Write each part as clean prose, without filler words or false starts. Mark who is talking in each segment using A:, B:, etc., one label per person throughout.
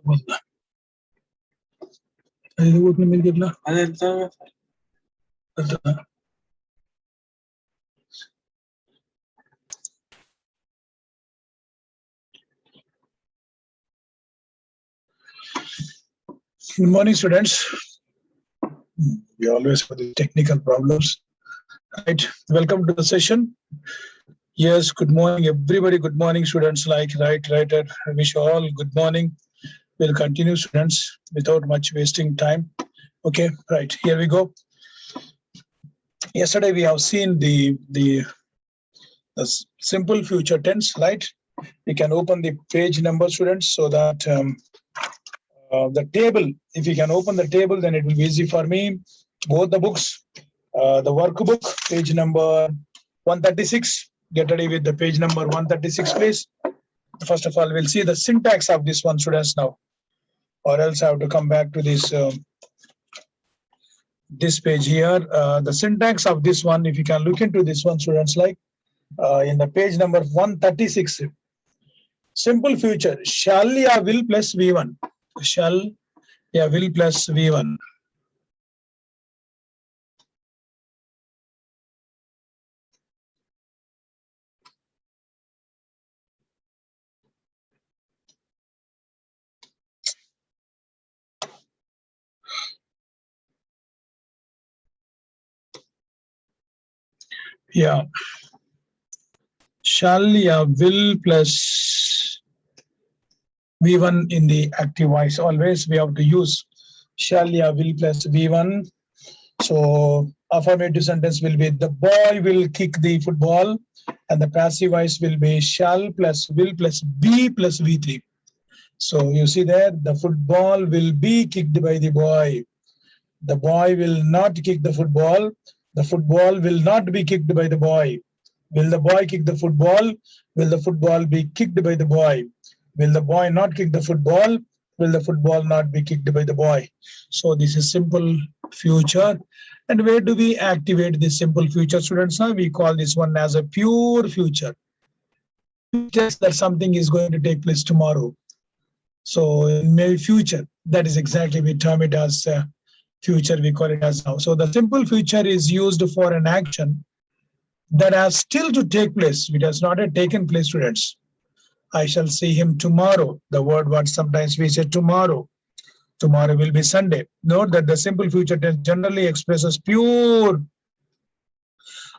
A: Good morning, students. We always have the technical problems. Right. Welcome to the session. Yes, good morning, everybody. Good morning, students. Right. I wish you all good morning. We'll continue, students, without much wasting time. Okay, right. Here we go. Yesterday we have seen the simple future tense, right? We can open the page number, students, so that the table, if you can open the table, then it will be easy for me. Both the books, the workbook, page number 136. Get ready with the page number 136, please. First of all, we'll see the syntax of this one, students, now, or else I have to come back to this this page here. The syntax of this one, if you can look into this one, students, like in the page number 136. Simple future, shall ya will plus V1. Shall ya will plus V1. Yeah. Shall ya will plus V1 in the active voice. Always we have to use shall ya will plus V1. So affirmative sentence will be the boy will kick the football, and the passive voice will be shall plus will plus be plus V3. So you see there, the football will be kicked by the boy. The boy will not kick the football. The football will not be kicked by the boy. Will the boy kick the football? Will the football be kicked by the boy? Will the boy not kick the football? Will the football not be kicked by the boy? So this is simple future. And where do we activate this simple future, students? Now we call this one as a pure future. Just that something is going to take place tomorrow. So in maybe future, that is exactly, we term it as future, we call it as now. So the simple future is used for an action that has still to take place. It has not yet taken place, students. I shall see him tomorrow. The word what sometimes we say tomorrow. Tomorrow will be Sunday. Note that the simple future tense generally expresses pure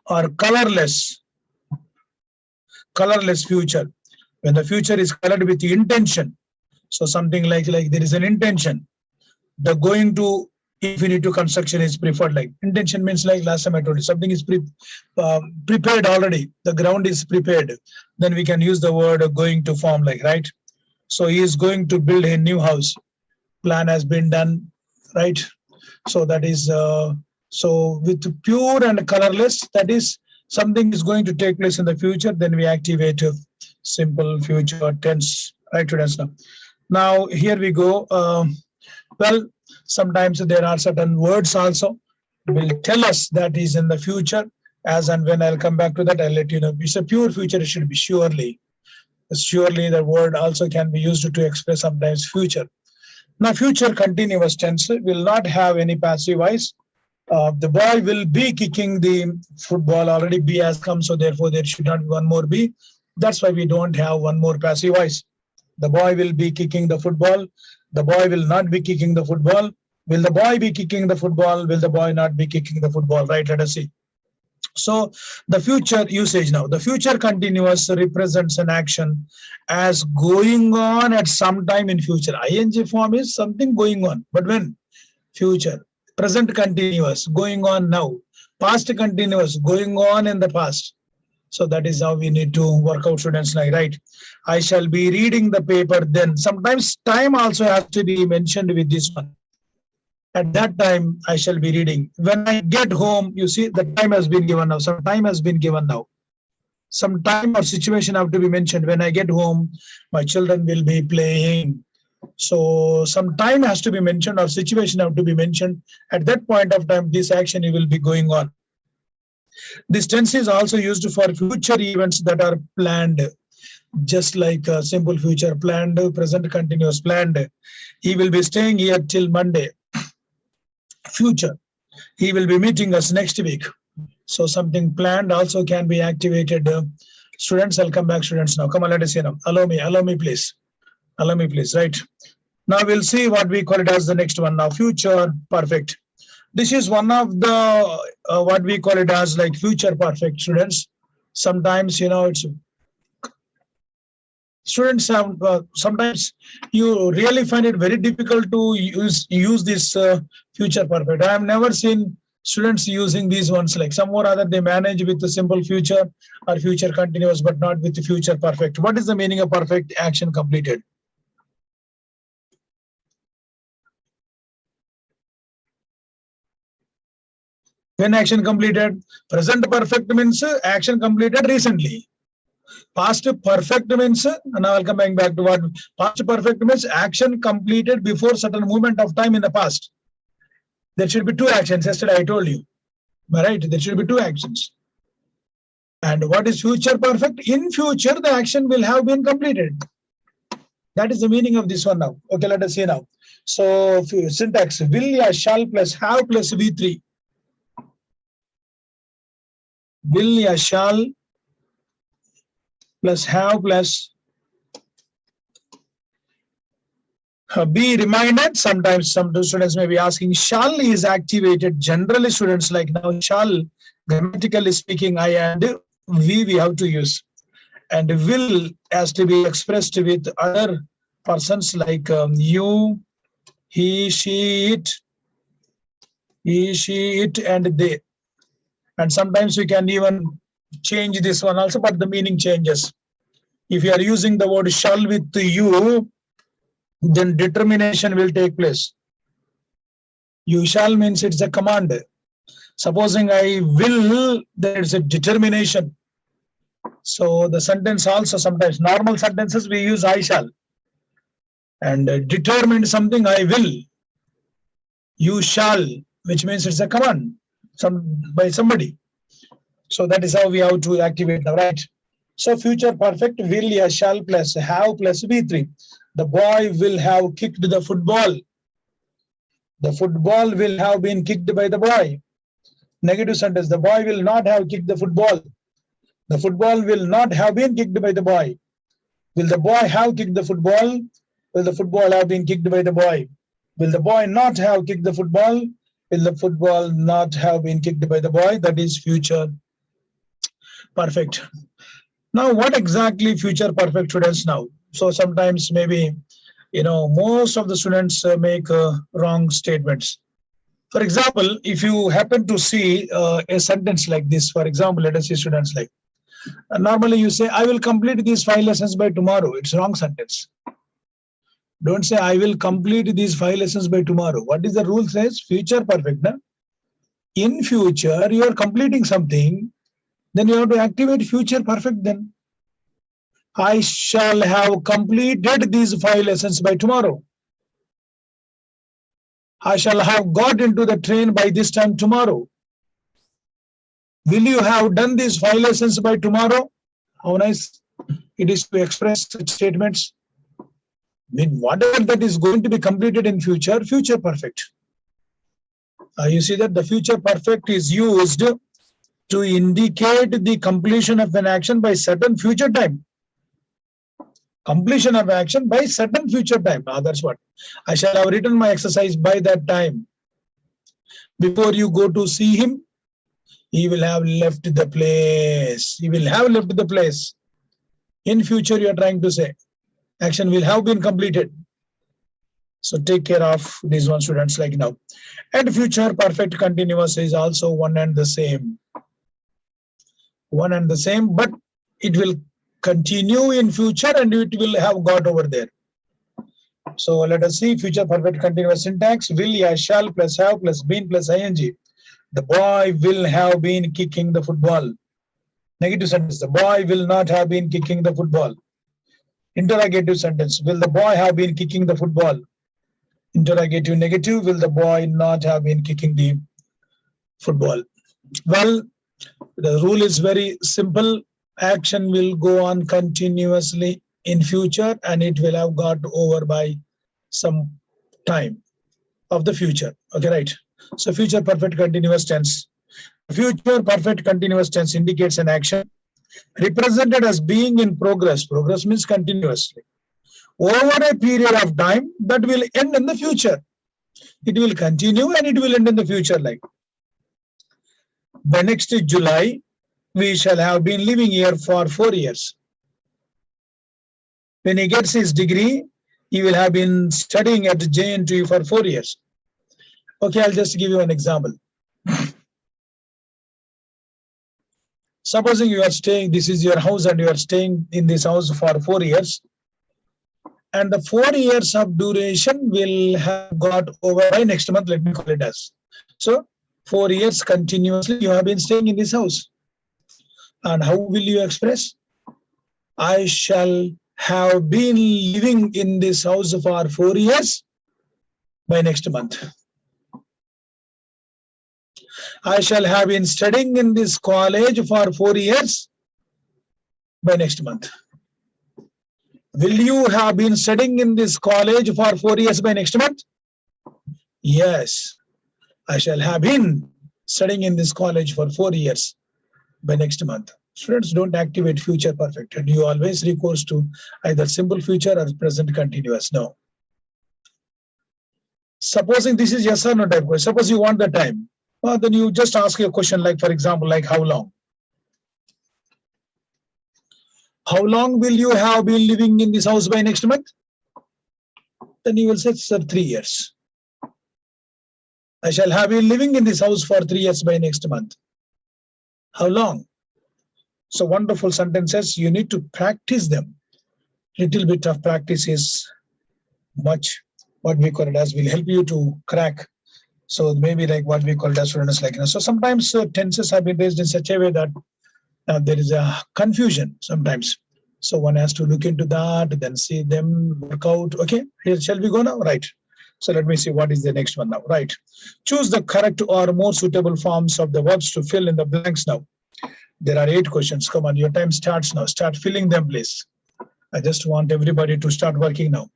A: or colorless future. When the future is colored with the intention. So something like there is an intention. The going to infinity to construction is preferred. Like intention means, like last time I told you, something is prepared already. The ground is prepared. Then we can use the word going to form, like, right? So he is going to build a new house. Plan has been done, right? So that is so with pure and colorless, that is something is going to take place in the future. Then we activate simple future tense, right, students? Now here we go. Well, sometimes there are certain words also will tell us that is in the future. As and when I'll come back to that, I'll let you know. It's a pure future. It should be surely. Surely the word also can be used to express sometimes future. Now future continuous tense will not have any passive voice. The boy will be kicking the football. Already be has come, so therefore there should not be one more be. That's why we don't have one more passive voice. The boy will be kicking the football. The boy will not be kicking the football. Will the boy be kicking the football? Will the boy not be kicking the football? Right, let us see. So the future usage now. The future continuous represents an action as going on at some time in future. ING form is something going on. But when? Future. Present continuous, going on now. Past continuous, going on in the past. So that is how we need to work out, students, like, right? I shall be reading the paper then. Sometimes time also has to be mentioned with this one. At that time, I shall be reading. When I get home, you see, the time has been given now. Some time has been given now. Some time or situation have to be mentioned. When I get home, my children will be playing. So some time has to be mentioned or situation have to be mentioned. At that point of time, this action will be going on. This tense is also used for future events that are planned. just like simple future planned, present continuous planned. He will be staying here till Monday. Future, he will be meeting us next week. So something planned also can be activated. Students, I'll come back. Students, now come on, let us see now. Allow me, please. Allow me, please. Right. Now we'll see what we call it as the next one. Now, future perfect. This is one of the what we call it as like future perfect, students. Sometimes it's students have sometimes you really find it very difficult to use this future perfect. I have never seen students using these ones, like some or other they manage with the simple future or future continuous, but not with the future perfect. What is the meaning of perfect? Action completed. When action completed? Present perfect means action completed recently. Past perfect means, now I'll come back to what past perfect means: action completed before certain moment of time in the past. There should be two actions. Yesterday I told you, right? There should be two actions. And what is future perfect? In future, the action will have been completed. That is the meaning of this one now. Okay, let us see now. So syntax: will ya shall plus have plus V3. Will ya shall plus have plus be reminded. Sometimes some students may be asking, shall is activated. Generally, students like now shall, grammatically speaking, I and we have to use. And will has to be expressed with other persons like you, he, she, it, and they. And sometimes we can even change this one also, but the meaning changes. If you are using the word shall with you, then determination will take place. You shall means it's a command. Supposing I will, there is a determination. So the sentence also, sometimes normal sentences we use I shall. And determined something, I will. You shall, which means it's a command by somebody. So that is how we have to activate now, right? So future perfect: will ya shall plus have plus V3. The boy will have kicked the football. The football will have been kicked by the boy. Negative sentence: the boy will not have kicked the football. The football will not have been kicked by the boy. Will the boy have kicked the football? Will the football have been kicked by the boy? Will the boy not have kicked the football? Will the football not have been kicked by the boy? That is future perfect. Now, what exactly future perfect students now? So sometimes maybe, most of the students make wrong statements. For example, if you happen to see a sentence like this, for example, let us see students like, normally you say, I will complete these 5 lessons by tomorrow. It's wrong sentence. Don't say, I will complete these 5 lessons by tomorrow. What is the rule says? Future perfect. Na? In future, you are completing something, then you have to activate future perfect then. I shall have completed these 5 lessons by tomorrow. I shall have got into the train by this time tomorrow. Will you have done these 5 lessons by tomorrow? How nice it is to express such statements. I mean, whatever that is going to be completed in future, future perfect. You see that the future perfect is used to indicate the completion of an action by certain future time. Completion of action by certain future time. That's what. I shall have written my exercise by that time. Before you go to see him, he will have left the place. He will have left the place. In future, you are trying to say, action will have been completed. So take care of these one, students, like now. And future perfect continuous is also one and the same. One and the same, but it will continue in future and it will have got over there. So let us see future perfect continuous syntax. Will ya shall plus have plus been plus ing. The boy will have been kicking the football. Negative sentence. The boy will not have been kicking the football. Interrogative sentence. Will the boy have been kicking the football? Interrogative negative. Will the boy not have been kicking the football? Well, the rule is very simple. action will go on continuously in future and it will have got over by some time of the future. Okay, right. So future perfect continuous tense. Future perfect continuous tense indicates an action represented as being in progress. Progress means continuously. Over a period of time that will end in the future. It will continue and it will end in the future. Like by next July, we shall have been living here for 4 years. When he gets his degree, he will have been studying at JNTU for 4 years. Okay, I'll just give you an example. Supposing you are staying, this is your house and you are staying in this house for 4 years. And the 4 years of duration will have got over by next month, let me call it as. So 4 years continuously you have been staying in this house. And how will you express? I shall have been living in this house for 4 years by next month. I shall have been studying in this college for 4 years by next month. Will you have been studying in this college for 4 years by next month? Yes, I shall have been studying in this college for 4 years by next month. Students, don't activate future perfect and you always recourse to either simple future or present continuous. No. Supposing this is yes or no type question. Suppose you want the time. Well, then you just ask a question like, for example, like how long? How long will you have been living in this house by next month? Then you will say, sir, 3 years. I shall have been living in this house for 3 years by next month. How long? So wonderful sentences, you need to practice them. Little bit of practice is much, what we call it as, will help you to crack. So maybe like what we call it as students like, so sometimes tenses have been raised in such a way that there is a confusion sometimes. So one has to look into that, then see them work out. Okay, here shall we go now? Right. So let me see what is the next one now. Right. Choose the correct or more suitable forms of the verbs to fill in the blanks now. There are 8 questions. Come on, your time starts now. Start filling them, please. I just want everybody to start working now.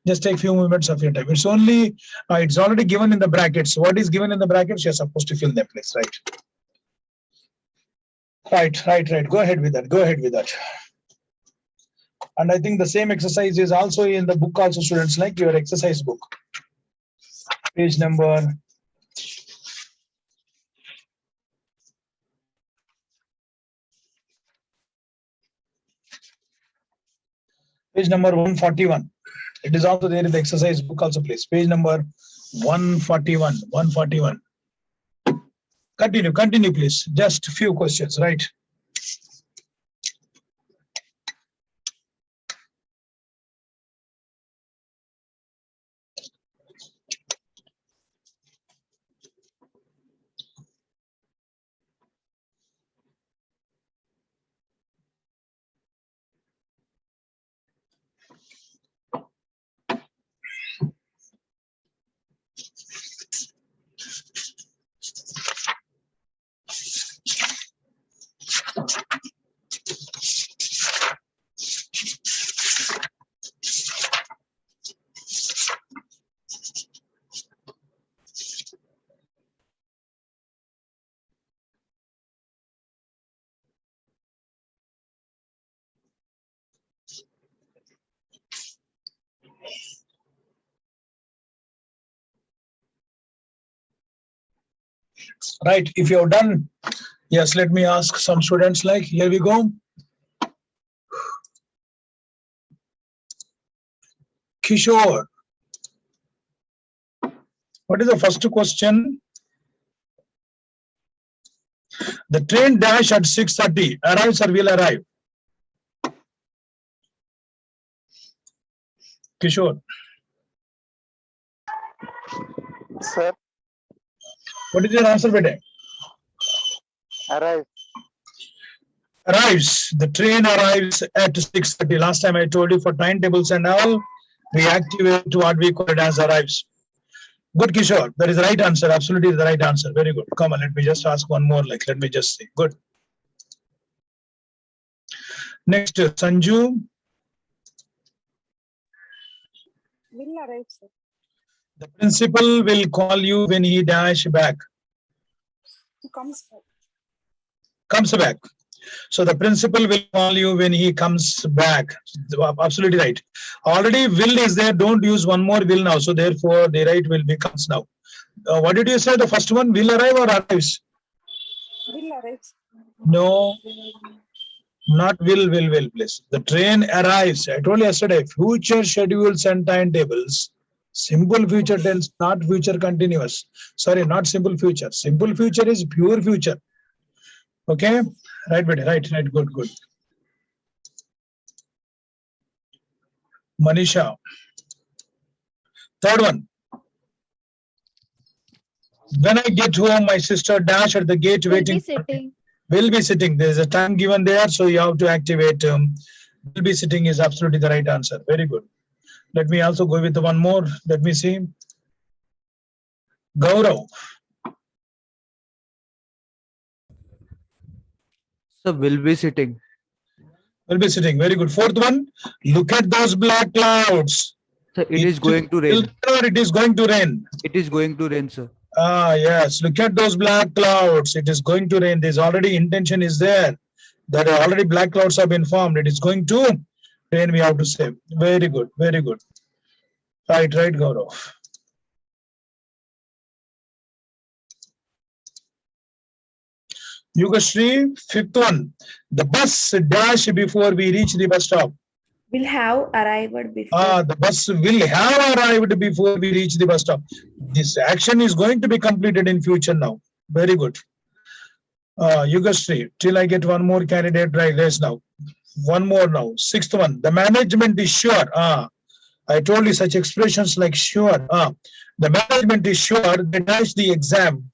A: Just take few moments of your time. It's only, it's already given in the brackets. What is given in the brackets? You're supposed to fill them, please. Right. Go ahead with that. Go ahead with that. And I think the same exercise is also in the book also, students, like your exercise book. Page number 141. It is also there in the exercise book also, please. Page number 141. Continue, please. Just a few questions, right? Right, if you have done, yes, let me ask some students like, here we go. Kishore, what is the first question? The train dash at 6:30, arrives or will arrive? Kishore.
B: Sir.
A: What is your answer, beta?
B: Arrive.
A: Arrives. The train arrives at 6:30. Last time I told you for timetables and all, we activate what we call it as arrives. Good, Kishore. That is the right answer. Absolutely the right answer. Very good. Come on, let me just ask one more. Like, let me just see. Good. Next, Sanju.
C: Will arrive, sir.
A: The principal will call you when he dash back.
C: He comes back.
A: Comes back. So the principal will call you when he comes back. Absolutely right. Already will is there. Don't use one more will now. So therefore the right will becomes now. What did you say? The first one will arrive or arrives?
C: Will arrive.
A: No, not will, please. The train arrives. I told you yesterday, future schedules and timetables. Simple future tense, not future continuous. Sorry, not simple future. Simple future is pure future. Okay, right, buddy. Right. Good. Manisha. Third one. When I get home, my sister dash at the gate
D: Will
A: waiting.
D: be sitting.
A: Will be sitting. There is a time given there, so you have to activate. Will be sitting is absolutely the right answer. Very good. Let me also go with one more. Let me see. Gaurav.
E: So will be sitting.
A: Will be sitting. Very good. Fourth one. Look at those black clouds.
E: So it is going to
A: Will
E: rain.
A: or it is going to rain.
E: It is going to rain, sir.
A: Ah, yes. Look at those black clouds. It is going to rain. There's already intention is there. That already black clouds have been formed. It is going to rain. We have to say. Very good. Right, Gaurav. Yugashri, fifth one. The bus dash before we reach the bus stop.
F: Will have arrived before.
A: The bus will have arrived before we reach the bus stop. This action is going to be completed in future now. Very good. Yugashri, till I get one more candidate right race now. One more now. Sixth one. The management is sure. I told you such expressions like sure. The management is sure they dash the exam.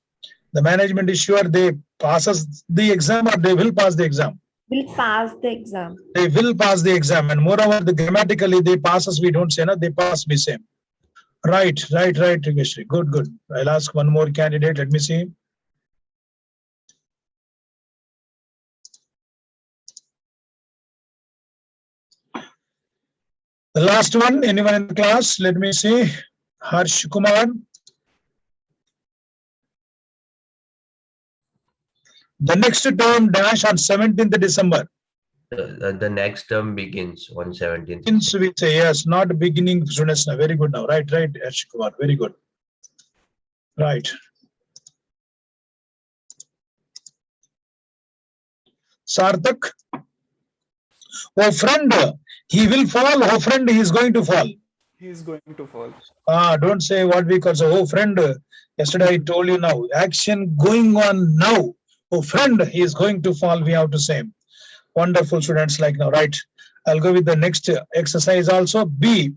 A: The management is sure they passes the exam or they will pass the exam.
F: Will pass the exam.
A: They will pass the exam, and moreover, the grammatically they pass us. We don't say no. They pass. We say. Right, Yugashri. Good. I'll ask one more candidate. Let me see. The last one, anyone in the class? Let me see. Harsh Kumar. The next term dash on 17th December.
G: The next term begins on 17th.
A: Since we say yes, not beginning students now. Very good now. Right, Harsh Kumar. Very good. Right. Sarthak. Oh friend, he will fall. Oh friend, he is going to fall.
H: He is going to fall.
A: Don't say what we call. So, oh friend, yesterday I told you now. Action going on now. Oh friend, he is going to fall. We have to say. Wonderful students like now. Right. I'll go with the next exercise also. B.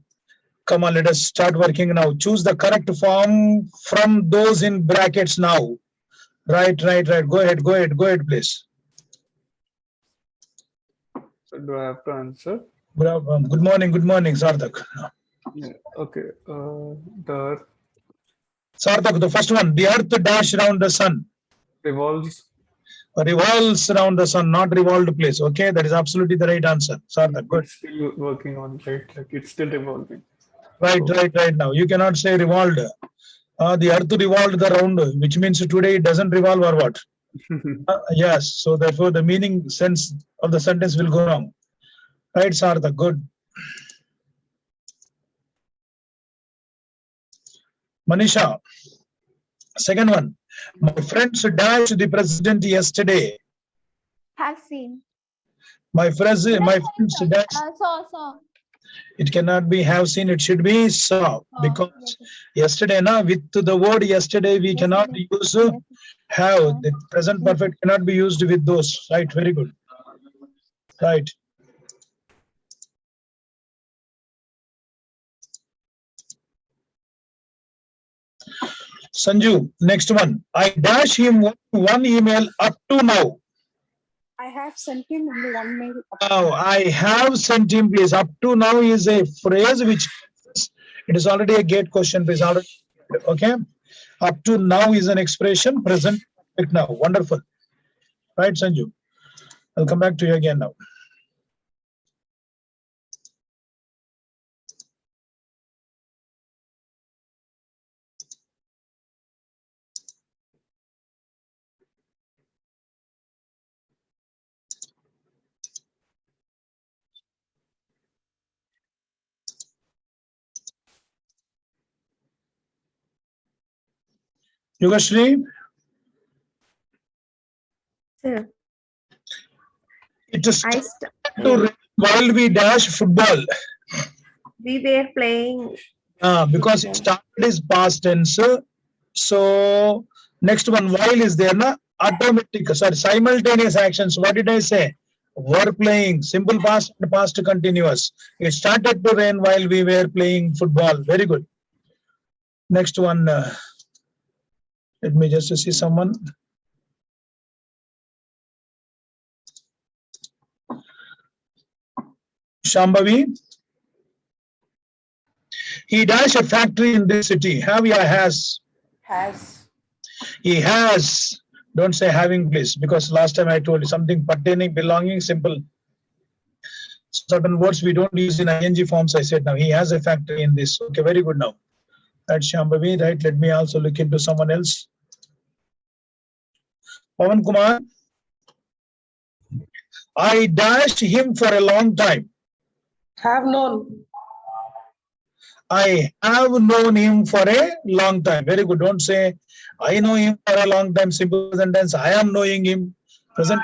A: Come on, let us start working now. Choose the correct form from those in brackets now. Right. Go ahead, please.
H: So do I have to answer?
A: Good morning, Sarthak.
H: Yeah. Okay. The
A: Sarthak, the first one. The earth dash around the sun.
H: revolves.
A: Revolves around the sun, not revolved, please. Okay, that is absolutely the right answer. Sarthak, good.
H: It's still working on, right? Like it's still revolving.
A: Right now. You cannot say revolved. The earth revolved the round, which means today it doesn't revolve or what? Yes. So therefore the meaning sense of the sentence will go wrong. Right, Sarthak, good. Manisha, second one. My friends dashed the president yesterday.
D: Have seen.
A: My friends dashed.
D: Saw.
A: It cannot be have seen, it should be saw. Because yesterday, with the word yesterday, we cannot use have. The present perfect cannot be used with those. Right, very good. Right. Sanju, next one. I dash him one email up to now.
C: I have sent him only one mail.
A: Now, I have sent him, please. Up to now is a phrase which it is already a gate question. Please, already, okay. Up to now is an expression present perfect now. Wonderful. Right, Sanju. I'll come back to you again now. Yugashri,
F: Sir,
A: it is
F: I
A: to rain while we dash football.
F: we were playing.
A: Because it started is past tense. So next one, while is there, na? Automatic, sorry, simultaneous actions. What did I say? Were playing, simple past and past continuous. It started to rain while we were playing football. Very good. Next one, let me just see someone. Shambhavi. He dash a factory in this city. Have ya has?
I: Has.
A: He has. Don't say having, please, because last time I told you something pertaining, belonging, simple. Certain words we don't use in ing forms. I said now he has a factory in this. Okay, very good now. That's Shambhavi, right? Let me also look into someone else. Pawan Kumar. I dashed him for a long time.
I: Have known.
A: I have known him for a long time. Very good. Don't say I know him for a long time. Simple sentence. I am knowing him. Present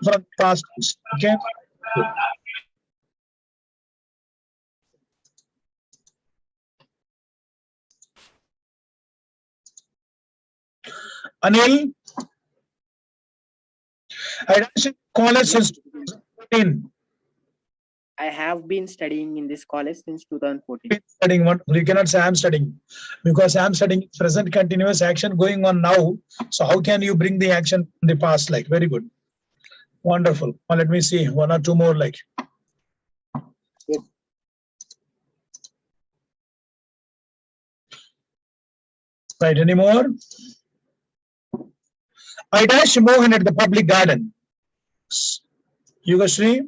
A: from past. Okay. Good. Anil. I dashed college since 2014.
J: I have been studying in this college since 2014.
A: Studying one, you cannot say I'm studying because I'm studying present continuous action going on now. So how can you bring the action in the past? Like, very good. Wonderful. Well, let me see one or two more like.
J: Yes.
A: Right, any more? I dash Mohan at the public garden. Yugashri.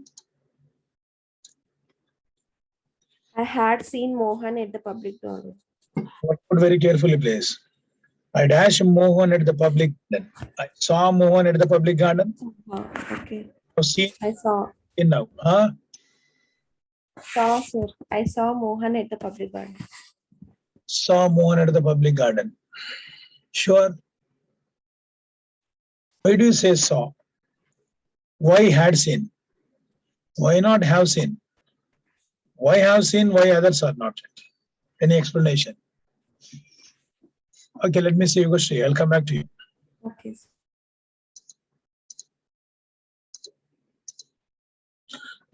F: I had seen Mohan at the public garden.
A: Put very carefully, please. I dash Mohan at the public garden. I saw Mohan at the public garden.
F: Okay.
A: See
F: I saw.
A: in now. Huh?
F: Saw, sir. I saw Mohan at the public garden.
A: Saw Mohan at the public garden. Sure. Why do you say saw? Why had seen? Why not have seen? Why have seen? Why others are not? Any explanation? Okay, let me see Yugashri. I'll come back to you.
F: Okay.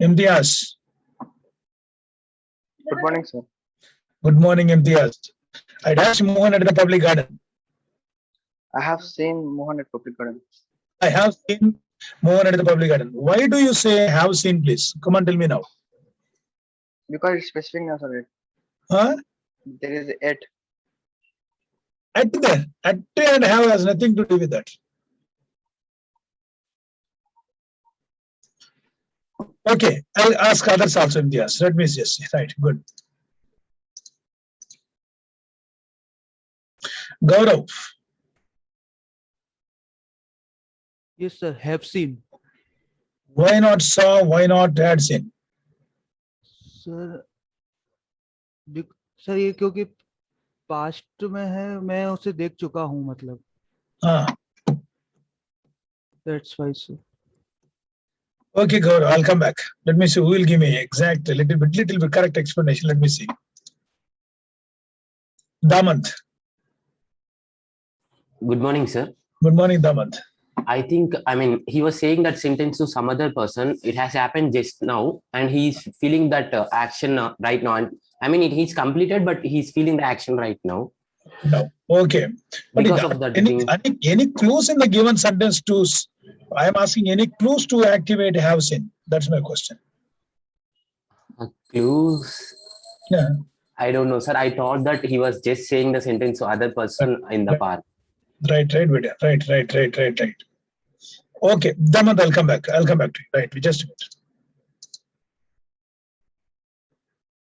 A: Imtiaz.
B: Good morning, sir.
A: Good morning, Imtiaz. I dashed Mohan at the public garden.
B: I have seen Mohan at public garden.
A: I have seen Mohan at the public garden. Why do you say have seen, please? Come on, tell me now.
B: Because it's specific now, sir.
A: Huh?
B: There is at.
A: At there. At and have has nothing to do with that. Okay, I'll ask others also, Imtiaz. Let me just see. Right, good. Gaurav.
E: Yes, sir. Have seen.
A: Why not saw? Why not had seen?
E: Sir sir ये क्योंकि past में है, मैं उसे देख चुका हूँ मतलब. That's why, sir.
A: Okay, Gaurav, I'll come back. Let me see who will give me exact, little bit correct explanation. Let me see. Damant.
K: Good morning, sir.
A: Good morning, Damant.
K: I think, he was saying that sentence to some other person. It has happened just now, and he's feeling that action right now. And he's completed, but he's feeling the action right now.
A: No. Okay. But
K: Because of that
A: any clues in the given sentence to? I am asking any clues to activate have seen. That's my question.
K: Clues?
A: Yeah.
K: I don't know, sir. I thought that he was just saying the sentence to other person in the park.
A: Right, Vidya. Right. Okay, Damant, I'll come back. I'll come back to you. Right, just a minute.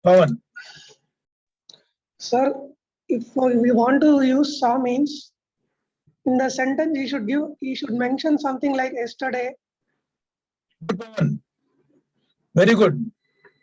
A: Pawan.
I: Sir, if we want to use saw means, in the sentence you should mention something like yesterday.
A: Good, Pawan. Very good.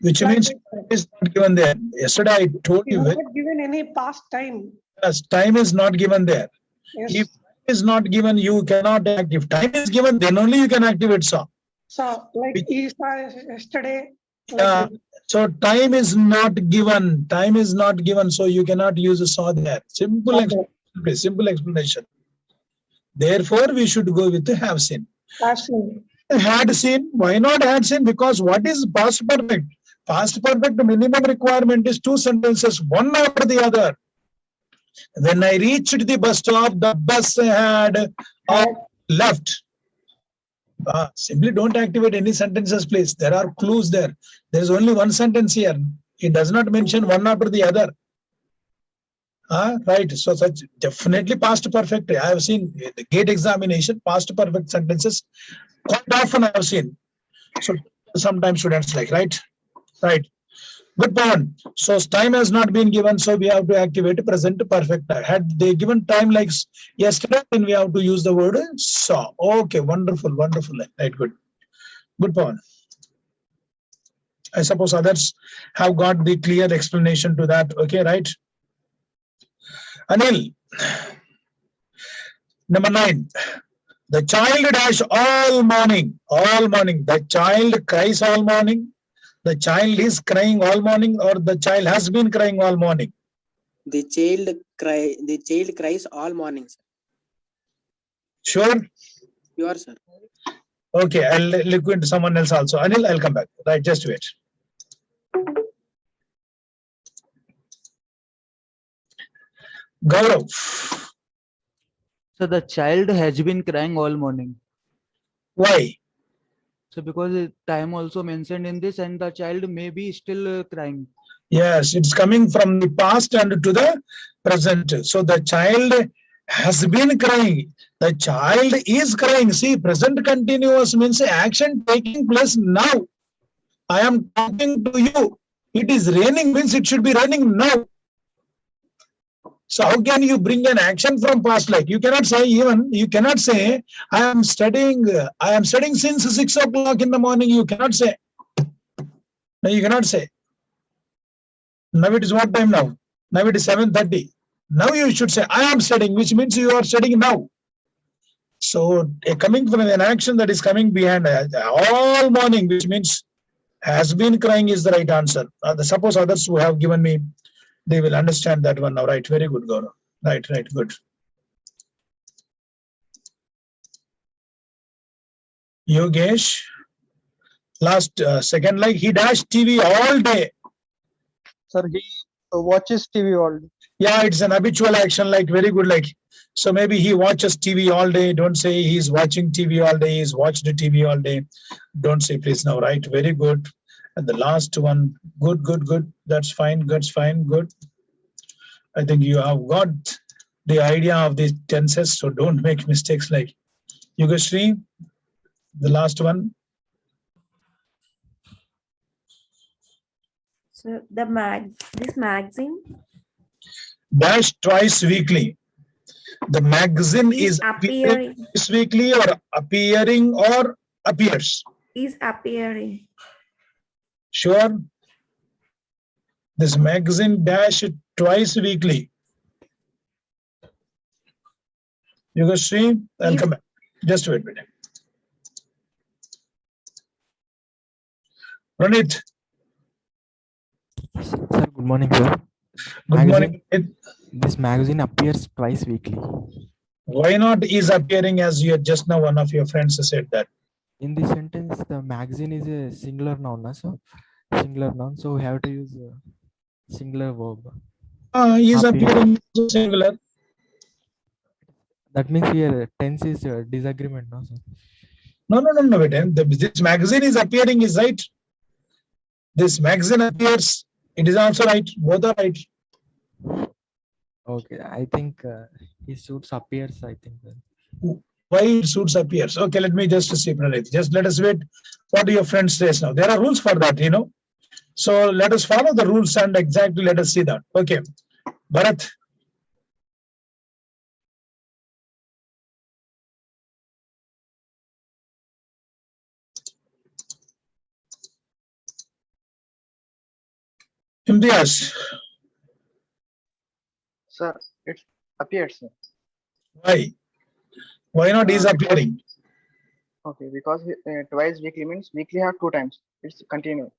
A: Which means it is not given there. Yesterday I told
I: You
A: you.
I: have not given any past time.
A: Yes, time is not given there.
I: Yes.
A: If time is not given, you cannot act. If time is given, then only you can activate saw.
I: So like he saw yesterday. like
A: Yeah.
I: that.
A: So time is not given. Time is not given, so you cannot use a saw there. Simple,
I: Okay.
A: simple explanation. Therefore, we should go with the have seen.
I: I've seen.
A: Had seen. Why not had seen? Because what is past perfect? Past perfect minimum requirement is two sentences, one after the other. When I reached the bus stop, the bus had left. Simply don't activate any sentences, please. There are clues there. There is only one sentence here. It does not mention one after the other. Right. So such definitely past perfect. I have seen the gate examination, past perfect sentences quite often I have seen. So sometimes students like, right? Right. Good point. So time has not been given, so we have to activate present perfect. Had they given time like yesterday, then we have to use the word saw. Okay, wonderful, wonderful. Right, good. Good point. I suppose others have got the clear explanation to that. Okay, right? Anil. Number 9. The child dash all morning. All morning. The child cries all morning. The child is crying all morning, or the child has been crying all morning.
J: The child cries all morning, sir.
A: Sure?
J: You are, sir.
A: Okay, I'll look into someone else also. Anil, I'll come back. Right, just wait. Gaurav.
E: So the child has been crying all morning.
A: Why?
E: So because time also mentioned in this, and the child may be still crying.
A: Yes, it's coming from the past and to the present. So the child has been crying. The child is crying. See, present continuous means action taking place now. I am talking to you. It is raining means it should be raining now. So how can you bring an action from past? Like you cannot say I am studying since 6 o'clock in the morning. You cannot say. No, you cannot say. Now it is what time now? Now it is 7:30. Now you should say I am studying, which means you are studying now. So coming from an action that is coming behind all morning, which means has been crying is the right answer. Suppose others who have given me, they will understand that one now. Right, very good, Gaurav. Right, good. Yogesh, last second, like he dashed TV all day.
L: Sir, he watches TV all day.
A: Yeah, it's an habitual action, like very good, like so maybe he watches TV all day. Don't say he's watching TV all day, he's watched TV all day. Don't say please now, right? Very good. And the last one, good. That's fine, good. I think you have got the idea of these tenses, so don't make mistakes like Yugashri, the last one.
F: So this magazine
A: Dash twice weekly. The magazine is
F: appearing.
A: Twice weekly or appearing or appears.
F: Is appearing.
A: Sure. This magazine dash twice weekly. Yugashri, I'll come back. Just wait a minute. Pranit.
M: Sir, good morning, sir.
A: Good morning.
M: This magazine appears twice weekly.
A: Why not is appearing, as you just now one of your friends said that?
M: In this sentence, the magazine is a singular noun, so singular noun. So we have to use a singular verb.
A: Is appearing singular.
M: That means here tense is a disagreement, no, sir?
A: No. Wait. This magazine is appearing is right. This magazine appears. It is also right. Both are right.
M: Okay, I think his suits appears. I think.
A: Why it suits appears? Okay, let me just see, Pranit. Just let us wait. What do your friends say now? There are rules for that, you know. So let us follow the rules and exactly let us see that. Okay, Bharat. Imtiaz.
B: Sir, It appears, sir.
A: Why? Why not is appearing?
B: Okay, because twice weekly means weekly have 2 times. It's continuous.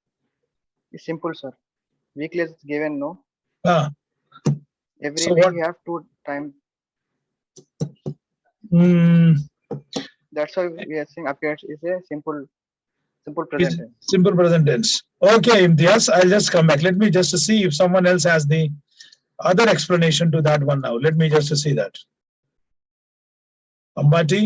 B: It's simple, sir. Weekly is given, no.
A: Ah,
B: Every
A: So
B: week
A: what-
B: we have 2 times.
A: hmm,
B: That's why we are saying appears is a simple
A: is
B: present tense.
A: simple present tense. Okay, Imtiaz, I'll just come back. Let me just see if someone else has the other explanation to that one now. Let me just see that. Ambati?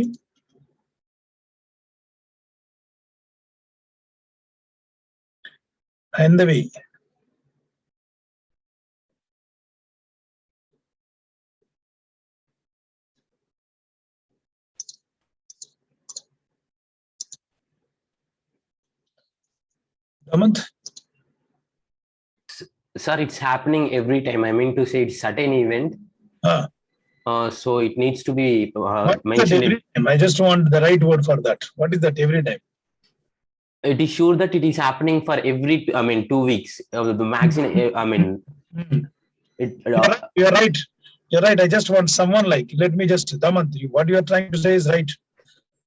A: Handavi? Damant?
K: Sir, it's happening every time. I mean to say it's certain event.
A: Ah.
K: So it needs to be
A: What is that
K: mentioned.
A: every time? I just want the right word for that. What is that every time?
K: It is sure that it is happening for every, 2 weeks. The maximum,
A: Hmm.
K: it,
A: You're right. You're right. I just want someone like, let me just, Damant, what you are trying to say is right.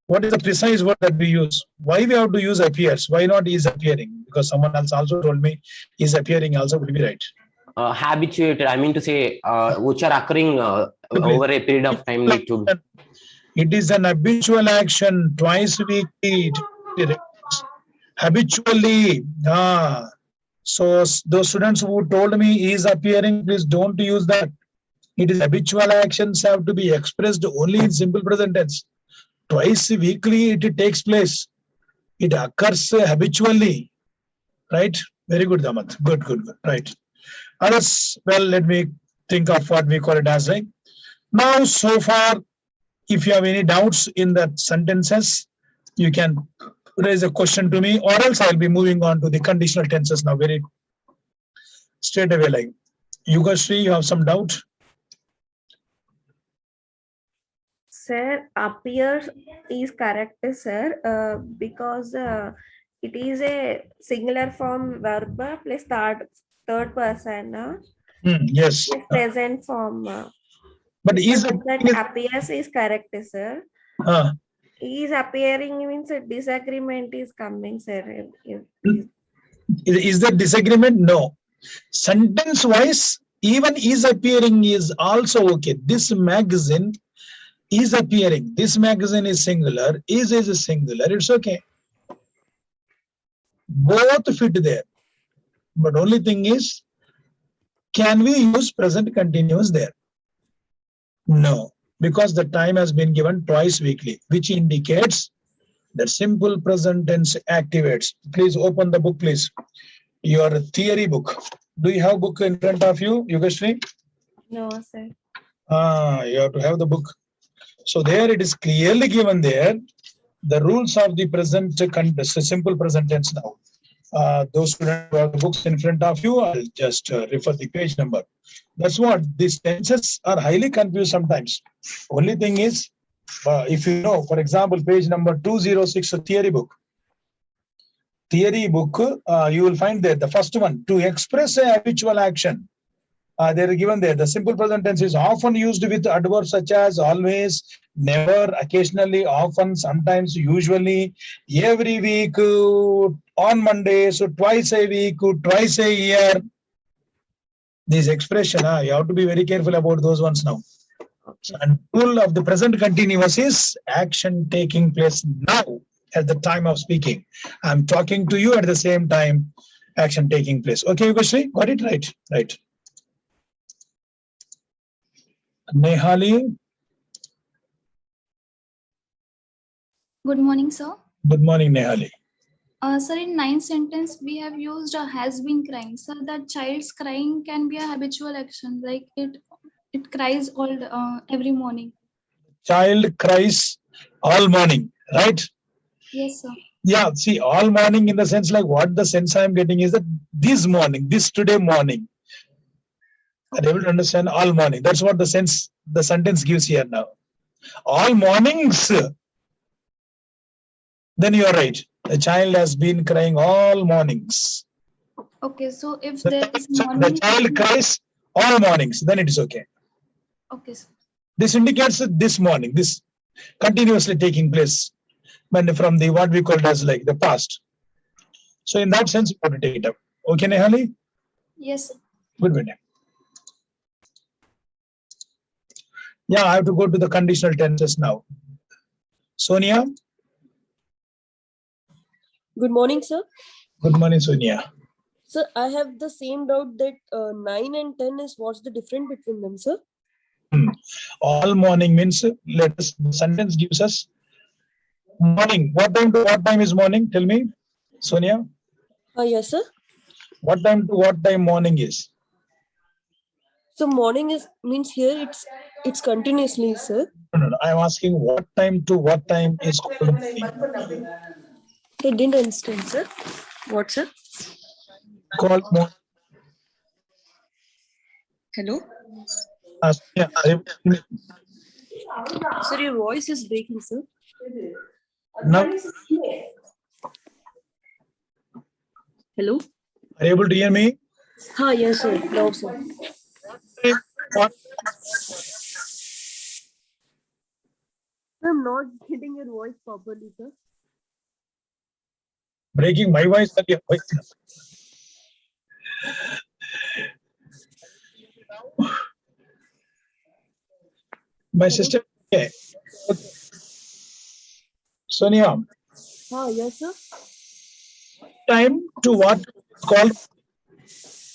A: What is the precise word that we use? Why we have to use appears? Why not is appearing? Because someone else also told me is appearing also would be right.
K: habituated, I mean to say, which are occurring over a period of time need to.
A: It is an habitual action twice weekly. Habitually. So those students who told me is appearing, please don't use that. It is habitual actions have to be expressed only in simple present tense. Twice weekly it takes place. It occurs habitually. Right? Very good, Damant. Good. Right. Others, well, let me think of what we call it as, right? Now, so far, if you have any doubts in the sentences, you can raise a question to me, or else I'll be moving on to the conditional tenses now very straight away. Like, Yugashri, you have some doubt?
F: Sir, appears is correct, sir, because it is a singular form verb plus third person.
A: Yes.
F: Present form.
A: But is
F: that appears is correct, sir.
A: uh,
F: Is appearing means a disagreement is coming, sir.
A: is there disagreement? No. Sentence wise, even is appearing is also okay. This magazine is appearing. This magazine is singular. Is a singular. It's okay. Both fit there. But only thing is, can we use present continuous there? No, because the time has been given twice weekly, which indicates that simple present tense activates. Please open the book, please. Your theory book. Do you have book in front of you, Yugashri?
F: No, sir.
A: You have to have the book. So there it is clearly given there, the rules of the present simple present tense now. Those students who have the books in front of you, I'll just refer the page number. That's what these tenses are highly confused sometimes. Only thing is, if you know, for example, page number 206, theory book. Theory book, you will find there the first one, to express a habitual action. They are given there. The simple present tense is often used with adverbs such as always, never, occasionally, often, sometimes, usually, every week, on Monday, so twice a week, twice a year. This expression, you have to be very careful about those ones now. And rule of the present continuous is action taking place now at the time of speaking. I'm talking to you at the same time, action taking place. Okay, Yugashri, got it right? Right. Nehali.
D: Good morning, sir.
A: Good morning, Nehali.
D: Sir, in 9th sentence, we have used has been crying. Sir, that child's crying can be a habitual action, like it cries every morning.
A: Child cries all morning, right?
D: Yes, sir.
A: Yeah, see, all morning in the sense like what the sense I'm getting is that this morning, this today morning. Are able to understand all morning? That's what the sense, the sentence gives here now. All mornings. Then you are right. The child has been crying all mornings.
D: Okay, so if
A: The
D: there is
A: child cries all mornings, then it is okay.
D: Okay, sir.
A: This indicates that this morning, this continuously taking place when from the what we call as like the past. So in that sense, you have to take it up. Okay, Nehali?
D: Yes, sir.
A: Good, Vinay. Yeah, I have to go to the conditional tenses now. Sonia?
N: Good morning, sir.
A: Good morning, Sonia.
N: Sir, I have the same doubt that 9 and 10 is what's the difference between them, sir?
A: All morning means, let us, the sentence gives us morning. What time to what time is morning? Tell me, Sonia.
N: Yes, sir.
A: What time to what time morning is?
N: So morning is means here it's continuously, sir.
A: No. I'm asking what time to what time is called morning.
N: I didn't understand, sir. What, sir?
A: Called morning.
N: Hello?
A: Yeah,
N: Sir, your voice is breaking, sir.
A: now,
N: Hello?
A: are you able to hear me?
N: Yes, sir. No, sir. I'm not getting your voice properly, sir.
A: Breaking my voice or your voice? My sister. Okay. Sonia,
N: Yes, sir.
A: time to what is called?
N: Sir.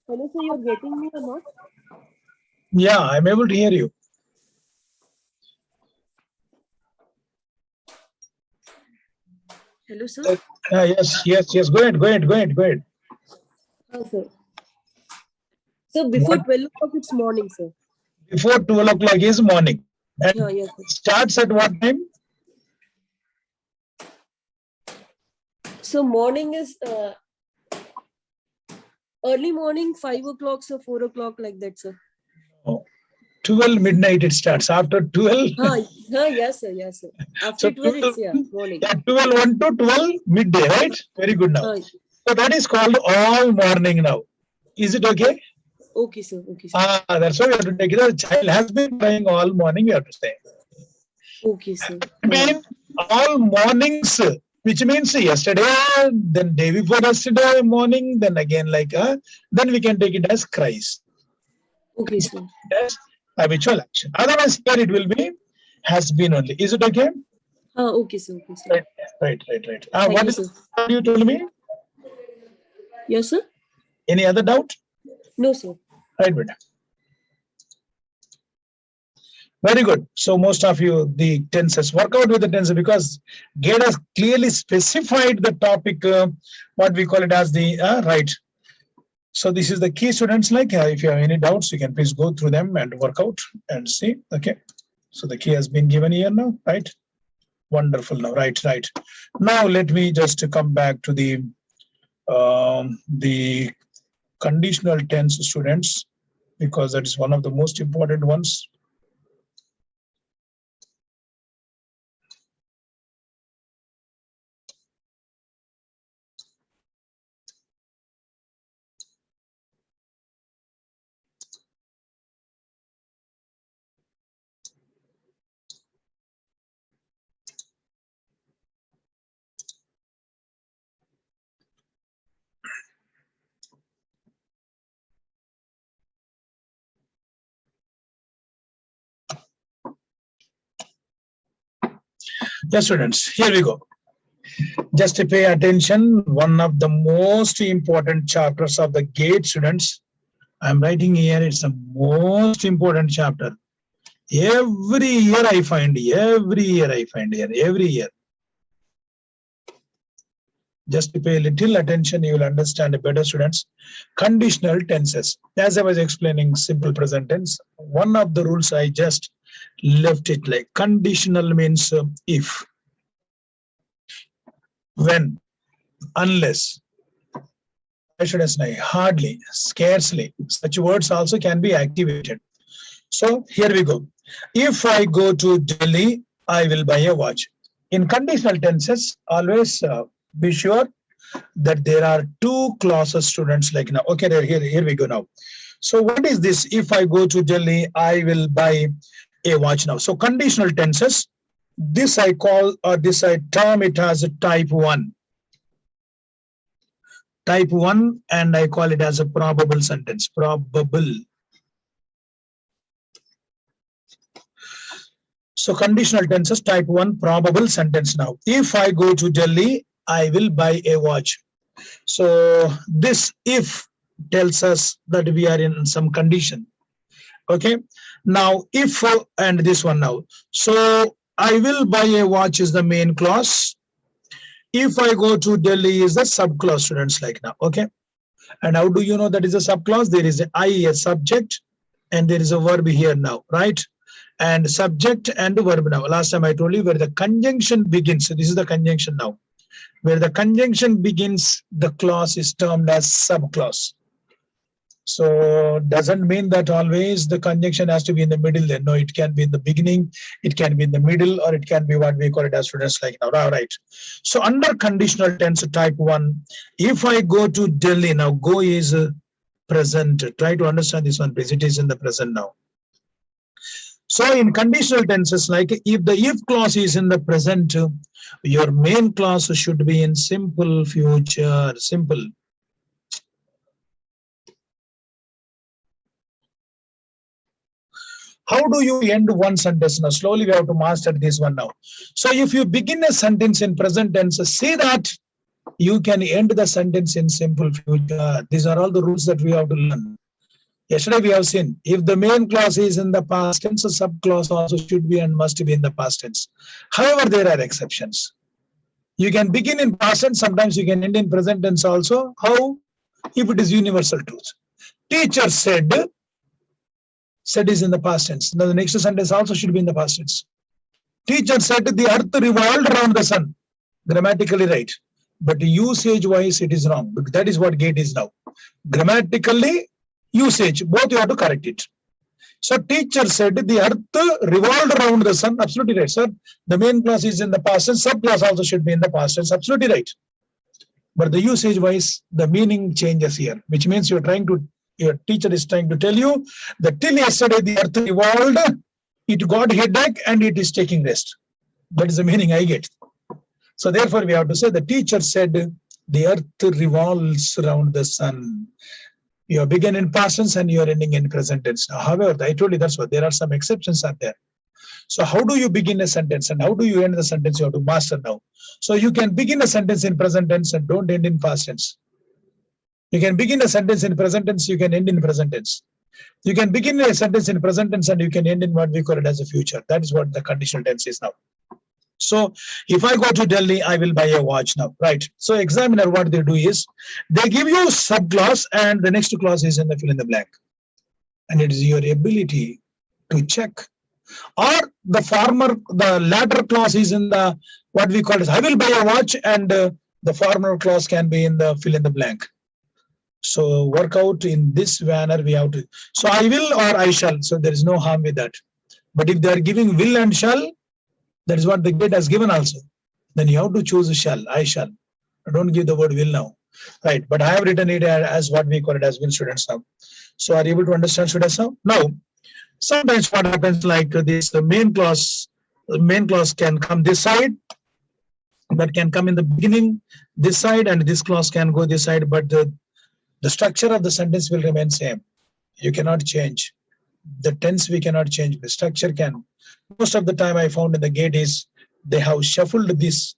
N: Hello, sir. You're getting me or not?
A: Yeah, I'm able to hear you.
N: Hello, sir.
A: Yes. Go ahead.
N: Sir. So before
A: What?
N: 12 o'clock, it's morning, sir.
A: Before 12 o'clock is morning. And
N: Yes, sir.
A: starts at what time?
N: So morning is early morning, 5 o'clock, so 4 o'clock, like that, sir.
A: 12 midnight it starts. After 12.
N: Yes, sir. After
A: So
N: 12, it's morning.
A: Yeah, 12 1 to 12 midday, right? Very good now. So that is called all morning now. Is it okay?
N: Okay, sir.
A: That's why we have to take it. The child has been crying all morning, we have to say.
N: Okay, sir.
A: Mean all mornings, which means yesterday, then day before yesterday morning, then again then we can take it as cries.
N: Okay, sir.
A: As habitual action. Otherwise, here it will be has been only. Is it okay?
N: Okay, sir.
A: Right.
N: Thank
A: What
N: you,
A: is
N: sir.
A: you told me?
N: Yes, sir.
A: Any other doubt?
N: No, sir.
A: Right, beta. Very good. So most of you, the tenses, work out with the tenses because Gate has clearly specified the topic, what we call it as the right. So this is the key, students. If you have any doubts, you can please go through them and work out and see. Okay. So the key has been given here now, right? Wonderful. Now, right. Now let me just come back to the conditional tense, students, because that is one of the most important ones. Yes, students, here we go. Just to pay attention, one of the most important chapters of the Gate, students. I'm writing here, it's the most important chapter. Every year I find here, every year. Just to pay a little attention, you will understand better, students. Conditional tenses. As I was explaining simple present tense, one of the rules I just left it like conditional means if, when, unless, I should say hardly, scarcely. Such words also can be activated. So here we go. If I go to Delhi, I will buy a watch. In conditional tenses, always be sure that there are two clauses, students, like now. Okay, here we go now. So what is this? If I go to Delhi, I will buy a watch now. So conditional tenses, this I call, or this I term it as a type 1. Type 1, and I call it as a probable sentence. Probable. So conditional tenses, type 1, probable sentence now. If I go to Delhi, I will buy a watch. So this if tells us that we are in some condition. Okay. Now if and this one now. So I will buy a watch is the main clause. If I go to Delhi is the subclause, students, like now. Okay. And how do you know that is a subclause? There is a subject, and there is a verb here now, right? And subject and verb now. Last time I told you where the conjunction begins. So this is the conjunction now. Where the conjunction begins, the clause is termed as subclause. So doesn't mean that always the conjunction has to be in the middle then. No, it can be in the beginning, it can be in the middle, or it can be what we call it as students, like now. All right. So under conditional tense type 1, if I go to Delhi now, go is present. Try to understand this one, please. It is in the present now. So in conditional tenses, like if the if clause is in the present, your main clause should be in simple future. Simple. How do you end one sentence? Now slowly we have to master this one now. So if you begin a sentence in present tense, see that you can end the sentence in simple future. These are all the rules that we have to learn. Yesterday we have seen, if the main clause is in the past tense, a subclause also should be and must be in the past tense. However, there are exceptions. You can begin in past tense, sometimes you can end in present tense also. How? If it is universal truth. Teacher said is in the past tense. Now the next sentence also should be in the past tense. Teacher said the earth revolved around the sun. Grammatically right. But usage wise it is wrong. That is what gate is now. Grammatically, usage, both you have to correct it. So teacher said the earth revolved around the sun. Absolutely right, sir. The main clause is in the past tense. Subclause also should be in the past tense. Absolutely right. But the usage wise, the meaning changes here, which means your teacher is trying to tell you that till yesterday the earth revolved, it got headache and it is taking rest. That is the meaning I get. So therefore we have to say the teacher said the earth revolves around the sun. You begin in past tense and you are ending in present tense. Now, however, I told you that's what there are some exceptions are there. So how do you begin a sentence and how do you end the sentence? You have to master now. So you can begin a sentence in present tense and don't end in past tense. You can begin a sentence in present tense, you can end in present tense. You can begin a sentence in present tense and you can end in what we call it as a future. That is what the conditional tense is now. So if I go to Delhi, I will buy a watch now, right? So examiner, what they do is they give you subclause and the next clause is in the fill in the blank. And it is your ability to check. Or the latter clause is in the what we call it, I will buy a watch, and the former clause can be in the fill in the blank. So work out in this manner we have to. So I will or I shall. So there is no harm with that. But if they are giving will and shall, that is what the gate has given also. Then you have to choose shall, I shall. Don't give the word will now. Right. But I have written it as what we call it as will, students now. So are you able to understand, students now? Now, sometimes what happens like this, the main clause can come this side, that can come in the beginning, this side, and this clause can go this side, but the structure of the sentence will remain same. You cannot change. The tense we cannot change. The structure can. Most of the time I found in the gate is they have shuffled this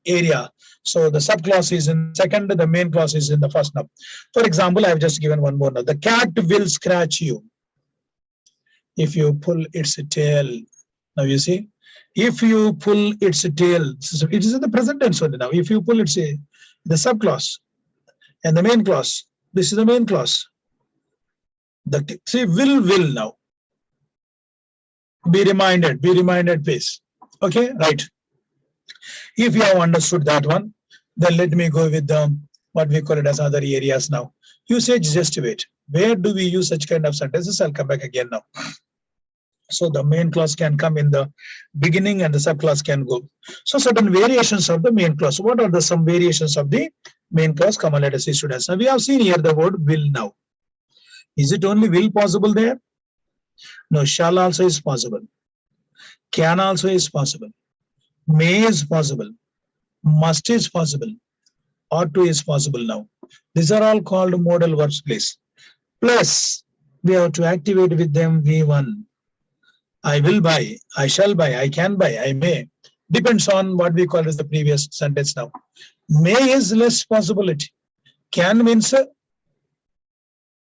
A: area. So the subclause is in second, the main clause is in the first now. For example, I have just given one more now. The cat will scratch you if you pull its tail. Now you see, if you pull its tail, it is in the present tense only now. If you pull its the subclause and the main clause, this is the main clause. The see will now. Be reminded, please. Okay, right. If you have understood that one, then let me go with what we call it as other areas now. Usage, just wait. Where do we use such kind of sentences? I'll come back again now. So the main clause can come in the beginning and the subclause can go. So certain variations of the main clause. What are the some variations of the main clause? Come on, let us see, students. Now we have seen here the word will now. Is it only will possible there? No, shall also is possible. Can also is possible. May is possible. Must is possible. Ought to is possible now. These are all called modal verbs, please. Plus, we have to activate with them V1. I will buy, I shall buy, I can buy, I may. Depends on what we call as the previous sentence now. May is less possibility. Can means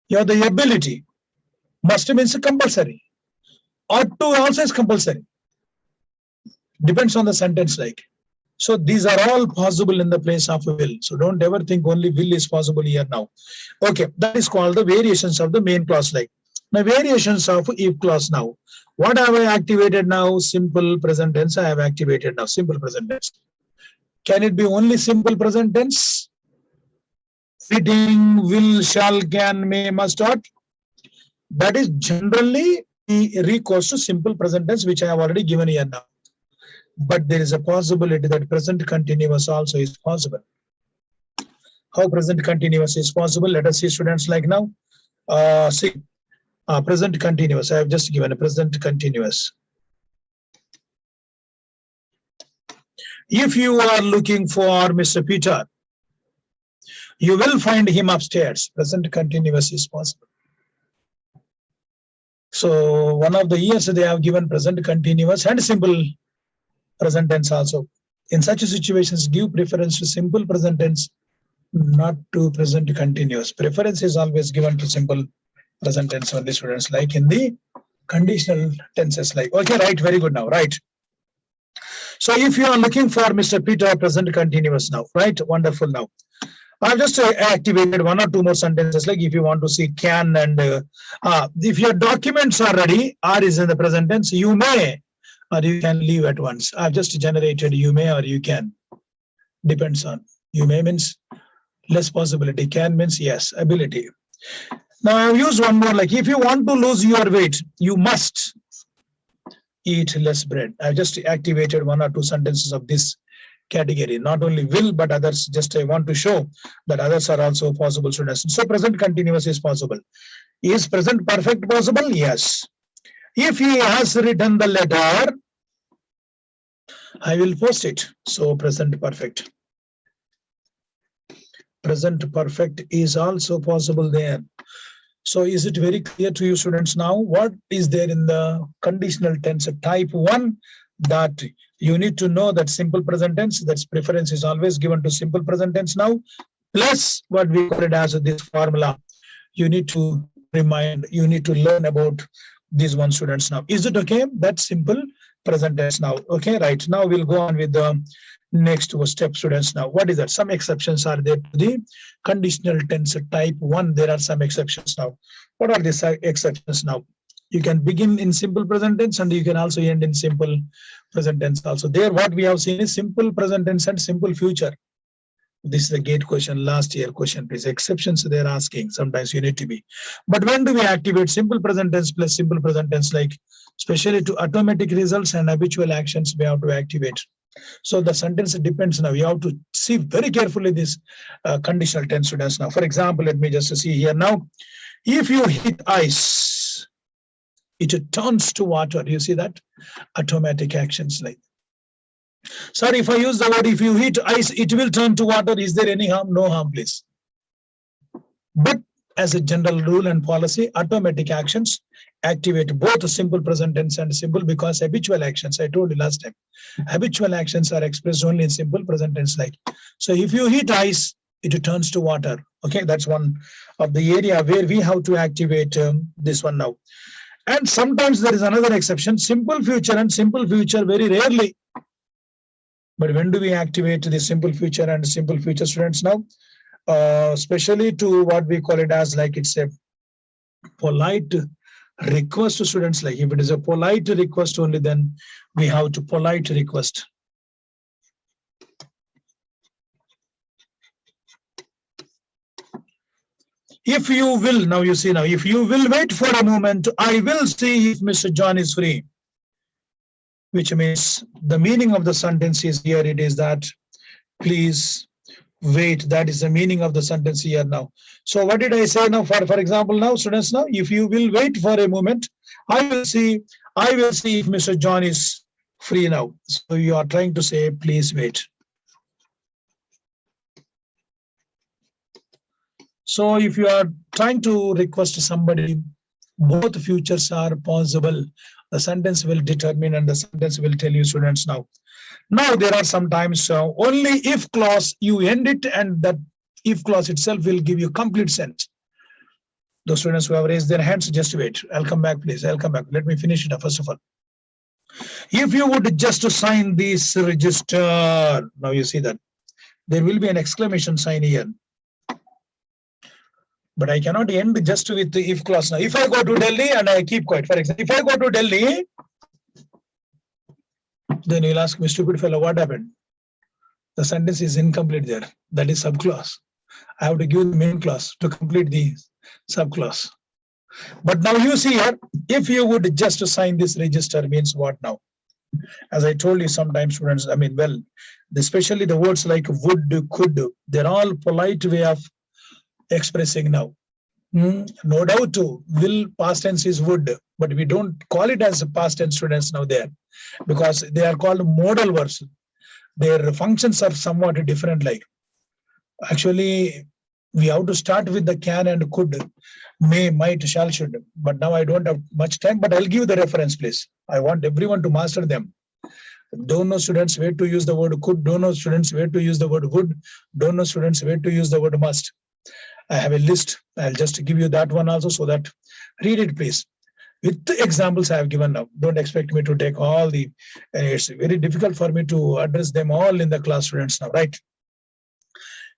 A: you have the ability. Must means compulsory. Ought to also is compulsory. Depends on the sentence like. So these are all possible in the place of will. So don't ever think only will is possible here now. Okay, that is called the variations of the main clause like. Now variations of if clause now. What have I activated now? Simple present tense I have activated now. Simple present tense. Can it be only simple present tense? Fitting, will, shall, can, may, must, ought. That is generally the recourse to simple present tense, which I have already given here now. But there is a possibility that present continuous also is possible. How present continuous is possible? Let us see, students, like now. See, present continuous. I have just given a present continuous. If you are looking for Mr. Peter, you will find him upstairs. Present continuous is possible. So one of the years they have given present continuous and simple present tense also. In such situations, give preference to simple present tense, not to present continuous. Preference is always given to simple present tense only, students, like in the conditional tenses like. Okay, right, very good now, right. So if you are looking for Mr. Peter, present continuous now, right, wonderful now. I've just activated one or two more sentences like if you want to see can and if your documents are ready, are is in the present tense, you may or you can leave at once. I've just generated you may or you can. Depends on. You may means less possibility. Can means yes, ability. Now I've used one more like if you want to lose your weight, you must eat less bread. I've just activated one or two sentences of this category. Not only will, but others. Just I want to show that others are also possible, students. So present continuous is possible. Is present perfect possible? Yes. If he has written the letter, I will post it. So present perfect. Present perfect is also possible there. So is it very clear to you, students, now? What is there in the conditional tense type 1 that you need to know that simple present tense, that's preference is always given to simple present tense now, plus what we call it as this formula. You need to remind, you need to learn about these one, students, now. Is it okay? That's simple present tense now. Okay, right. Now we'll go on with the next step, students. Now, what is that? Some exceptions are there to the conditional tense type 1. There are some exceptions now. What are these exceptions now? You can begin in simple present tense and you can also end in simple present tense also. There, what we have seen is simple present tense and simple future. This is the gate question, last year question, please. Exceptions they're asking. Sometimes you need to be. But when do we activate simple present tense plus simple present tense, like especially to automatic results and habitual actions we have to activate. So the sentence depends now. You have to see very carefully this conditional tense, students. Now, for example, let me just see here now. If you hit ice, it turns to water. You see that? Automatic actions like. Sorry, if I use the word if you hit ice, it will turn to water. Is there any harm? No harm, please. But as a general rule and policy, automatic actions activate both simple present tense and simple, because habitual actions, I told you last time, habitual actions are expressed only in simple present tense like. So if you hit ice, it turns to water. Okay, that's one of the area where we have to activate this one now. And sometimes there is another exception, simple future and simple future very rarely. But when do we activate the simple future and simple future, students, now? Especially to what we call it as like it's a polite request to students. Like if it is a polite request only, then we have to polite request. If you will, now you see now, if you will wait for a moment, I will see if Mr. John is free. Which means the meaning of the sentence is here, it is that, please wait. That is the meaning of the sentence here now. So what did I say now? For example, now students, now if you will wait for a moment, I will see if Mr. John is free now. So you are trying to say, please wait. So if you are trying to request somebody, both futures are possible. The sentence will determine and the sentence will tell you, students, now. Now there are sometimes only if clause you end it, and that if clause itself will give you complete sense. Those students who have raised their hands, just wait. I'll come back, please. I'll come back. Let me finish it first of all. If you would just sign this register, now you see that there will be an exclamation sign here. But I cannot end just with the if clause now. If I go to Delhi and I keep quiet, for example, if I go to Delhi, then you'll ask me, stupid fellow, what happened? The sentence is incomplete there. That is subclause. I have to give the main clause to complete the subclause. But now you see here, if you would just sign this register means what now? As I told you, sometimes students, I mean, well, especially the words like would, could, they're all polite way of expressing now. No doubt too, will past tense is would, but we don't call it as a past tense, students, now there, because they are called modal verbs. Their functions are somewhat different. Like actually, we have to start with the can and could, may, might, shall, should. But now I don't have much time, but I'll give the reference, please. I want everyone to master them. Don't know students where to use the word could, don't know students where to use the word would, don't know students where to use the word must. I have a list. I'll just give you that one also, so that read it, please. With the examples I have given now. Don't expect me to take all the, it's very difficult for me to address them all in the class, students, now, right?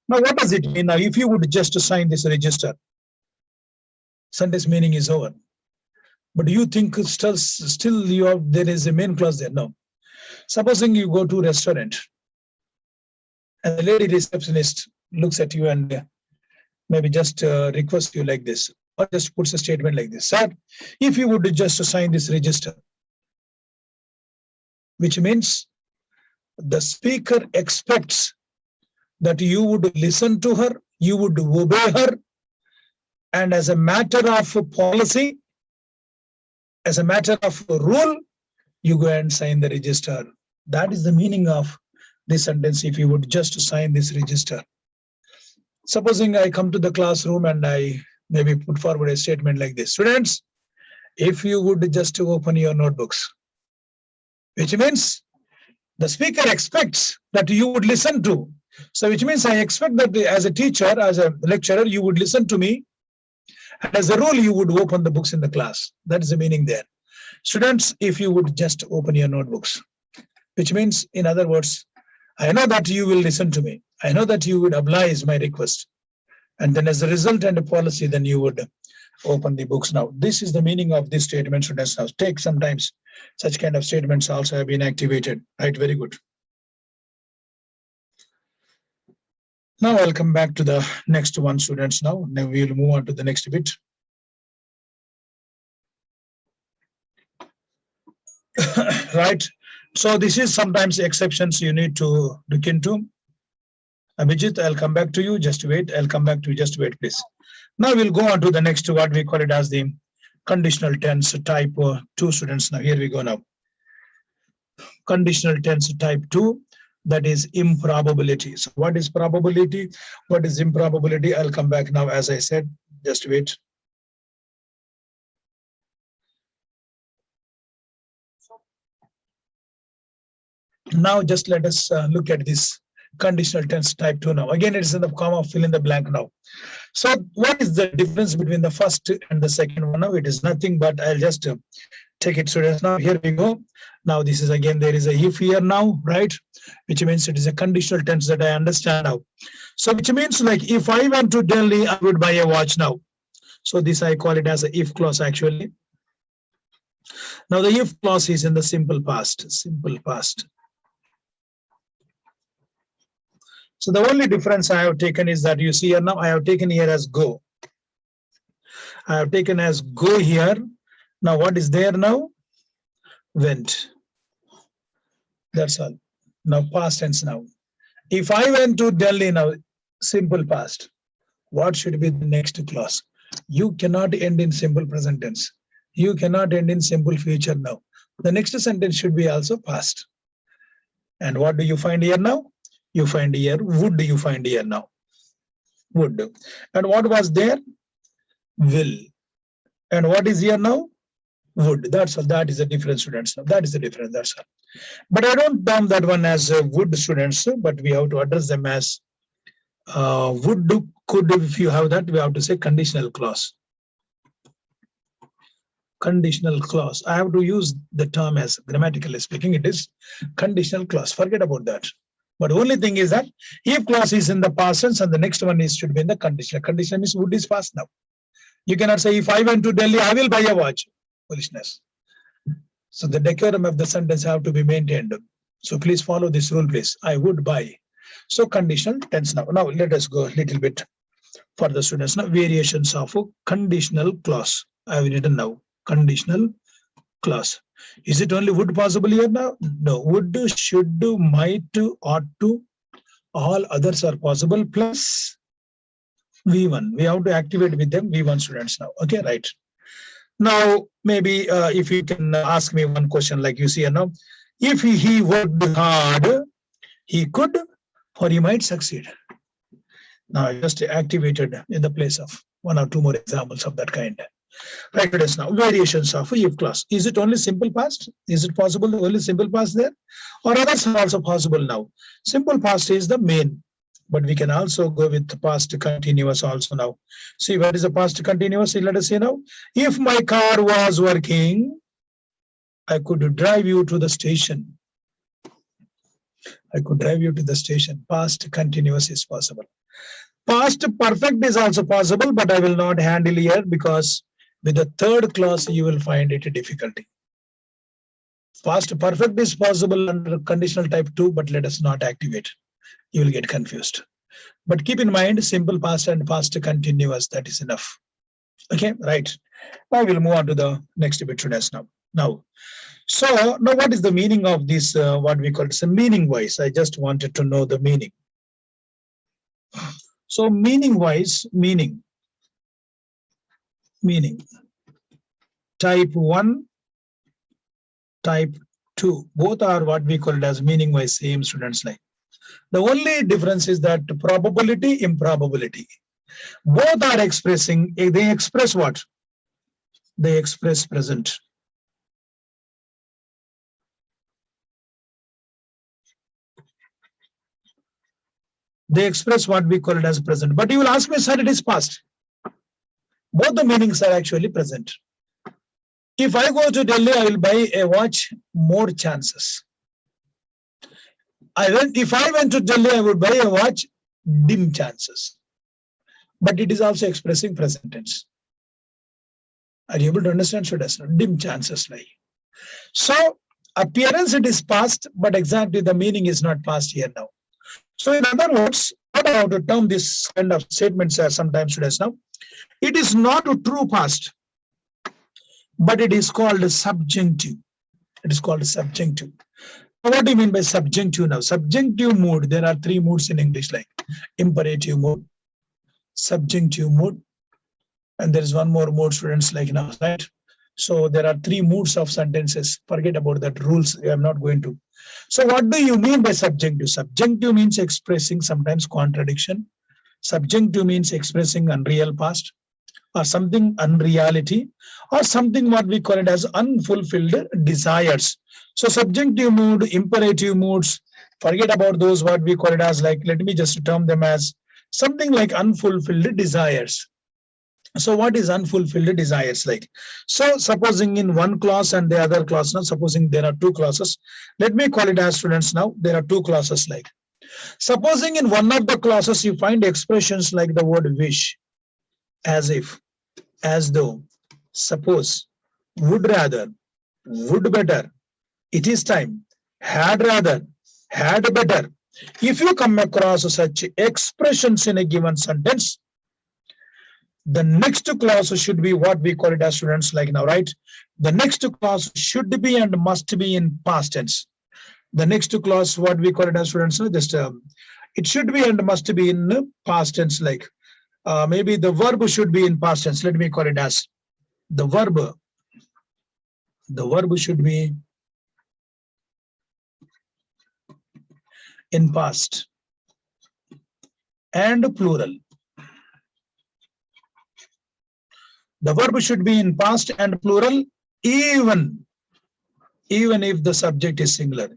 A: Now, what does it mean now? If you would just sign this register, sentence meaning is over. But do you think still you have, there is a main clause there? No. Supposing you go to a restaurant and the lady receptionist looks at you and maybe just request you like this, or just puts a statement like this: sir, if you would just sign this register, which means the speaker expects that you would listen to her, you would obey her, and as a matter of policy, as a matter of rule, you go and sign the register. That is the meaning of this sentence, if you would just sign this register. Supposing I come to the classroom and I maybe put forward a statement like this: students, if you would just open your notebooks, which means the speaker expects that you would listen to. So which means I expect that as a teacher, as a lecturer, you would listen to me. And as a rule, you would open the books in the class. That is the meaning there. Students, if you would just open your notebooks, which means, in other words, I know that you will listen to me. I know that you would oblige my request. And then as a result and a policy, then you would open the books. Now, this is the meaning of this statement, students. Now, take sometimes such kind of statements also have been activated. Right, very good. Now I'll come back to the next one, students. Now we'll move on to the next bit. Right. So this is sometimes exceptions you need to look into. Abhijit, I'll come back to you. Just wait. I'll come back to you. Just wait, please. Now we'll go on to the next, what we call it as the conditional tense type 2, students. Now here we go now. Conditional tense type 2. That is improbability. So what is probability? What is improbability? I'll come back now, as I said. Just wait. Now just let us look at this conditional tense type 2 now. Again, it's in the comma, fill in the blank now. So what is the difference between the first and the second one? Now it is nothing, but I'll just take it, students. Now here we go. Now this is again, there is a if here now, right? Which means it is a conditional tense that I understand now. So which means, like, if I went to Delhi, I would buy a watch now. So this I call it as a if clause actually. Now the if clause is in the simple past, simple past. So the only difference I have taken is that you see here now, I have taken here as go. I have taken as go here. Now what is there now? Went. That's all. Now past tense now. If I went to Delhi now, simple past, what should be the next clause? You cannot end in simple present tense. You cannot end in simple future now. The next sentence should be also past. And what do you find here now? You find here would. You find here now would. And what was there? Will. And what is here now? Would. That's all. That is the difference, students. Now that is the difference. That's all. But I don't term that one as would, students. But we have to address them as would, could. If you have that, we have to say conditional clause. Conditional clause. I have to use the term as grammatically speaking. It is conditional clause. Forget about that. But only thing is that if clause is in the past tense and the next one is should be in the conditional. Conditional means would is past now. You cannot say if I went to Delhi, I will buy a watch. Foolishness. So the decorum of the sentence have to be maintained. So please follow this rule, please. I would buy. So conditional tense now. Now let us go a little bit for the students. Now variations of a conditional clause. I have written now. Conditional clause. Is it only would possible here now? No. Would, should, might, ought to. All others are possible plus V1. We have to activate with them V1 students now. Okay, right. Now, maybe if you can ask me one question like you see here now. If he worked hard, he could or he might succeed. Now, I just activated in the place of one or two more examples of that kind. Right, it is now variations of if clause. Is it only simple past? Is it possible only simple past there? Or others are also possible now? Simple past is the main, but we can also go with the past continuous also now. See, what is the past continuous? Let us see now. If my car was working, I could drive you to the station. I could drive you to the station. Past continuous is possible. Past perfect is also possible, but I will not handle here because with the third clause, you will find it a difficulty. Past perfect is possible under conditional type 2, but let us not activate. You will get confused. But keep in mind, simple past and past continuous, that is enough. Okay, right. Now we'll move on to the next bit students now. So now what is the meaning of this, what we call it, meaning wise? I just wanted to know the meaning. So meaning wise, meaning. Type 1, type 2, both are what we call it as meaning wise, same students like. The only difference is that probability, improbability. Both are expressing, they express what? They express present. They express what we call it as present. But you will ask me, sir, it is past. Both the meanings are actually present. If I go to Delhi, I will buy a watch, more chances. If I went to Delhi, I would buy a watch, dim chances. But it is also expressing present tense. Are you able to understand? Dim chances like. So appearance it is past, but exactly the meaning is not past here now. So in other words, what I have to term this kind of statements are sometimes students now. It is not a true past, but it is called subjunctive. It is called subjunctive. What do you mean by subjunctive now? Subjunctive mood, there are three moods in English like imperative mood, subjunctive mood, and there is one more mood students like now, right? So there are three moods of sentences. Forget about that rules. I am not going to. So what do you mean by subjunctive? Subjunctive means expressing sometimes contradiction. Subjunctive means expressing unreal past or something unreality or something what we call it as unfulfilled desires. So subjunctive mood, imperative moods, forget about those what we call it as like, let me just term them as something like unfulfilled desires. So what is unfulfilled desires like? So supposing in one clause and the other clause now, supposing there are two clauses, let me call it as students now, there are two clauses like. Supposing in one of the clauses you find expressions like the word wish, as if, as though, suppose, would rather, would better, it is time, had rather, had better. If you come across such expressions in a given sentence, The next clause should be what we call it as students like now, right? The next clause should be and must be in past tense. The next clause, what we call it as students, just it should be and must be in past tense, like maybe the verb should be in past tense. Let me call it as the verb. The verb should be in past and plural. The verb should be in past and plural, even if the subject is singular.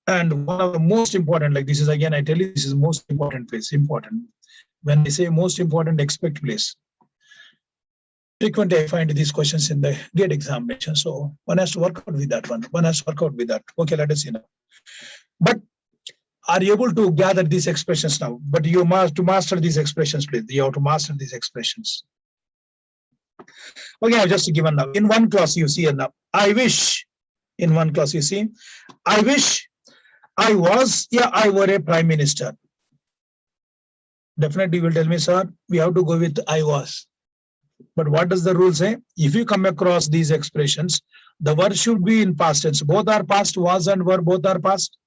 A: And one of the most important, like this is again, I tell you, this is most important place, important. When I say most important, expect place. Frequently, I find these questions in the GATE examination. So one has to work out with that one. One has to work out with that. Okay, let us see now. But are you able to gather these expressions now? But you must to master these expressions, please. You have to master these expressions. Okay, I've just given now. In one class, you see now. I wish. In one class, you see. I wish I were a prime minister. Definitely, you will tell me, sir, we have to go with I was. But what does the rule say? If you come across these expressions, the verb should be in past tense. Both are past, was and were, both are past.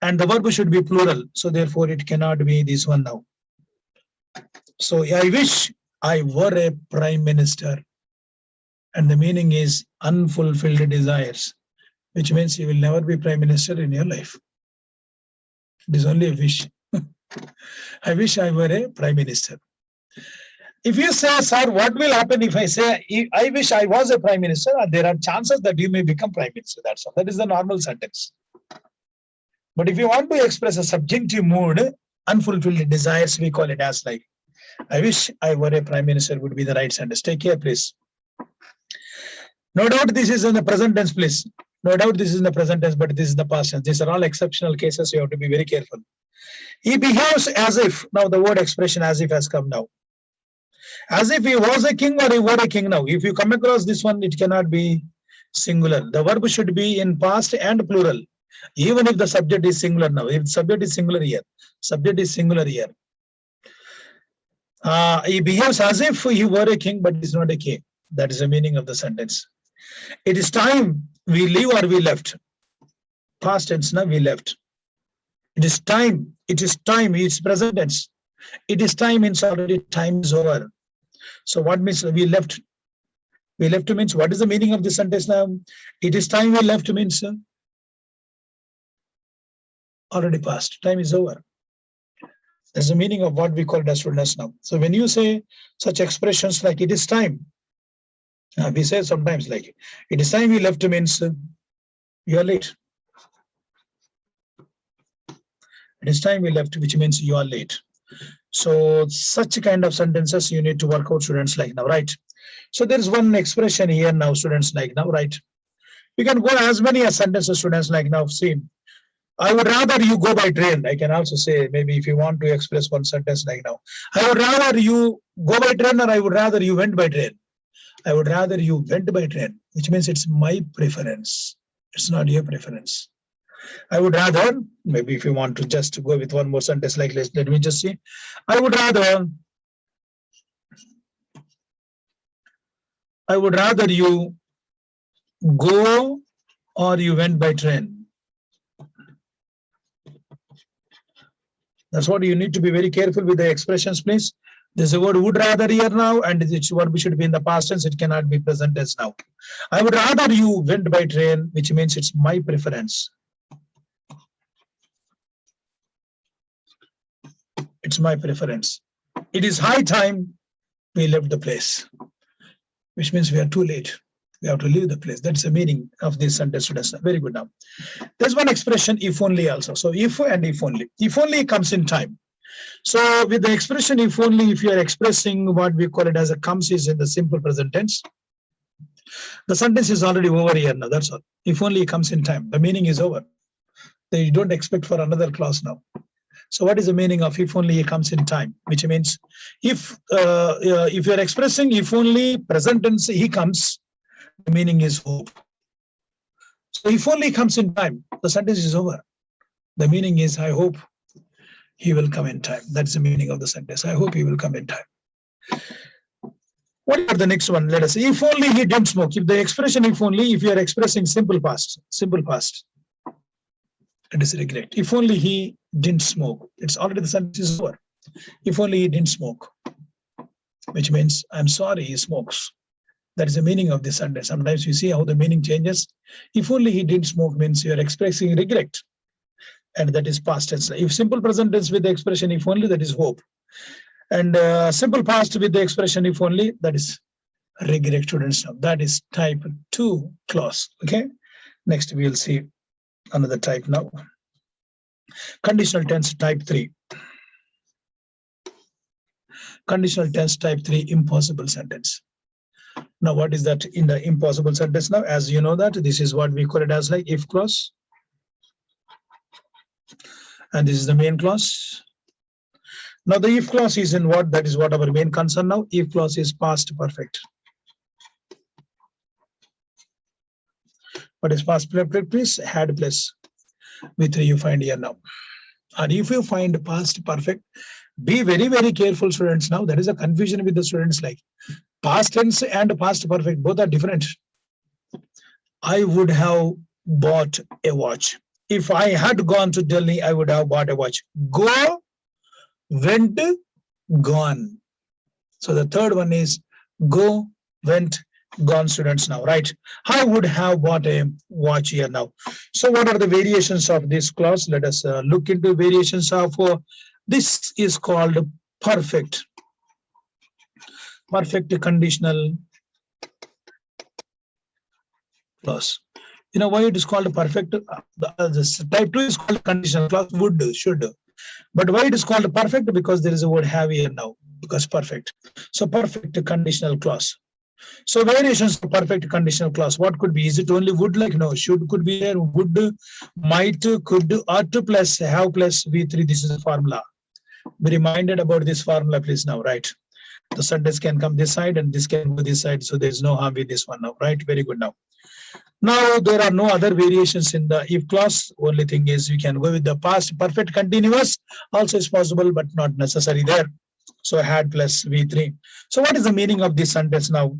A: And the verb should be plural. So therefore, it cannot be this one now. So I wish I were a prime minister. And the meaning is unfulfilled desires, which means you will never be prime minister in your life. It is only a wish. I wish I were a prime minister. If you say, sir, what will happen if I say, I wish I was a prime minister, there are chances that you may become prime minister. That's all. That is the normal sentence. But if you want to express a subjunctive mood, unfulfilled desires, we call it as like, I wish I were a prime minister would be the right sentence. Take care, please. No doubt this is in the present tense, please. No doubt this is in the present tense, but this is the past tense. These are all exceptional cases. You have to be very careful. He behaves as if. Now the word expression as if has come now. As if he was a king or he were a king now. If you come across this one, it cannot be singular. The verb should be in past and plural. Even if the subject is singular now. If the subject is singular here. Subject is singular here. He behaves as if he were a king, but is not a king. That is the meaning of the sentence. It is time we leave or we left. Past tense now, we left. It is time. It is time. It's present tense. It is time means already time is over. So what means we left? We left means what is the meaning of this sentence now? It is time we left means already past. Time is over. That's the meaning of what we call dashfulness now. So when you say such expressions like it is time, we say sometimes like it is time we left means you are late. It is time we left, which means you are late. So such kind of sentences you need to work out, students, like now, right? So there is one expression here now, students, like now, right? You can go as many as sentences, students, like now. See, I would rather you go by train. I can also say, maybe if you want to express one sentence like now, I would rather you go by train or I would rather you went by train. I would rather you went by train, which means it's my preference. It's not your preference. I would rather, maybe if you want to just go with one more sentence like this, let me just see. I would rather you go or you went by train. That's what you need to be very careful with the expressions, please. There's a word would rather here now, and its verb should be in the past tense. It cannot be present tense now. I would rather you went by train, which means it's my preference. It's my preference. It is high time we left the place, which means we are too late. We have to leave the place. That's the meaning of this sentence. Very good now. There's one expression, if only also. So if and if only. If only comes in time. So with the expression if only, if you are expressing what we call it as a comes is in the simple present tense, the sentence is already over here now. That's all. If only it comes in time, the meaning is over. Then you don't expect for another clause now. So what is the meaning of if only it comes in time? Which means if you are expressing if only present tense he comes, the meaning is hope. So if only comes in time, the sentence is over. The meaning is, I hope he will come in time. That's the meaning of the sentence. I hope he will come in time. What about the next one? Let us see. If only he didn't smoke. If the expression if only, if you are expressing simple past, it is regret. If only he didn't smoke. It's already the sentence is over. If only he didn't smoke, which means I'm sorry he smokes. That is the meaning of this sentence. Sometimes you see how the meaning changes. If only he didn't smoke means you are expressing regret. And that is past tense. If simple present tense with the expression if only, that is hope. And simple past with the expression if only, that is regret, students. Now that is type 2 clause. Okay. Next we will see another type now. Conditional tense type 3. Conditional tense type 3 impossible sentence. Now what is that in the impossible sentence now? As you know that this is what we call it as like if clause. And this is the main clause. Now the if clause is in what? That is what our main concern now. If clause is past perfect. What is past perfect? Please had plus V3 you find here now. And if you find past perfect, be very, very careful, students. Now there is a confusion with the students, like past tense and past perfect, both are different. I would have bought a watch. If I had gone to Delhi, I would have bought a watch. Go, went, gone. So the third one is go, went, gone, students now, right? I would have bought a watch here now. So what are the variations of this clause? Let us look into variations of this is called perfect. Perfect conditional clause. You know why it is called perfect? This type 2 is called conditional clause, would, should. But why it is called perfect? Because there is a word have here now, because perfect. So perfect conditional clause. So variations of perfect conditional clause, what could be? Is it only would, like no, should could be there, would, might, could, ought to plus have plus V3. This is a formula. Be reminded about this formula, please now, right? The sentence can come this side and this can go this side. So there's no harm with this one now, right? Very good now. Now there are no other variations in the if clause. Only thing is you can go with the past perfect continuous. Also is possible, but not necessary there. So had plus V3. So what is the meaning of this sentence now?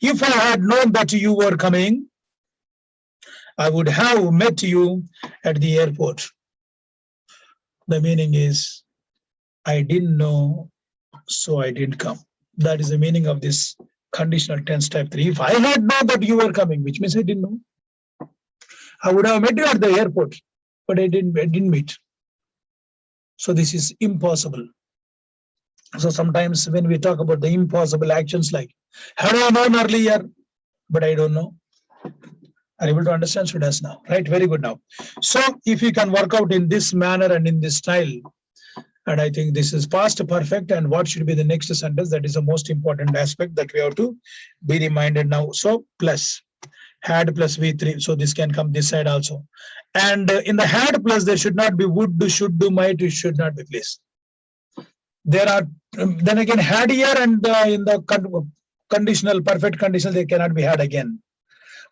A: If I had known that you were coming, I would have met you at the airport. The meaning is I didn't know, so I didn't come. That is the meaning of this conditional tense type 3. If I had known that you were coming, which means I didn't know, I would have met you at the airport, but I didn't meet. So this is impossible. So sometimes when we talk about the impossible actions, like had I known earlier, but I don't know. Are able to understand students now, right? Very good now. So if you can work out in this manner and in this style, and I think this is past perfect, and what should be the next sentence? That is the most important aspect that we have to be reminded now. So plus had plus V3. So this can come this side also. And in the had plus, there should not be would, should, do, might, it should not be placed. There are, then again, had here and in the conditional, perfect conditional, they cannot be had again.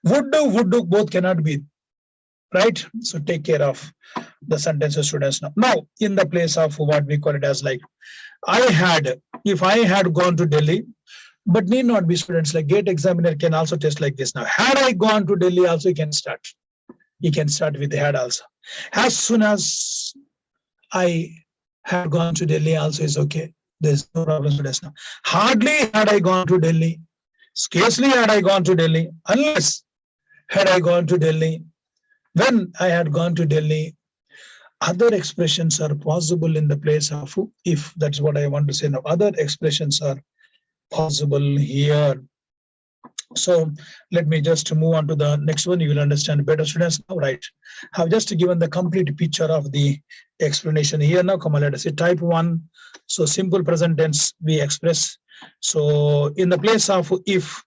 A: Would do, both cannot be, right? So take care of the sentences, students now. Now, in the place of what we call it as like, if I had gone to Delhi, but need not be, students, like GATE examiner can also test like this now. Had I gone to Delhi also, you can start. You can start with the had also. As soon as I had gone to Delhi also is okay. There's no problem, students now. Hardly had I gone to Delhi. Scarcely had I gone to Delhi. Unless had I gone to Delhi. When I had gone to Delhi, other expressions are possible in the place of if. That's what I want to say now. Other expressions are possible here. So let me just move on to the next one. You will understand better, students now, right? I've just given the complete picture of the explanation here now. Come on, let us see type 1. So simple present tense we express. So in the place of if,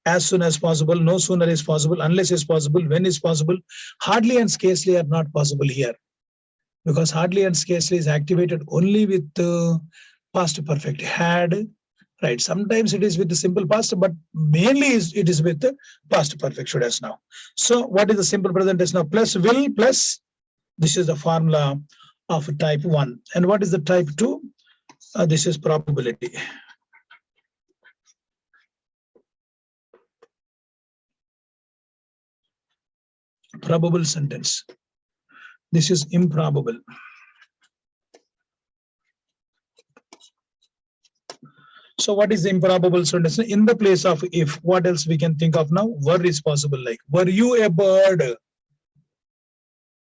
A: as soon as possible, no sooner is possible, unless is possible, when is possible, hardly and scarcely are not possible here, because hardly and scarcely is activated only with past perfect. Had, right? Sometimes it is with the simple past, but mainly it is with the past perfect, students now. So what is the simple present tense now? Plus will plus This is the formula of type 1. And what is the type 2? This is probability. Probable sentence. This is improbable. So what is the improbable sentence? In the place of if, what else we can think of now? Were is possible, like, were you a bird?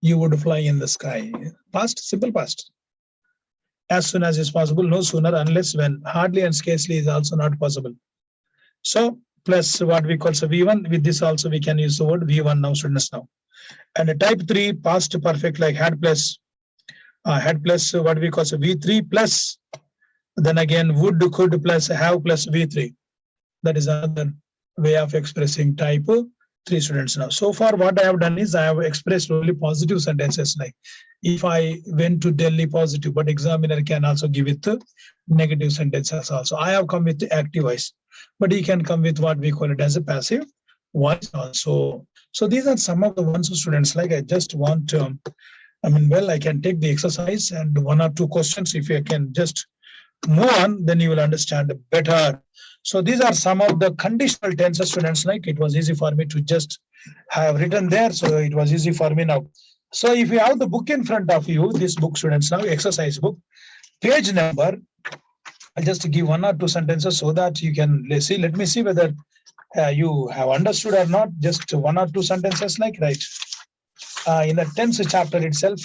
A: You would fly in the sky. Past, simple past. As soon as is possible, no sooner, unless when, hardly and scarcely is also not possible. So plus what we call so V1, with this also we can use the word V1 now, students now. And a type 3 past perfect, like had plus what we call so V3 plus, then again would, could plus have plus V3. That is another way of expressing type 3, students now. So far what I have done is I have expressed only positive sentences, like if I went to Delhi, positive, but examiner can also give it negative sentences also. I have come with the active voice, but he can come with what we call it as a passive voice also. So these are some of the ones, students, like I just want I can take the exercise and 1 or 2 questions. If you can just move on, then you will understand better. So these are some of the conditional tenses, students, like it was easy for me to just have written there. So it was easy for me now. So if you have the book in front of you, this book, students, now exercise book, page number, I'll just give 1 or 2 sentences so that you can see. Let me see whether you have understood or not. Just 1 or 2 sentences, like right. In the tense chapter itself,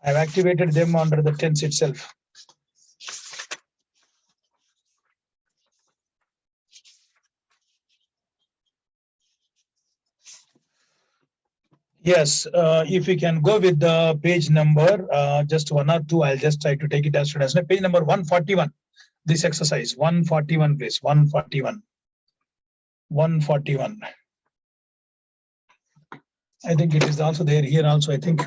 A: I've activated them under the tense itself. Yes, if we can go with the page number, just 1 or 2, I'll just try to take it as soon as page number 141. This exercise 141, please. 141. 141. I think it is also there here also, I think.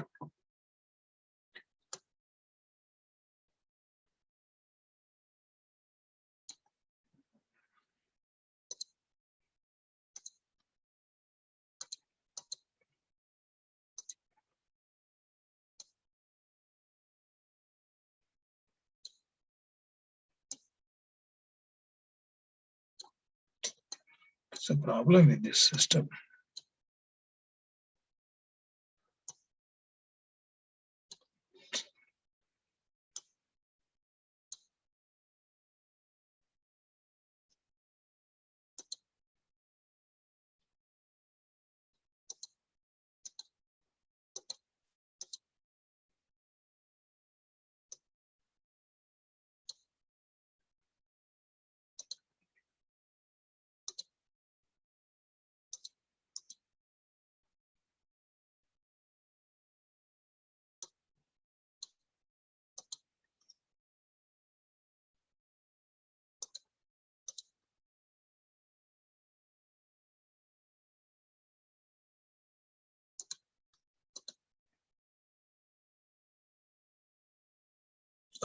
A: It's a problem with this system.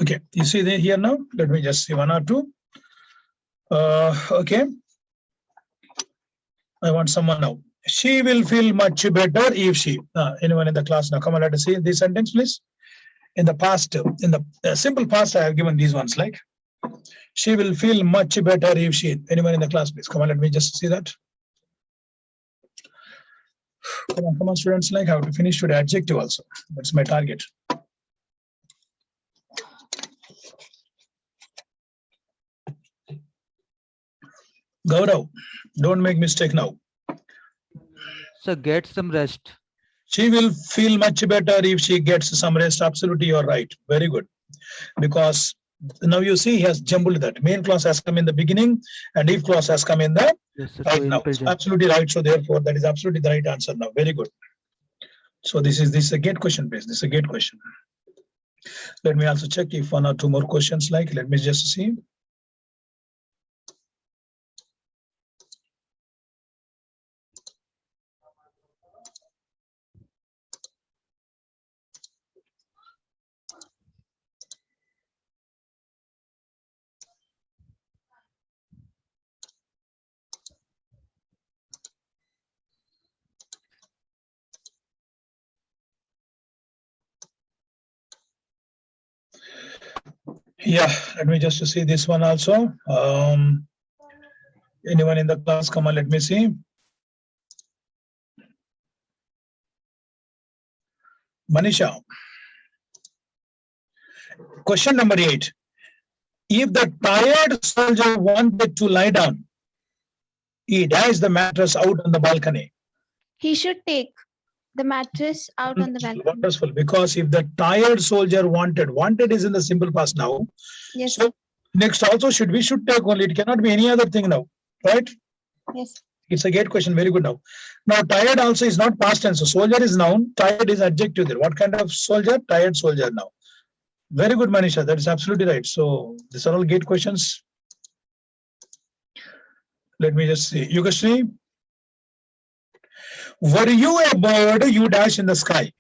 A: Okay, you see there here now. Let me just see 1 or 2. Okay. I want someone now. She will feel much better if she. Anyone in the class now? Come on, let us see this sentence, please. In the past, in the simple past, I have given these ones, like she will feel much better if she. Anyone in the class, please? Come on, let me just see that. Come on, students, like how to finish with adjective also. That's my target. Gaurav, don't make mistake now.
E: So get some rest.
A: She will feel much better if she gets some rest. Absolutely, you're right. Very good. Because now you see he has jumbled that. Main clause has come in the beginning and if clause has come in the right now. Absolutely right. So therefore, that is absolutely the right answer now. Very good. So this is a gate question, please. This is a gate question. Let me also check if 1 or 2 more questions, like, let me just see. Yeah, let me just see this one also. Anyone in the class? Come on, let me see. Manisha. Question number 8. If the tired soldier wanted to lie down, he dashed the mattress out on the balcony.
O: He should take the mattress out on the balcony.
A: Wonderful. Because if the tired soldier wanted is in the simple past now.
O: Yes.
A: So next also we should take only. It cannot be any other thing now, right?
O: Yes.
A: It's a great question. Very good now. Now tired also is not past tense. So soldier is noun. Tired is adjective there. What kind of soldier? Tired soldier now. Very good, Manisha. That is absolutely right. So these are all great questions. Let me just see. Yugashri, were you a bird you dash in the sky?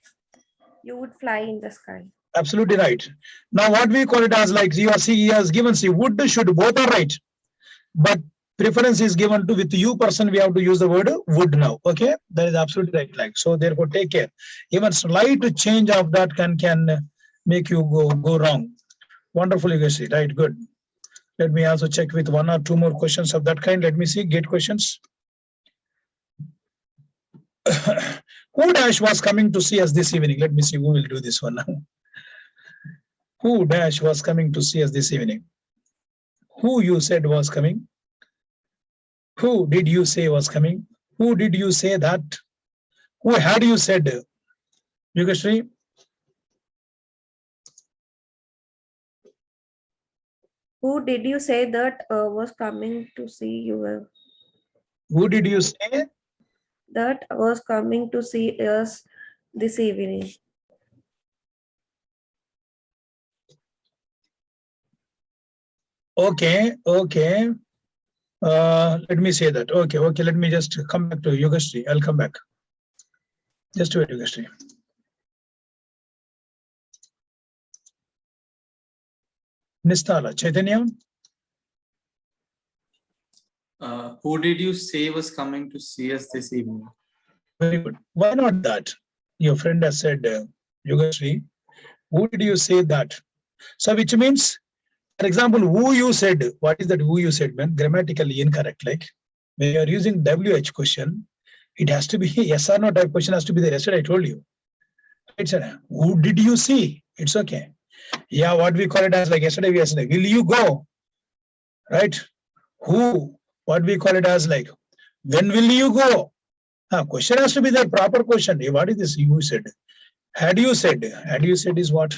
F: You would fly in the sky.
A: Absolutely right. Now what we call it as like you see, he has given C, would, should, both are right. But preference is given to with you person, we have to use the word would now. Okay, that is absolutely right. Like so, therefore, take care. Even slight change of that can make you go wrong. Wonderful, you guys see. Right, good. Let me also check with 1 or 2 more questions of that kind. Let me see. Get questions. Who dash was coming to see us this evening? Let me see who will do this one now. Who dash was coming to see us this evening? Who you said was coming? Who did you say was coming? Who did you say that? Who had you said? Yugashri?
F: Who did you say that was coming to see you?
A: Who did you say?
F: That was coming to see us this evening.
A: Okay. Let me say that. Okay. Let me just come back to Yugashri. I'll come back. Just wait, Yugashri. Nistala, Chaitanya.
P: Who did you say was coming to see us this evening?
A: Very good. Why not that? Your friend has said, Yugashri, who did you say that? So which means, for example, who you said, what is that who you said, man? Grammatically incorrect. Like when you are using WH question, it has to be yes or no type question has to be there. Yesterday I told you. It's who did you see? It's okay. Yeah, what we call it as like yesterday we said, will you go? Right? Who? What we call it as like, when will you go? Question has to be the proper question. What is this you said? Had you said? Had you said is what?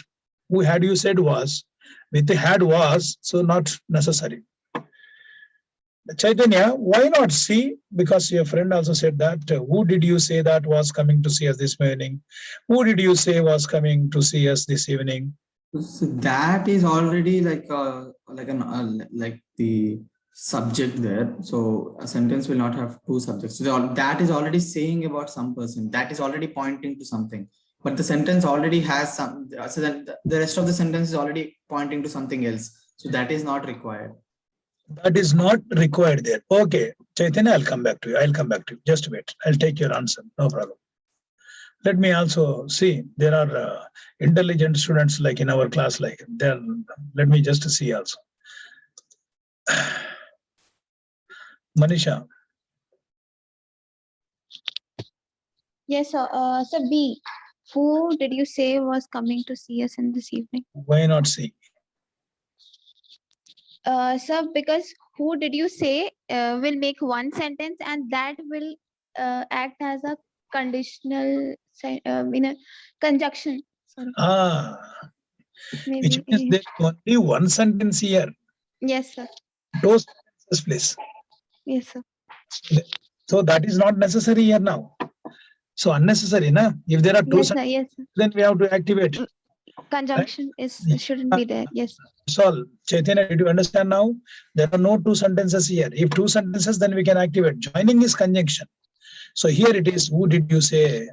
A: Who had you said was? With the had was, so not necessary. Chaitanya, why not see? Because your friend also said that. Who did you say that was coming to see us this morning? Who did you say was coming to see us this evening?
P: So that is already like the subject there. So a sentence will not have 2 subjects. So that is already saying about some person. That is already pointing to something. But the sentence already has some. So that the rest of the sentence is already pointing to something else. So that is not required.
A: That is not required there. Okay, Chaitanya, I'll come back to you. Just wait. I'll take your answer. No problem. Let me also see. There are intelligent students like in our class. Like then, let me just see also. Manisha.
O: Yes, sir. So B, who did you say was coming to see us in this evening?
A: Why not C?
O: Sir, because who did you say will make one sentence and that will act as a conditional in a conjunction. Sorry.
A: Which means there's only one sentence here.
O: Yes, sir.
A: Two sentences, please.
O: Yes, sir.
A: So that is not necessary here now. So unnecessary, na? If there are 2 sentences,
O: yes, sir.
A: then we have to activate.
O: Conjunction shouldn't be there. Yes.
A: That's all. Chaitanya, did you understand now? There are no 2 sentences here. If 2 sentences, then we can activate. Joining is conjunction. So here it is. Who did you say?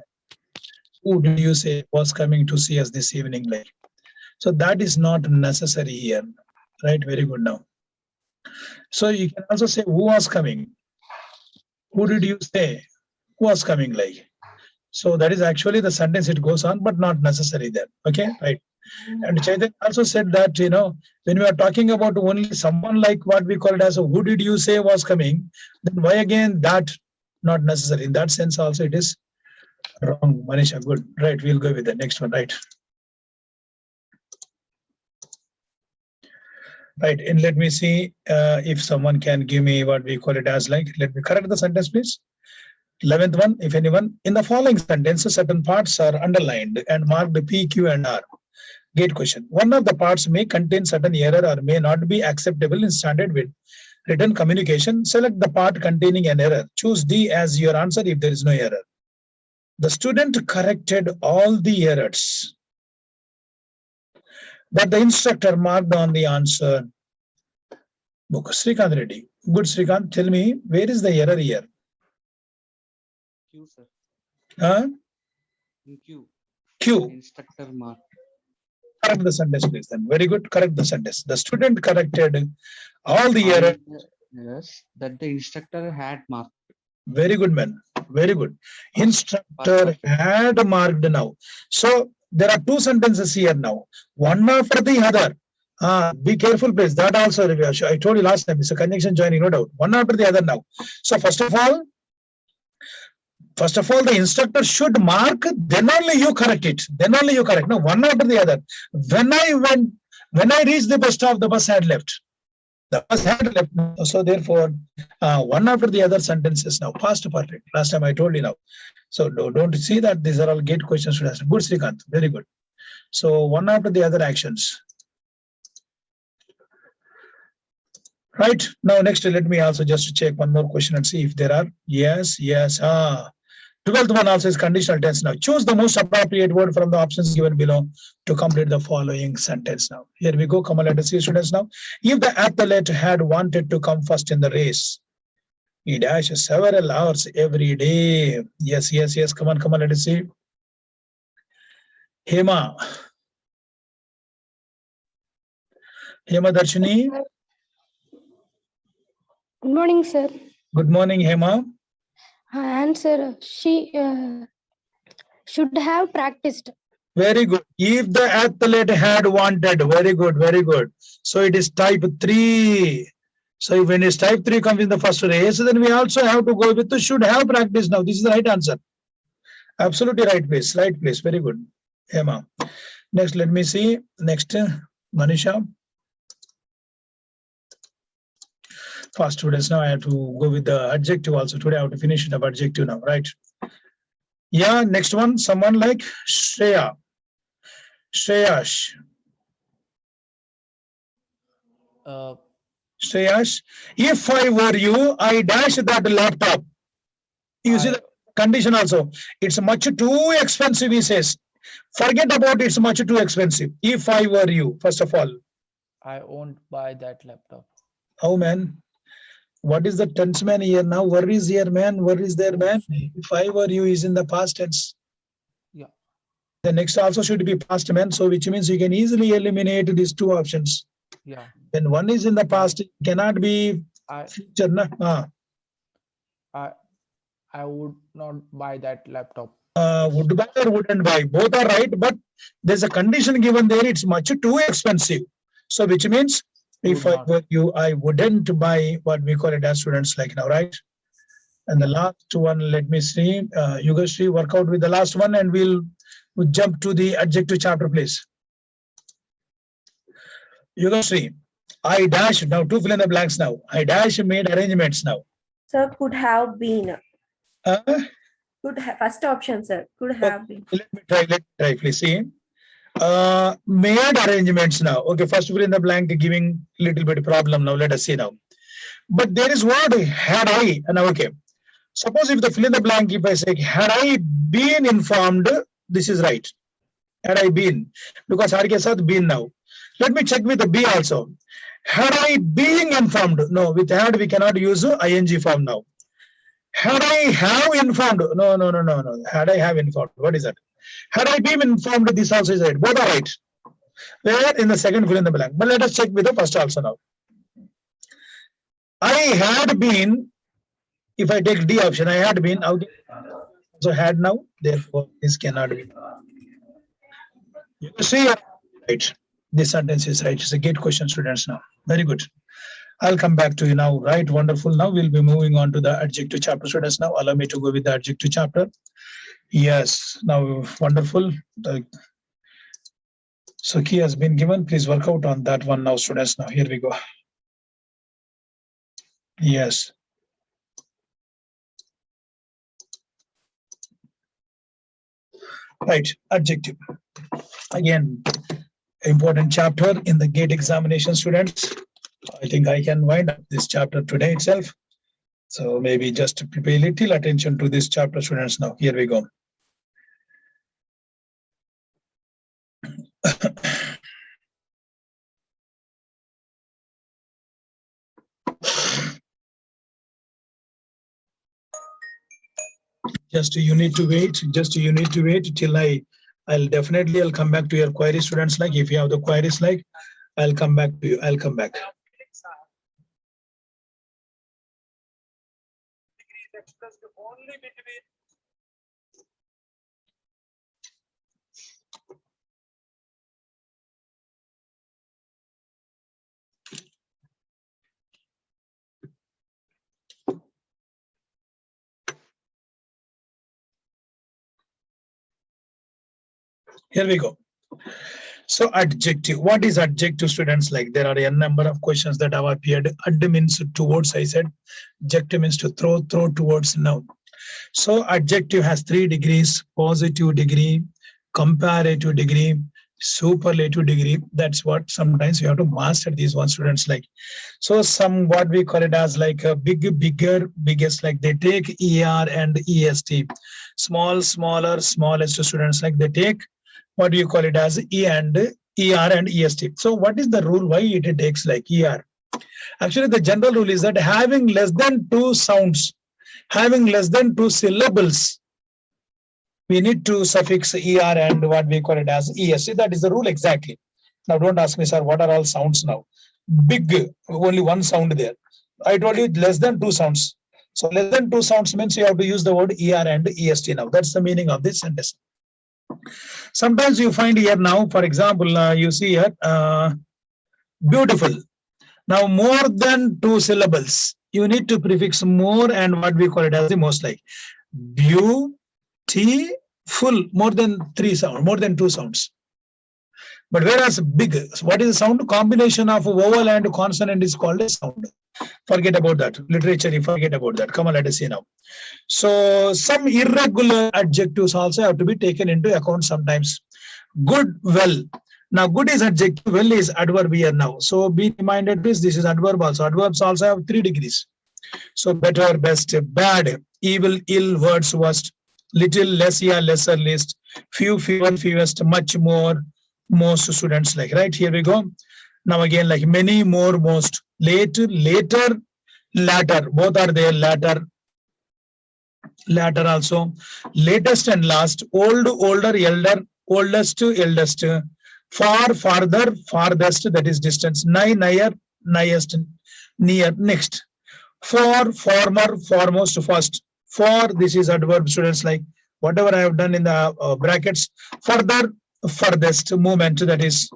A: Who did you say was coming to see us this evening? Like, so that is not necessary here, right? Very good now. So you can also say who was coming. Who did you say who was coming? Like, so that is actually the sentence it goes on, but not necessary there. Okay, right. And Chaitanya also said that, when we are talking about only someone like what we call it as a who did you say was coming, then why again that not necessary? In that sense also it is wrong. Manisha, good. Right, we'll go with the next one, right? Right, and let me see if someone can give me what we call it as like, let me correct the sentence, please. 11th one, if anyone, in the following sentences, certain parts are underlined and marked P, Q, and R. Gate question. One of the parts may contain certain error or may not be acceptable in standard with written communication. Select the part containing an error. Choose D as your answer if there is no error. The student corrected all the errors, but the instructor marked on the answer book. Srikanth Reddy. Good, Srikanth, tell me, where is the error here?
Q: Q, sir.
A: Huh?
Q: In Q.
A: Q.
Q: Instructor mark.
A: Correct the sentence, please. Then very good. Correct the sentence. The student corrected all the errors.
Q: Errors that the instructor had marked.
A: Very good, man. Very good. Instructor had marked now. So there are two sentences here now. One after the other. Be careful, please. That also, I told you last time, it's a conjunction joining, no doubt. One after the other now. So first of all, the instructor should mark, then only you correct it. Then only you correct. No, one after the other. When I reached the bus stop, the bus had left. The bus had left. So therefore, one after the other sentences now. Past perfect. Last time I told you now. So don't see that these are all gate questions. Good, Srikanth. Very good. So one after the other actions. Right. Now next, let me also just check one more question and see if there are. Yes. 12th one also is conditional tense now. Choose the most appropriate word from the options given below to complete the following sentence now. Here we go. Come on, let us see, students now. If the athlete had wanted to come first in the race, he dashes several hours every day. Yes. Come on, let us see. Hema Darshini.
R: Good morning, sir.
A: Good morning, Hema.
R: Answer, she should have practiced.
A: Very good. If the athlete had wanted, very good. So it is type 3. So when it's type 3 comes in the first race, then we also have to go with the should have practiced now. This is the right answer. Absolutely right place. Very good. Hema. Next, let me see. Next, Manisha. Fast students, now I have to go with the adjective also. Today I have to finish the adjective now, right? Yeah, next one, someone like Shreyash. Shreyash, if I were you, I dash that laptop. You see the condition also. It's much too expensive, he says. Forget about it's much too expensive. If I were you, first of all.
E: I won't buy that laptop.
A: How, man? What is the tense man here now? Where is here, man? Where is there, man? If I were you is in the past tense.
E: Yeah.
A: The next also should be past man. So which means you can easily eliminate these two options.
E: Yeah.
A: When one is in the past, it cannot be future.
E: I would not buy that laptop.
A: Would buy or wouldn't buy. Both are right, but there's a condition given there. It's much too expensive. So which means if I were you, I wouldn't buy what we call it as students like now, right? And the last one, let me see. Yugashri, work out with the last one and we'll jump to the adjective chapter, please. Yugashri, I dash now to fill in the blanks now. I dash made arrangements now.
F: Sir, could have been.
A: Could
F: first option, sir. Could have been.
A: Let me try, please see. Made arrangements now. Okay, first fill in the blank, giving little bit problem now. Let us see now. But there is word had I, and okay. Suppose if the fill in the blank, if I say had I been informed, this is right. Had I been, because had ke saath been now. Let me check with the B also. Had I been informed? No, with had we cannot use ing form now. Had I have informed? No. Had I have informed? What is that? Had I been informed, this also is right. Both are right. Where in the second fill in the blank. But let us check with the first also now. I had been, if I take D option, I had been, so had now, therefore this cannot be. You see, Right. This sentence is right. It's a gate question, students. Now, very good. I'll come back to you now. Right. Wonderful. Now we'll be moving on to the adjective chapter, students. Now, allow me to go with the adjective chapter. Yes. Now, wonderful. So key has been given. Please work out on that one now, students. Now, here we go. Yes. Right. Adjective. Again, important chapter in the GATE examination, students. I think I can wind up this chapter today itself. So maybe just to pay little attention to this chapter, students. Now, here we go. Just you need to wait. Just you need to wait till I'll come back to your query, students. Like if you have the queries, like I'll come back to you. I'll come back. Here we go. So adjective. What is adjective, students? Like there are a number of questions that have appeared. Ad means towards, I said. Adjective means to throw towards noun. So adjective has 3 degrees: positive degree, comparative degree, superlative degree. That's what sometimes you have to master these ones, students. Like so, some what we call it as like a bigger, biggest. Like they take ER and EST. Small, smaller, smallest, students. Like they take what do you call it as ER and EST. So what is the rule? Why it takes like ER? Actually, the general rule is that having less than 2 sounds, having less than 2 syllables, we need to suffix ER and what we call it as EST. That is the rule exactly. Now don't ask me, sir, what are all sounds now? Big, only 1 sound there. I told you less than 2 sounds. So less than 2 sounds means you have to use the word ER and EST now. That's the meaning of this sentence. Sometimes you find here now, for example, you see here, beautiful. Now more than 2 syllables, you need to prefix more and what we call it as the most, like beautiful, more than 3 sounds, more than 2 sounds. But whereas big, what is the sound? Combination of vowel and consonant is called a sound. Forget about that. Literature, you forget about that. Come on, let us see now. So some irregular adjectives also have to be taken into account sometimes. Good, well. Now good is adjective, well is adverb here now. So be reminded this is adverb also. Adverbs also have 3 degrees. So better, best, bad, evil, ill, worst, worst, little, less, yeah, lesser, least, few, fewer, fewest, much more, most, students. Like right here we go. Now again, like many, more, most, late, later, latter, both are there. Latter also, latest and last, old, older, elder, oldest, eldest, far, farther, farthest, that is distance, nigh, nigher, nighest, near, next, for, former, foremost, first, for, this is adverb, students. Like whatever I have done in the brackets, further, furthest, movement, that is.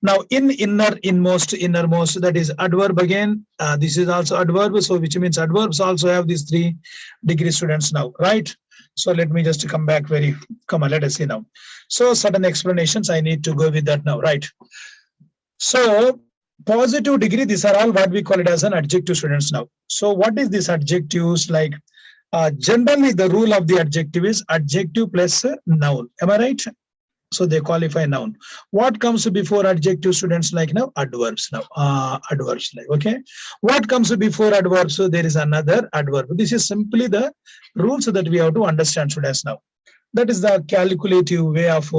A: Now in, inner, inmost, innermost, that is adverb again. This is also adverb, so which means adverbs also have these 3 degrees, students. Now, right? So let me just come back come on, let us see now. So certain explanations I need to go with that now, right? So positive degree, these are all what we call it as an adjective, students. Now, so what is this adjectives? Like generally the rule of the adjective is adjective plus noun. Am I right? So they qualify noun. What comes before adjective, students? Like now adverbs now, adverbs, like, okay. What comes before adverbs? So there is another adverb. This is simply the rules that we have to understand, students. Now that is the calculative way of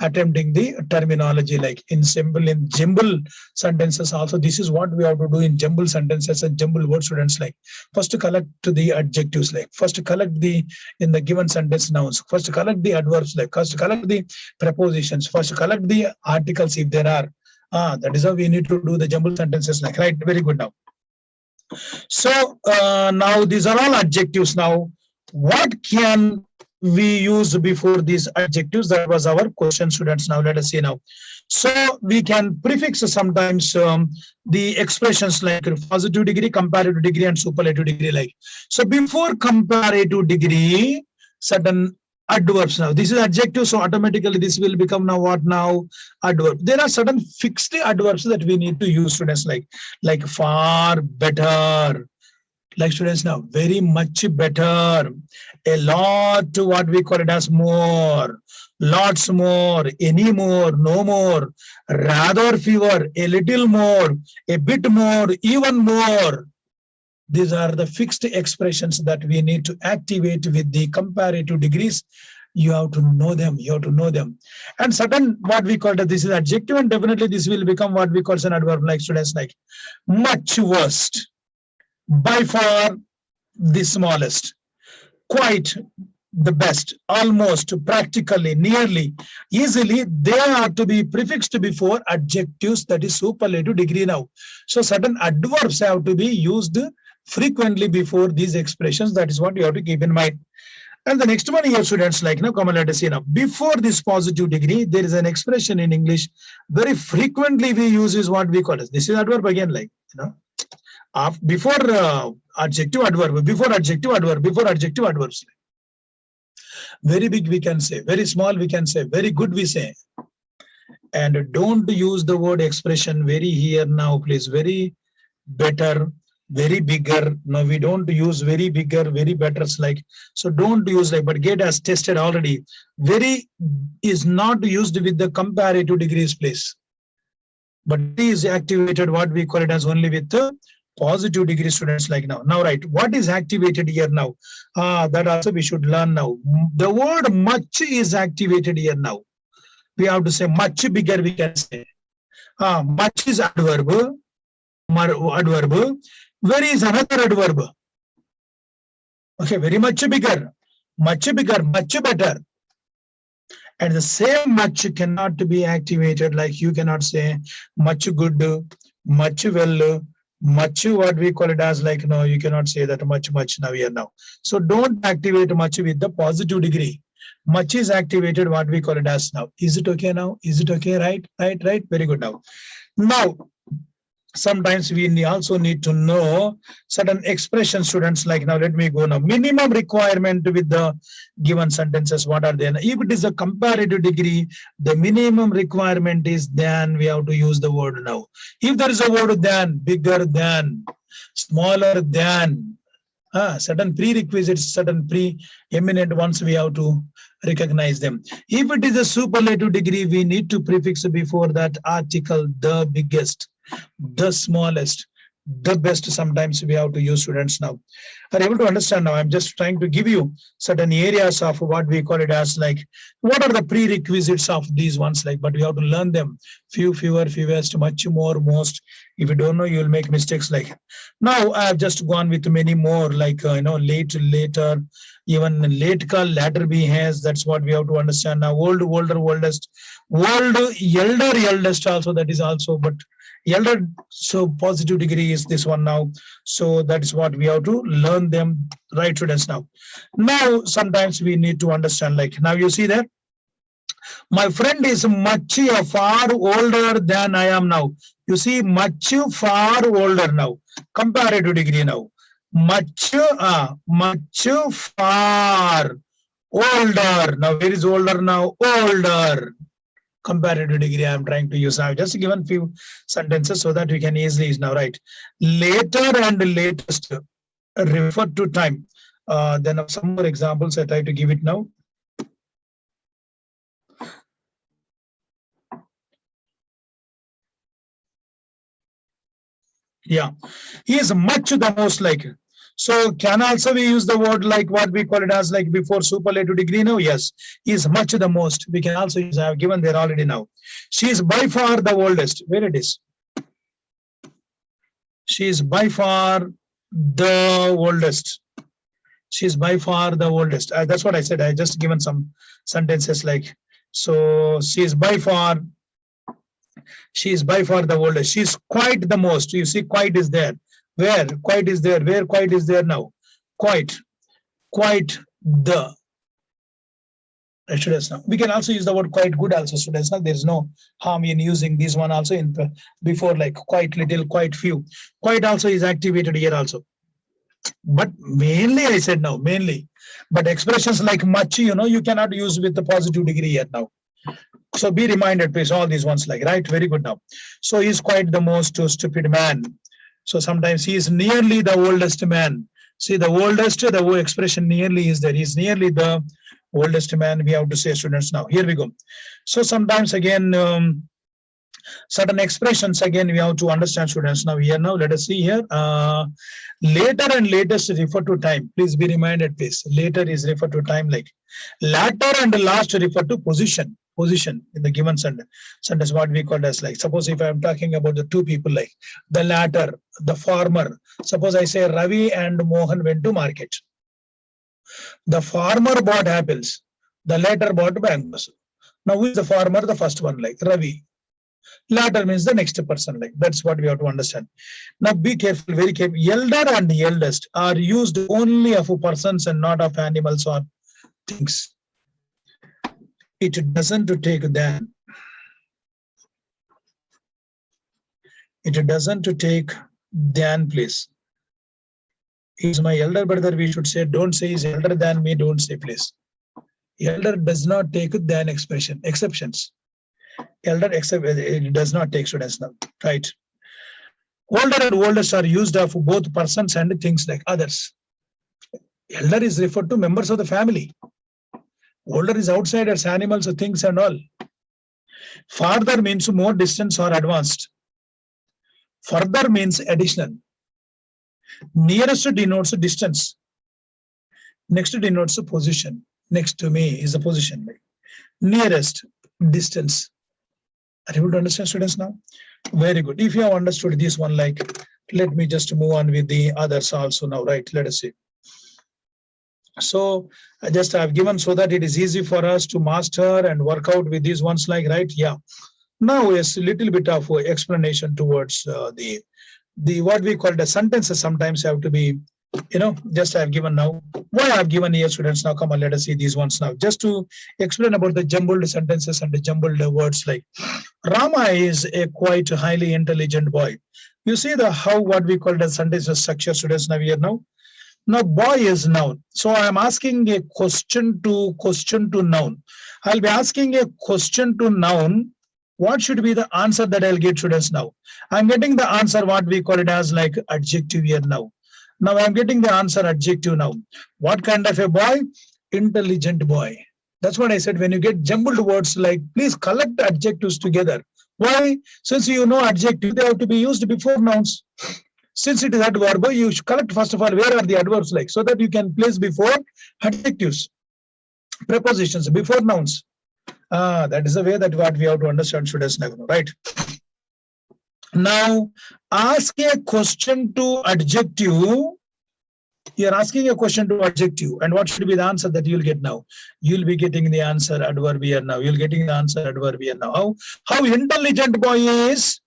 A: attempting the terminology. Like in simple, in jumble sentences also, this is what we have to do in jumble sentences and jumble word, students. Like first to collect the adjectives, like first to collect the in the given sentence nouns, first to collect the adverbs, like first to collect the prepositions, first to collect the articles if there are. That is how we need to do the jumble sentences, like, right? Very good. Now so now these are all adjectives. Now what can we used before these adjectives? That was our question, students. Now let us see now. So we can prefix sometimes the expressions like positive degree, comparative degree, and superlative degree. Like, so before comparative degree, certain adverbs. Now this is adjective, so automatically this will become now what now? Adverb. There are certain fixed adverbs that we need to use, students, like far better, like students now, very much better, a lot, to what we call it as more, lots more, any more, no more, rather fewer, a little more, a bit more, even more. These are the fixed expressions that we need to activate with the comparative degrees. You have to know them. You have to know them. And certain, what we call it, this is adjective, and definitely this will become what we call an adverb, like students, like much worst, by far the smallest, quite the best, almost, practically, nearly, easily. They are to be prefixed before adjectives, that is superlative degree now. So certain adverbs have to be used frequently before these expressions. That is what you have to keep in mind. And the next one here, students, like now, come on, let us see now. Before this positive degree, there is an expression in English very frequently we use, is what we call as, this is adverb again, like, before adjective adverb, before adjective adverb, before adjective adverbs. Very big we can say, very small we can say, very good we say. And don't use the word expression very here now, please. Very better, very bigger. No, we don't use very bigger, very better, like, so don't use like, but get as tested already. Very is not used with the comparative degrees, please. But it is activated, what we call it as, only with the positive degree, students, like now. Now, right, what is activated here now? That also we should learn now. The word much is activated here now. We have to say much bigger, we can say. Much is adverb. Adverb. Very is another adverb. Okay, very much bigger, much better. And the same much cannot be activated, like you cannot say much good, much well, much, what we call it as, like, no, you cannot say that much now here now. So don't activate much with the positive degree. Much is activated, what we call it as now. Is it okay now? Is it okay? Right. Very good now. Now, sometimes we also need to know certain expression, students, like now. Let me go now. Minimum requirement with the given sentences, what are they? If it is a comparative degree, the minimum requirement is than. We have to use the word now. If there is a word than, bigger than, smaller than, certain prerequisites, certain preeminent ones, we have to recognize them. If it is a superlative degree, we need to prefix before that article the biggest, the smallest, the best. Sometimes we have to use, students, now. Are able to understand now? I'm just trying to give you certain areas of what we call it as, like, what are the prerequisites of these ones, like, but we have to learn them. Few, fewer, fewest, much more, most. If you don't know, you will make mistakes. Like now, I have just gone with many more, like, late, later, even late call, latter be has. That's what we have to understand now. Old, older, oldest, old, elder, eldest also, that is also, but elder, so positive degree is this one now. So that is what we have to learn them, right, students, now. Now, sometimes we need to understand, like, now you see that my friend is much far older than I am now. You see, much far older now. Comparative degree now. Much far older. Now, where is older now? Older. Comparative degree I am trying to use. I've just given few sentences so that we can easily use now, right? Later and latest refer to time. Then some more examples I try to give it now. Yeah, he is much the most, like. So can also we use the word like what we call it as, like, before superlative degree now? Yes, he is much the most. We can also use, I have given there already now. She is by far the oldest. Where it is? She is by far the oldest. She is by far the oldest. That's what I said. I just given some sentences, like, so she is by far. She is by far the oldest. She is quite the most. You see, quite is there. Where quite is there? Where quite is there now? Quite the. Right, students, now we can also use the word quite good also, students. Now there is no harm in using this one also in before, like quite little, quite few. Quite also is activated here also. But mainly I said now, mainly. But expressions like much, you cannot use with the positive degree yet now. So be reminded, please, all these ones like, right? Very good now. So he's quite the most stupid man. So sometimes he is nearly the oldest man. See, the oldest, the expression nearly is there. He's nearly the oldest man, we have to say, students. Now here we go. So sometimes again, certain expressions again we have to understand, students. Now here, now let us see here. Later and latest refer to time. Please be reminded, please. Later is refer to time, like latter and last refer to position in the given sentence, what we call as, like, suppose if I am talking about the two people, like the latter, the farmer. Suppose I say Ravi and Mohan went to market. The farmer bought apples, the latter bought mangoes. Now who is the farmer? The first one, like Ravi. Latter means the next person, like that's what we have to understand. Now be careful, very careful. Elder and eldest are used only of persons and not of animals or things. It doesn't take than. It doesn't take than, please. He's my elder brother, we should say. Don't say he's elder than me, don't say, please. Elder does not take than expression, exceptions. Elder except it does not take, students, now, right? Older and oldest are used of both persons and things like others. Elder is referred to members of the family. Older is outsiders, animals, things and all. Farther means more distance or advanced. Further means additional. Nearest denotes distance. Next denotes position. Next to me is the position. Nearest, distance. Are you able to understand, students, now? Very good. If you have understood this one, like, let me just move on with the others also now, right? Let us see. So I just have given so that it is easy for us to master and work out with these ones, like, right? Yeah. Now is a little bit of explanation towards the what we call the sentences. Sometimes have to be, just I have given now. Why I have given here, students? Now come on, let us see these ones now. Just to explain about the jumbled sentences and the jumbled words, like Rama is a quite highly intelligent boy. You see the how what we call the sentences structure, students, now here now. Now boy is noun. So I am asking a question to noun. I'll be asking a question to noun. What should be the answer that I'll get, students, now? I'm getting the answer what we call it as like adjective here now. Now I'm getting the answer adjective now. What kind of a boy? Intelligent boy. That's what I said. When you get jumbled words, like, please collect adjectives together. Why? Since you know adjective, they have to be used before nouns. Since it is adverb, you should collect first of all where are the adverbs, like, so that you can place before adjectives, prepositions before nouns. That is the way that what we have to understand, students, right? Now ask a question to adjective. You're asking a question to adjective, and what should be the answer that you'll get now? You'll be getting the answer adverb here now. You're getting the answer adverb here now. How intelligent boy is?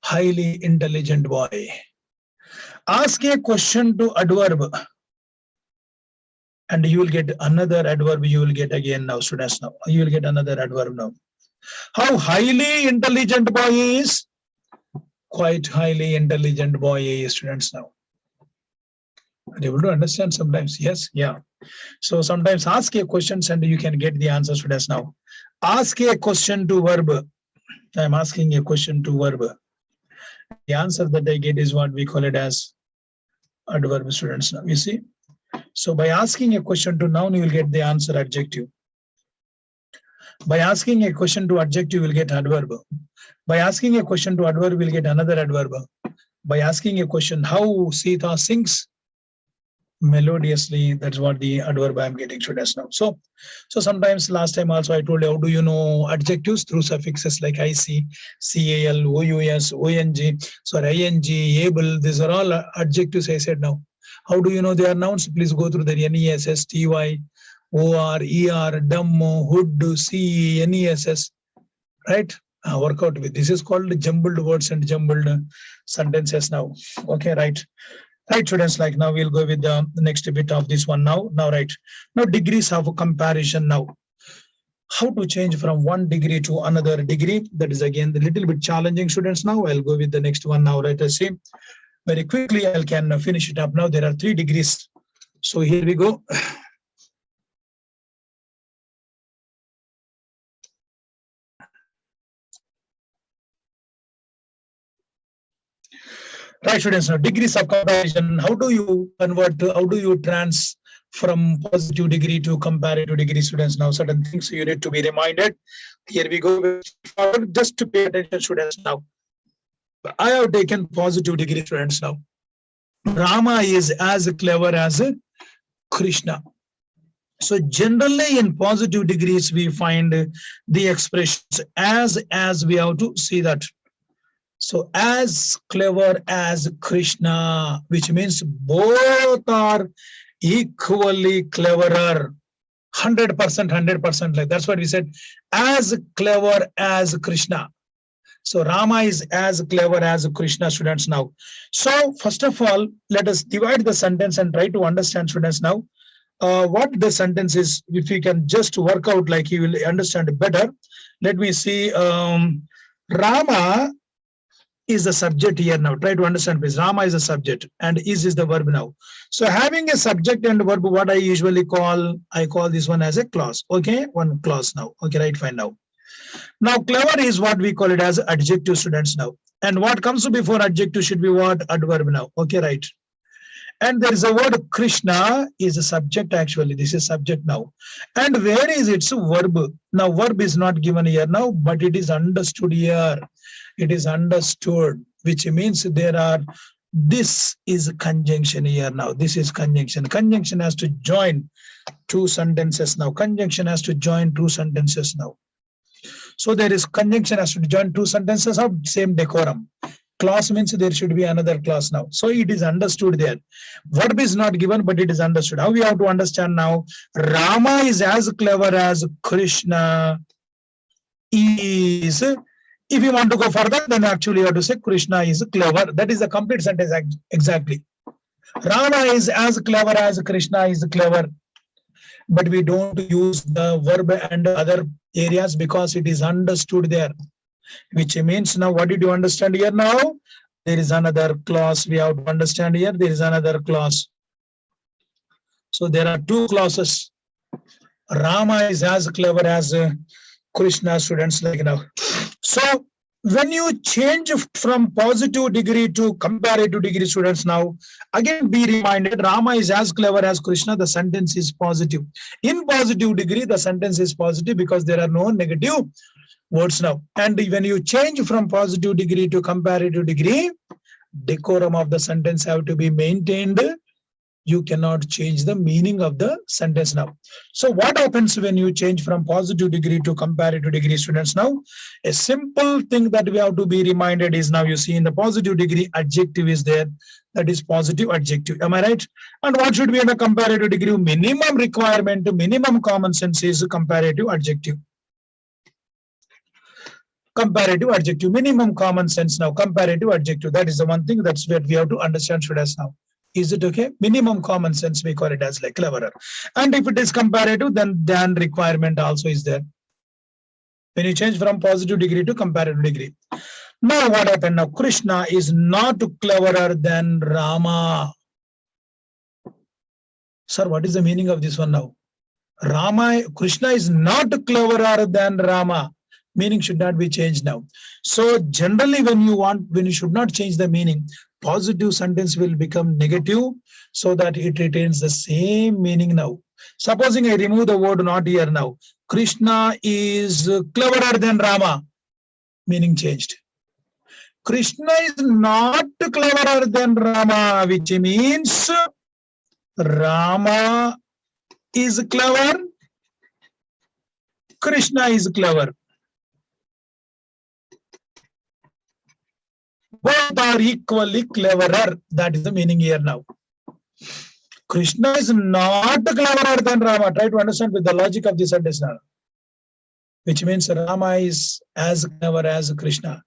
A: Highly intelligent boy. Ask a question to adverb, and you will get another adverb. You will get again now, students, now. You will get another adverb now. How highly intelligent boy is? Quite highly intelligent boy is, students, now. Are you able to understand sometimes? Yes, yeah. So sometimes ask a questions and you can get the answer, students, now. Ask a question to verb. I'm asking a question to verb. The answer that I get is what we call it as adverb, students, now. You see? So by asking a question to noun, you will get the answer adjective. By asking a question to adjective, you will get adverb. By asking a question to adverb, we'll get another adverb. By asking a question, how Sita sings melodiously, that's what the adverb I'm getting, students, now. So sometimes last time also I told you, how do you know adjectives? Through suffixes like IC, CAL, OUS, ONG, sorry, ING, able. These are all adjectives I said now. How do you know they are nouns? Please go through the NESS, TY, OR, ER, dumb, hood, CE, NESS, right? Work out with. This is called jumbled words and jumbled sentences now. Okay, right. Right, students, like now we'll go with the next bit of this one now. Now, right. Now degrees of comparison now. how to change from one degree to another degree. That is again a little bit challenging, students. Now I'll go with the next one now. Let us see very quickly. I can finish it up now. There are 3 degrees. So here we go. Right, students, now degrees of comparison. How do you convert to, how do you trans from positive degree to comparative degree, students? Now certain things you need to be reminded. Here we go. Just to pay attention, students. Now I have taken positive degree, students. Now Rama is as clever as Krishna. So generally in positive degrees we find the expressions as we have to see that. So as clever as Krishna, which means both are equally cleverer. 100%, like that's what we said, as clever as Krishna. So Rama is as clever as Krishna, students. Now, so first of all, let us divide the sentence and try to understand, students. Now, what the sentence is, if you can just work out, like you will understand it better. Let me see. Rama is the subject here now. Try to understand, please. Rama is a subject and is the verb now. So having a subject and verb, what I usually call, I call this one as a clause. Okay, one clause now. Okay, right, fine now. Now clever is what we call it as adjective, students. Now, and what comes before adjective should be what? Adverb now. Okay, right. And there is a word Krishna is a subject, actually. This is subject now. And where is its verb? Now verb is not given here now, but it is understood here. It is understood, which means there are, this is conjunction here now. This is conjunction. Conjunction has to join 2 sentences now. Conjunction has to join 2 sentences now. So there is conjunction has to join 2 sentences of same decorum. Clause means there should be another clause now. So it is understood there. Verb is not given, but it is understood. How we have to understand now? Rama is as clever as Krishna is. If you want to go further, then actually you have to say Krishna is clever. That is the complete sentence exactly. Rama is as clever as Krishna is clever. But we don't use the verb and other areas because it is understood there. Which means now what did you understand here now? There is another clause we have to understand here. There is another clause. So there are 2 clauses. Rama is as clever as Krishna, students, like now. So when you change from positive degree to comparative degree, students, now again be reminded, Rama is as clever as Krishna, the sentence is positive. In positive degree, the sentence is positive because there are no negative words now. And when you change from positive degree to comparative degree, decorum of the sentence have to be maintained. You cannot change the meaning of the sentence now. So what happens when you change from positive degree to comparative degree, students? Now, a simple thing that we have to be reminded is, now you see in the positive degree, adjective is there. That is positive adjective. Am I right? And what should be in the comparative degree? Minimum requirement, minimum common sense is comparative adjective. Comparative adjective, minimum common sense now, comparative adjective. That is the one thing that's what we have to understand, students, now. Is it okay? Minimum common sense, we call it as like cleverer. And if it is comparative, then requirement also is there. When you change from positive degree to comparative degree. Now what happened now? Krishna is not cleverer than Rama. Sir, what is the meaning of this one now? Krishna is not cleverer than Rama. Meaning should not be changed now. So generally when you should not change the meaning, positive sentence will become negative so that it retains the same meaning now. Supposing I remove the word not here now. Krishna is cleverer than Rama. Meaning changed. Krishna is not cleverer than Rama, which means Rama is clever. Krishna is clever. Both are equally cleverer. That is the meaning here now. Krishna is not cleverer than Rama. Try to understand with the logic of this sentence now. which means Rama is as clever as Krishna.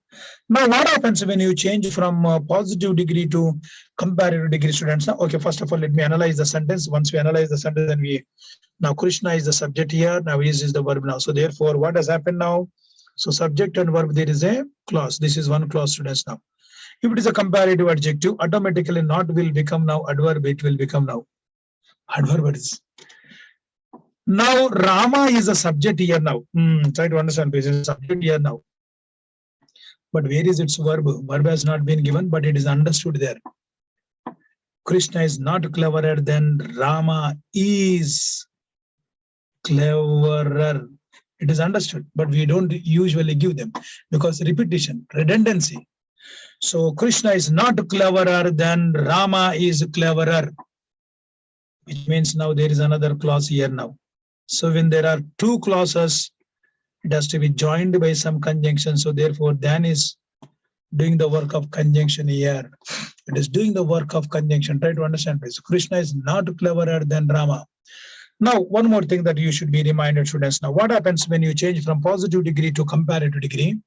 A: Now, what happens when you change from positive degree to comparative degree, students? Okay, first of all, let me analyze the sentence. Once we analyze the sentence, then now Krishna is the subject here. Now is the verb now. So therefore, what has happened now? So subject and verb, there is a clause. This is one clause, students. Now, if it is a comparative adjective, automatically not will become now adverb. It will become now adverb. Is now Rama is a subject here now. Try to understand. This is a subject here now. But where is its verb? Verb has not been given, but it is understood there. Krishna is not cleverer than Rama is cleverer. It is understood, but we don't usually give them because repetition, redundancy. So Krishna is not cleverer than Rama is cleverer, which means now there is another clause here now. So when there are two clauses, it has to be joined by some conjunction. So therefore, than is doing the work of conjunction here. It is doing the work of conjunction. Try to understand, please. Krishna is not cleverer than Rama. Now, one more thing that you should be reminded, students. Now, what happens when you change from positive degree to comparative degree?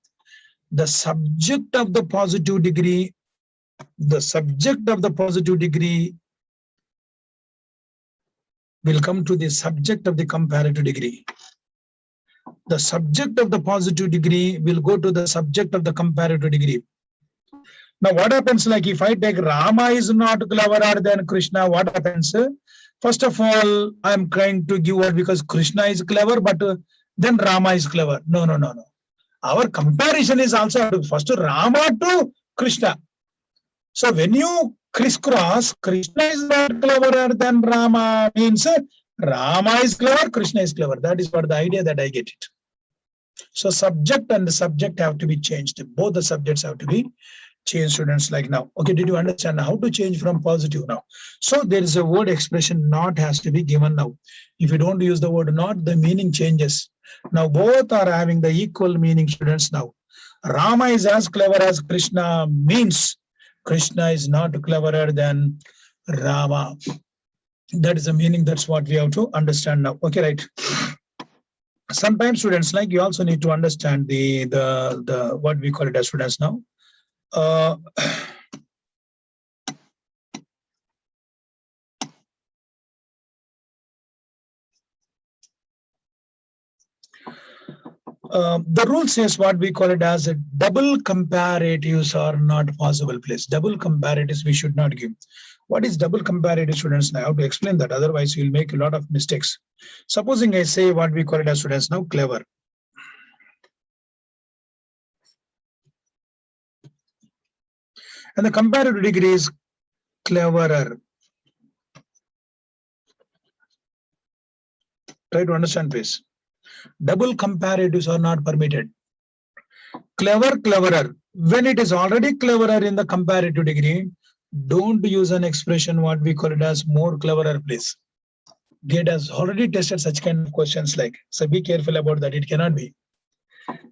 A: The subject of the positive degree, will come to the subject of the comparative degree. The subject of the positive degree will go to the subject of the comparative degree. Now, what happens, like if I take Rama is not cleverer than Krishna, what happens? First of all, I'm trying to give word because Krishna is clever, but then Rama is clever. No. Our comparison is also first Rama to Krishna. So when you crisscross, Krishna is not cleverer than Rama means Rama is clever, Krishna is clever. That is what the idea that I get it. So subject and the subject have to be changed. Both the subjects have to be changed, students, like now. Okay, did you understand how to change from positive now? So there is a word expression not has to be given now. If you don't use the word not, the meaning changes. Now both are having the equal meaning, students. Now Rama is as clever as Krishna means Krishna is not cleverer than Rama. That is the meaning. That's what we have to understand now. Okay, right. Sometimes, students, like you also need to understand the what we call it as students now. The rule says what we call it as a double comparatives are not possible, please. Double comparatives we should not give. What is double comparative, students? Now I have to explain that. Otherwise, you will make a lot of mistakes. Supposing I say what we call it as students now, clever. And the comparative degree is cleverer. Try to understand, please. Double comparatives are not permitted. Clever, cleverer. When it is already cleverer in the comparative degree, don't use an expression what we call it as more cleverer, please. GATE has already tested such kind of questions like, so be careful about that. It cannot be.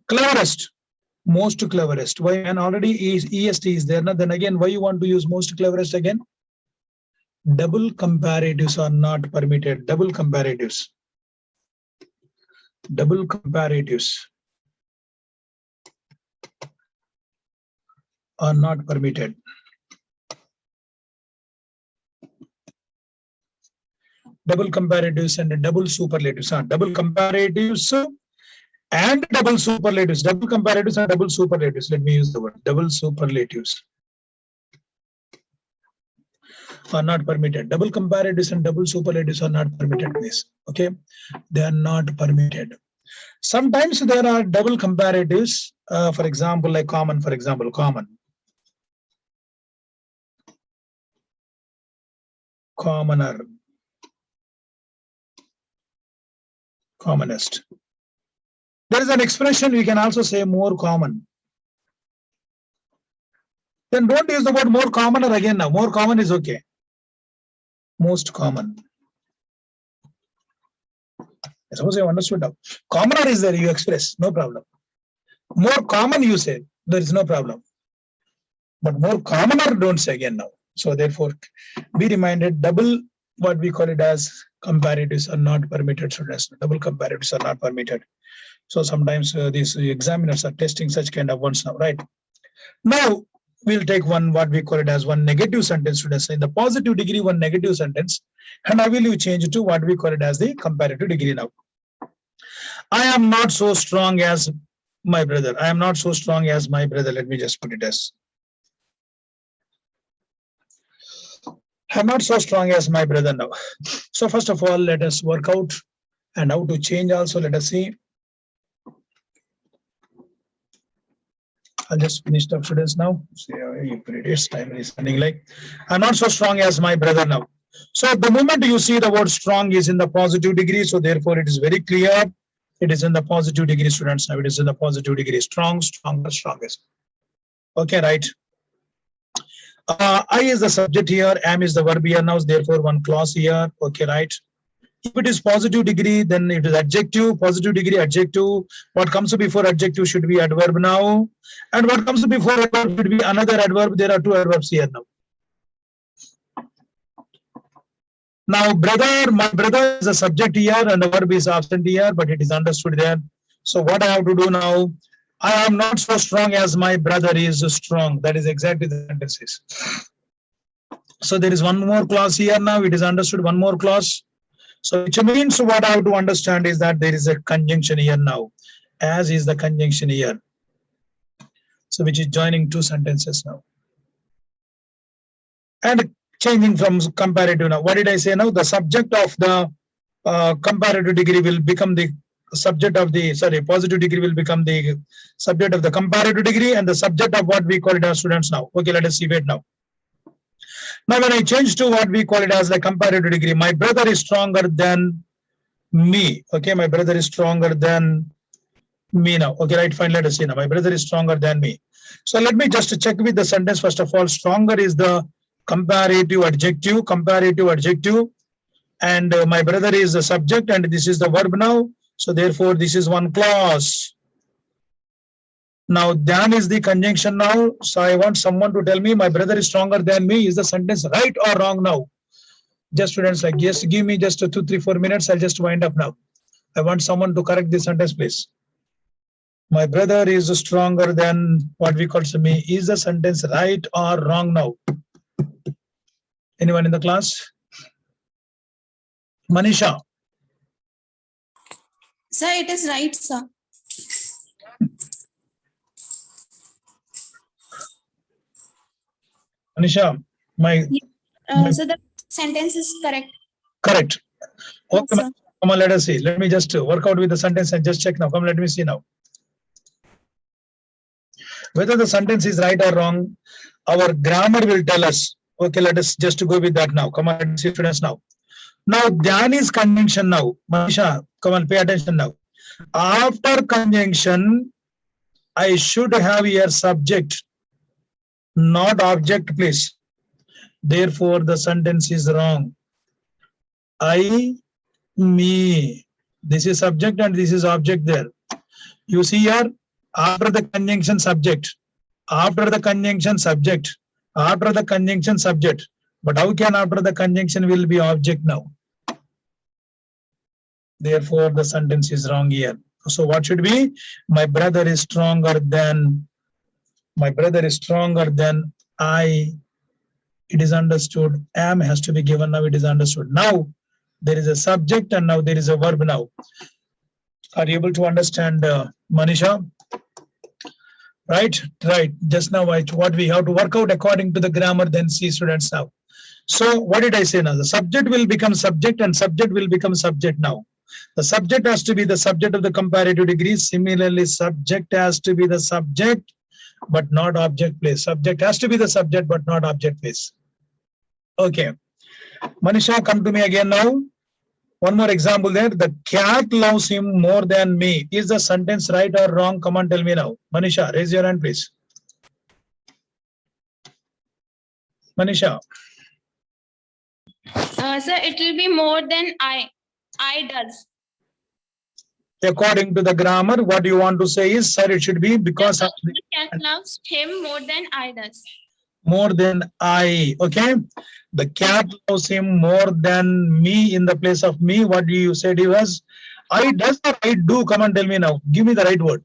A: Cleverest, most cleverest. Why? And already EST is there. Now, then again, why you want to use most cleverest again? Double comparatives are not permitted. Double comparatives. Double comparatives are not permitted. Double comparatives and double superlatives. Double comparatives and double superlatives. Double comparatives and double superlatives. Let me use the word double superlatives are not permitted. Double comparatives and double superlatives are not permitted, please. Okay, they are not permitted. Sometimes there are double comparatives. For example, like common. For example, common. Commoner. Commonest. There is an expression we can also say more common. Then don't use the word more commoner again now. More common is okay. Most common. I suppose you understood now. Commoner is there, you express, no problem. More common you say, there is no problem. But more commoner don't say again now. So therefore, be reminded double what we call it as Comparatives are not permitted, students. Double comparatives are not permitted. So sometimes these examiners are testing such kind of ones now, right? Now we'll take one, what we call it as one negative sentence, students. In the positive degree, one negative sentence, and I will change it to what we call it as the comparative degree now. I am not so strong as my brother. I am not so strong as my brother. Let me just put it as. I'm not so strong as my brother now. So first of all, let us work out and how to change also. Let us see. I'll just finish the students now. See how it's time is running like. I'm not so strong as my brother now. So the moment you see the word strong is in the positive degree, so therefore it is very clear. It is in the positive degree, students. Now it is in the positive degree. Strong, stronger, strongest. Okay, right. I is the subject here. Am is the verb here now. Therefore, one clause here. Okay, right. If it is positive degree, then it is adjective. Positive degree, adjective. What comes before adjective should be adverb now. And what comes before adverb should be another adverb. There are two adverbs here now. Now, brother, my brother is a subject here and the verb is absent here, but it is understood there. So what I have to do now? I am not so strong as my brother is strong. That is exactly the sentence. So there is one more clause here now. It is understood, one more clause. So which means what I have to understand is that there is a conjunction here now. As is the conjunction here. So which is joining two sentences now. And changing from comparative now. What did I say now? The subject of the comparative degree will become the subject of the, positive degree will become the subject of the comparative degree and the subject of what we call it as students now. Okay, let us see it now. Now when I change to what we call it as the comparative degree, my brother is stronger than me. Okay, my brother is stronger than me now. Okay, right, fine, let us see now. My brother is stronger than me. So let me just check with the sentence first of all. Stronger is the comparative adjective, and my brother is the subject and this is the verb now. So therefore this is one clause. Now than is the conjunction now. So I want someone to tell me my brother is stronger than me. Is the sentence right or wrong now? Just students like, yes, give me just 2, 3, 4 minutes. I'll just wind up now. I want someone to correct this sentence, please. My brother is stronger than what we call me. Is the sentence right or wrong now? Anyone in the class? Manisha.
S: Sir, it is right, sir.
A: Manisha,
S: So the sentence is correct.
A: Correct. Okay,
S: Yes,
A: come on, let us see. Let me just work out with the sentence and just check now. Come, let me see now. Whether the sentence is right or wrong, our grammar will tell us. Okay, let us just go with that now. Come on, let's see students now. Now, Dhyan is conjunction now. Manisha, come on, pay attention now. After conjunction, I should have here subject, not object, please. Therefore, the sentence is wrong. I, me. This is subject and this is object there. You see here, after the conjunction subject, after the conjunction subject, after the conjunction subject. But how can after the conjunction will be object now? Therefore, the sentence is wrong here. So what should be? My brother is stronger than, I. It is understood. Am has to be given now. It is understood. Now, there is a subject and now there is a verb now. Are you able to understand, Manisha? Right? Right. Just now, what we have to work out according to the grammar, then see students now. So what did I say now? The subject will become subject and subject will become subject now. The subject has to be the subject of the comparative degree. Similarly, subject has to be the subject, but not object place. Subject has to be the subject, but not object place. Okay. Manisha, come to me again now. One more example there. The cat loves him more than me. Is the sentence right or wrong? Come on, tell me now. Manisha, raise your hand, please. Manisha.
S: Sir, it will be more than I. I does.
A: According to the grammar, what you want to say is, sir, it should be because of
S: the cat loves him more than I does.
A: more than I. Okay. The cat loves him more than me in the place of me. What do you said he was? I does or I do? Come on, tell me now. Give me the right word.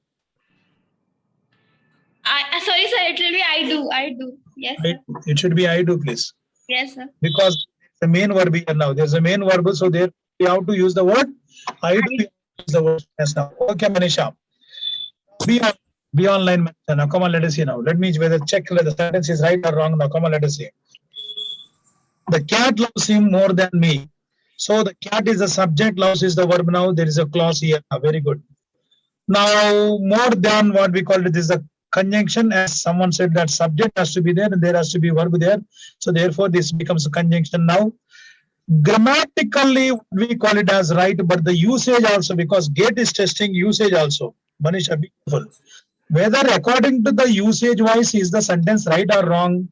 S: Sorry, sir. It will be I do. I do. Yes, sir.
A: It should be I do, please.
S: Yes, sir.
A: Because the main verb here now. There's a main verb, so there we have to use the word I do. We have to use the word yes now. Okay, Manisha. Be online, Manisha. Now, come on, let us see now. Let me whether check whether the sentence is right or wrong. Now, come on, let us see. The cat loves him more than me. So the cat is the subject, loves is the verb now. There is a clause here. Very good. Now, more than what we call it is a conjunction, as someone said that subject has to be there and there has to be verb there. So therefore, this becomes a conjunction now. Grammatically, we call it as right, but the usage also, because GATE is testing usage also. Manisha, be careful. Whether according to the usage wise is the sentence right or wrong.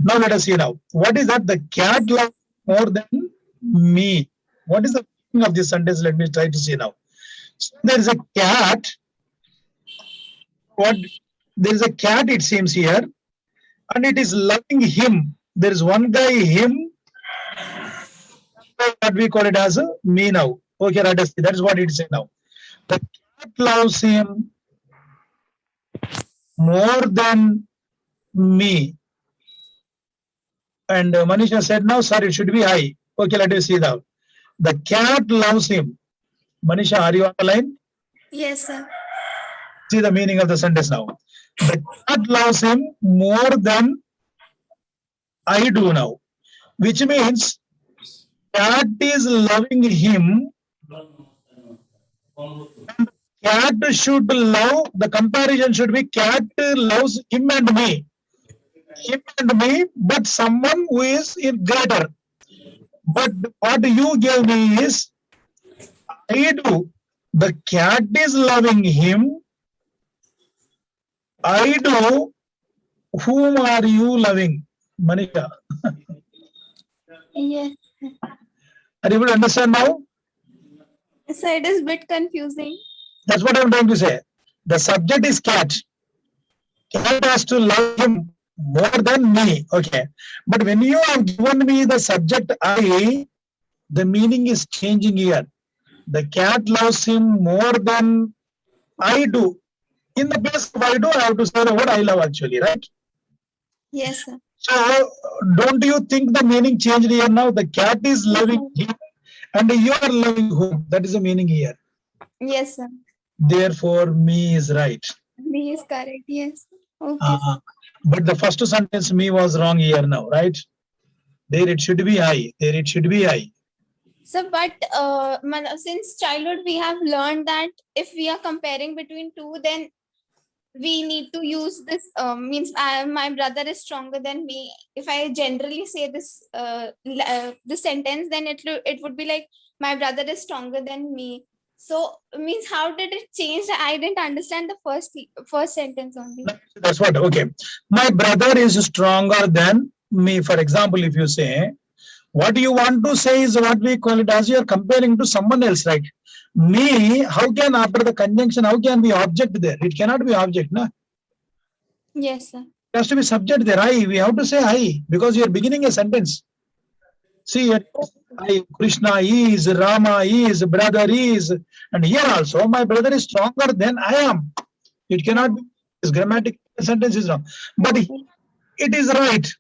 A: Now let us see now. What is that? The cat loves more than me. What is the meaning of this sentence? Let me try to see now. So there is a cat. What? There is a cat, it seems here, and it is loving him. There is one guy, him. What we call it as a me now. Okay, let us see. That is what it is now. The cat loves him more than me. And Manisha said, no, sir, it should be I. Okay, let us see now. The cat loves him. Manisha, are you on the line?
S: Yes, sir.
A: See the meaning of the sentence now. The cat loves him more than I do now. Which means cat is loving him. Cat should love, the comparison should be cat loves him and me. Him and me, but someone who is in greater. But what you gave me is, I do. The cat is loving him. I do. Whom are you loving? Manisha.
S: Yes.
A: Are you able to understand now?
S: So it is a bit confusing.
A: That's what I'm trying to say. The subject is cat. Cat has to love him more than me. Okay. But when you have given me the subject I, the meaning is changing here. The cat loves him more than I do. In the place of I do, I have to say the word I love actually, right?
S: Yes, sir.
A: So don't you think the meaning changed here now? The cat is loving him and you are loving whom? That is the meaning here.
S: Yes, sir.
A: Therefore, me is right.
S: Me is correct. Yes. Okay.
A: But the first sentence me was wrong here now, right? There it should be I. There it should be I.
S: So, but since childhood, we have learned that if we are comparing between two, then we need to use this means my brother is stronger than me. If I generally say this this sentence, then it would be like my brother is stronger than me. So means how did it change? I didn't understand the first sentence only.
A: That's what. Okay, my brother is stronger than me. For example, if you say, what you want to say is what we call it as you are comparing to someone else, right? Me, how can after the conjunction, how can be object there? It cannot be object, na?
S: Yes, sir.
A: It has to be subject there. I, we have to say I because you are beginning a sentence. See, I, Krishna is, Rama is, brother is, and here also my brother is stronger than I am. It cannot be. This grammatical sentence is wrong, but it is right.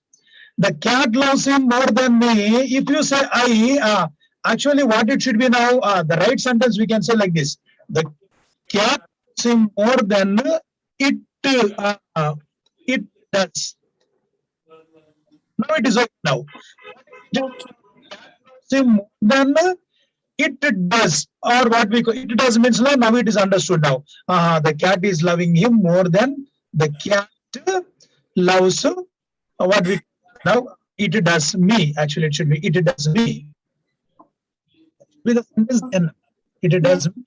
A: The cat loves him more than me. If you say I, actually what it should be now, the right sentence we can say like this. The cat loves him more than it does. Now it is okay now. Him more than it does, or what we call it does means now it is understood now. The cat is loving him more than the cat loves what we now it does me. Actually, it should be it does me. With the sentence then it does me.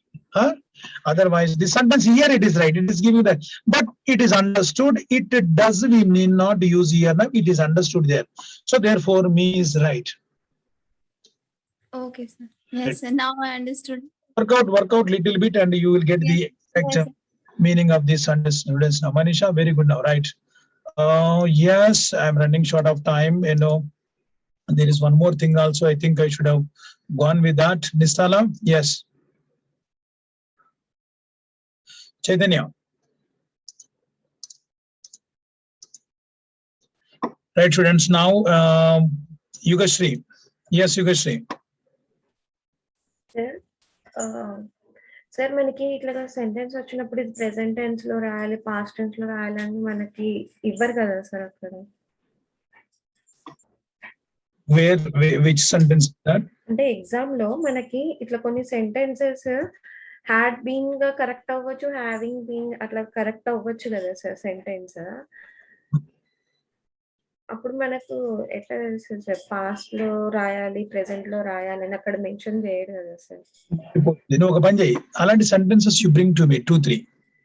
A: Otherwise, the sentence here it is right. It is giving that, but it is understood. It does we need not use here now. It is understood there. So therefore, me is right.
S: Okay, sir. Yes, sir. Now I understood.
A: Work out little bit, and you will get the exact meaning of this sentence. Now, Manisha, very good now, right? Yes, I'm running short of time. There is one more thing also. I think I should have gone with that. Nistala, yes. Chaitanya. Right, students. Now, Yugashri. Yes, Yugashri.
F: Sir మనకి ఇట్లా sentence వచ్చినప్పుడు ఇది present tense లో రాయాలి past tense లో రాయాలని మనకి ఇవ్వరు కదా సార్ అక్కడ.
A: Which sentence is that?
F: అంటే ఎగ్జామ్ లో మనకి ఇట్లా కొన్ని సెంటెన్సెస్ హ్యాడ్ బీన్ గా కరెక్ట్ అవ్వచ్చు, హ్యావింగ్ బీన్ అట్లా కరెక్ట్ అవ్వచ్చు కదా సార్ సెంటెన్స్. అప్పుడు మనకు ఎట్లా తెలుస్తుంది సార్ పాస్ట్ లో రాయాలి ప్రెసెంట్ లో రాయాలి అని అక్కడ మెన్షన్ చేయడు కదా సార్.
A: నేను ఒక పని చేయి, అలాంటి sentences you bring to me 2-3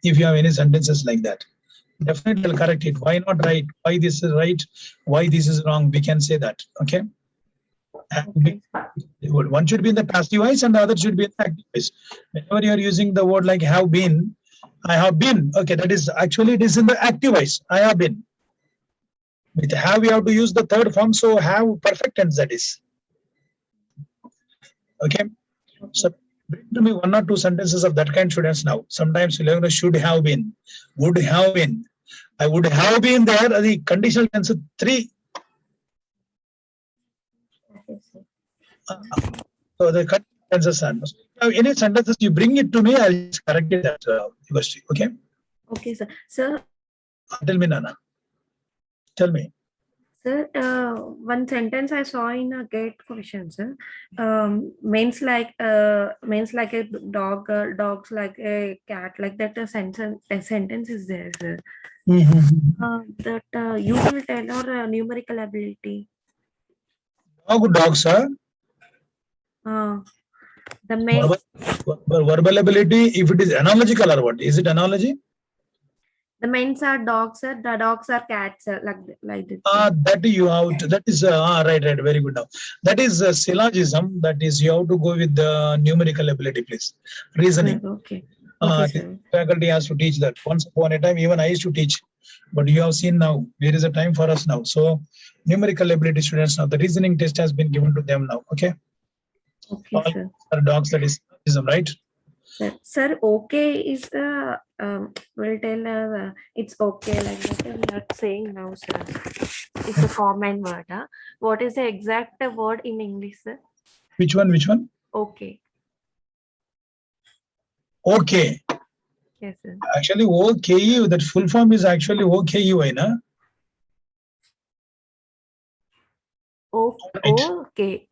A: if you have any sentences like that. Definitely I'll correct it. Why not right? Why this is right? Why this is wrong? We can say that. Okay. One should be in the passive voice and the other should be in the active voice. Whenever you are using the word like have been, I have been. Okay, that is actually it is in the active voice. I have been. With have you have to use the third form, so have perfect tense that is. Okay. So bring to me 1 or 2 sentences of that kind, students. Now sometimes you learn should have been, would have been, I would have been there. The conditional tense 3. So the tenses are any sentences you bring it to me, I'll just correct it at university. Okay.
F: Okay sir. Sir,
A: tell me, Nana. Tell me.
F: Sir, one sentence I saw in a GATE question, sir. Means like a dog, dogs like a cat, like that. A sentence is there, sir. That you will tell or numerical ability.
A: Dog, sir.
F: The main
A: verbal ability. If it is analogical or what? Is it analogy?
F: The men's are dogs, sir. The dogs are cats, sir. Like this.
A: That you have to, that is right. Very good. Now that is syllogism. That is you have to go with the numerical ability, please. Reasoning.
F: Okay.
A: Faculty has to teach that. Once upon a time, even I used to teach, but you have seen now there is a time for us now. So numerical ability students now. The reasoning test has been given to them now. Okay.
F: Okay, sir.
A: Are dogs, that is syllogism, right?
F: Sir, okay is will tell it's okay like that. I'm not saying now, sir. It's a common word. What is the exact word in English, sir?
A: Which one?
F: Okay.
A: Okay.
F: Yes, sir.
A: Actually, okay, that full form is actually OKUI, na?
F: Okay.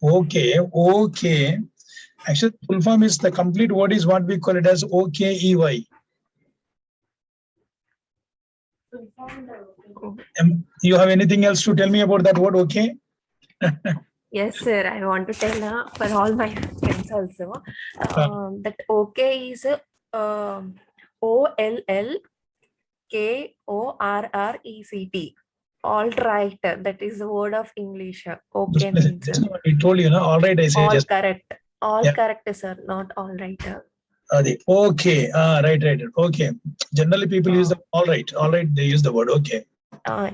A: Okay. Actually, full form is the complete word is what we call it as OKEY. You have anything else to tell me about that word? Okay.
F: Yes, sir. I want to tell for all my friends also. That okay is OLLKORRECT. All right. That is the word of English. Okay.
A: Just what I told you, no? All right, I say
F: all
A: just
F: correct. All correct, sir. Not all right.
A: Okay. Right. Okay. Generally, people use the all right. All right, they use the word okay.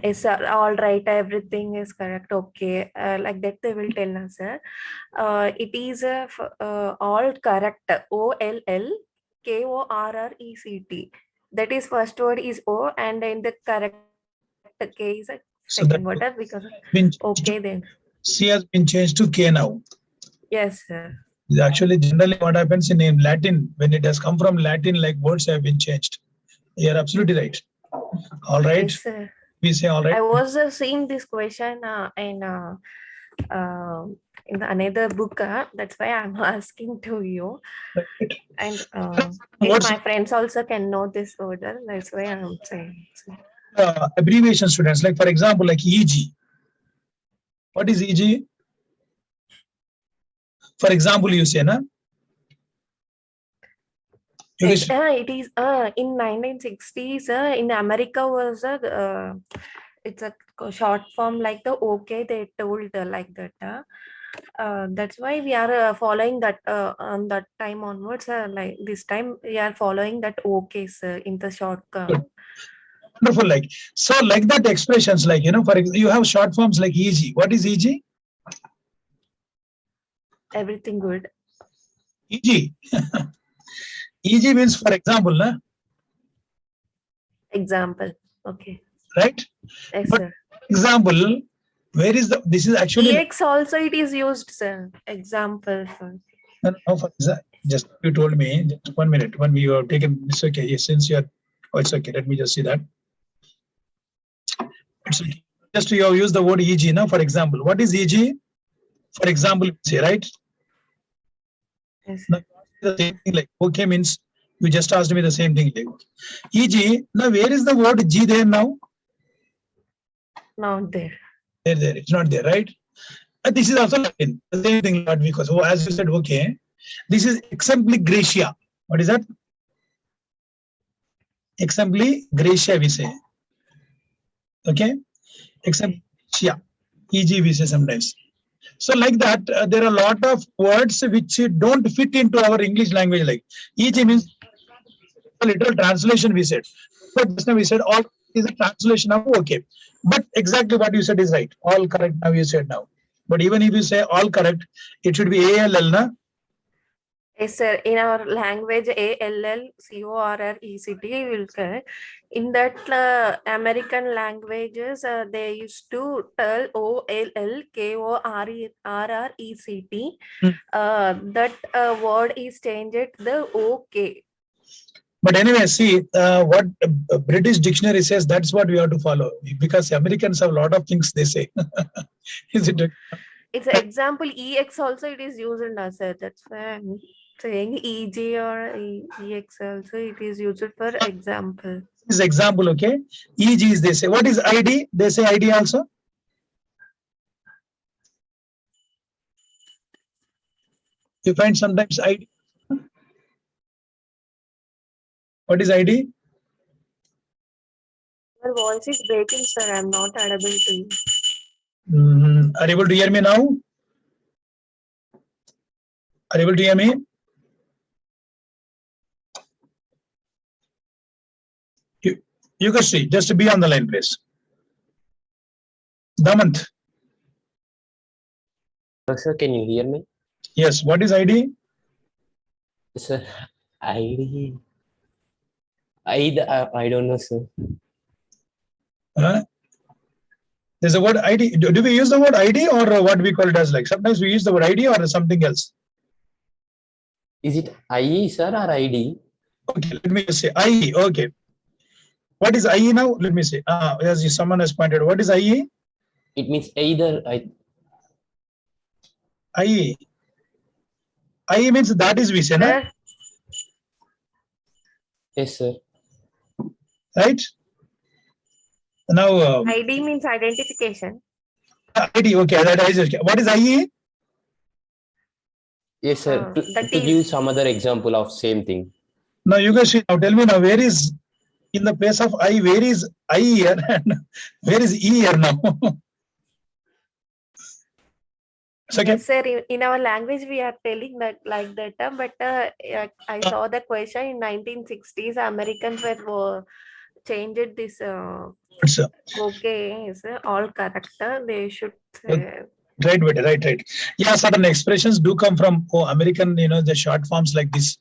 F: Yes, sir. All right. Everything is correct. Okay. Like that, they will tell us, sir. It is all correct. OLLKORRECT. That is first word is O, and then the correct K is a second word because okay then.
A: C has been changed to K now.
F: Yes, sir.
A: Actually, generally what happens in Latin, when it has come from Latin, like words have been changed. You're absolutely right. All right.
F: Yes, sir.
A: We say all right.
F: I was seeing this question in another book. That's why I'm asking to you. And if my friends also can know this order, that's why I'm saying.
A: Abbreviation students, like for example, like EG. What is EG? For example, you say, na?
F: It is in 1960s. In America was it's a short form like the okay. They told like that. That's why we are following that on that time onwards. Like this time we are following that okay, sir, in the short.
A: Wonderful. Like, so like that expressions, like, for example, you have short forms like EG. What is EG?
F: Everything good.
A: EG. EG means, for example, na?
F: Example. Okay.
A: Right?
F: Yes,
A: But
F: sir.
A: example, where is this is actually
F: EX also it is used, sir. Example. Sir.
A: no, for just you told me just 1 minute when we have taken it's okay. Yes, since you are it's okay. Let me just see that. It's okay. Just you have used the word EG now. For example, what is EG? For example, say right.
F: Yes.
A: Now, the same thing like okay means you just asked me the same thing. Like, EG. Now where is the word G there now?
F: Not there.
A: There. It's not there, right? And this is also Latin. The same thing, not because as you said, okay. This is exempli gratia. What is that? Exempli gratia, we say. Okay. Exempli gratia. EG, we say sometimes. So like that, there are a lot of words which don't fit into our English language. Like EG means a literal translation, we said. But just now we said all is a translation of okay. But exactly what you said is right. All correct now you said now. But even if you say all correct, it should be ALL, na?
F: Yes, sir. In our language, ALLCORRECT will correct. In that American languages, they used to tell OLLKORRECT. That word is changed the OK.
A: But anyway, see what British dictionary says. That's what we have to follow because Americans have a lot of things they say. Is it?
F: It's an example. EX also it is used in us, sir. That's why I'm saying EG or EX also it is used for example.
A: This is example, okay. EG is they say. What is ID? They say ID also. You find sometimes ID. What is ID?
F: Your voice is breaking, sir. I'm not audible to you.
A: Are you able to hear me now? Are you able to hear me? You can see. Just be on the line, please. Damant.
K: Sir, can you hear me?
A: Yes. What is ID?
K: Sir, ID. I don't know, sir.
A: There's a word ID. Do we use the word ID or what we call it as like? Sometimes we use the word ID or something else.
K: Is it IE, sir, or ID?
A: Okay, let me just say IE. Okay. What is IE now? Let me say. As someone has pointed, what is IE?
K: It means either
A: IE. IE means that is we say, na?
K: Yes, sir.
A: Right? Now
F: ID means identification.
A: ID. Okay, that is okay. What is IE?
K: Yes, sir. To give some other example of same thing.
A: Now you guys now tell me now where is in the place of I, where is I here and where is E here now?
F: Okay. Yes, sir. In our language, we are telling that like that. But I saw the question in 1960s. Americans were changed this. Okay, is all correct. They should say.
A: Right. Yeah, certain expressions do come from American, the short forms like this.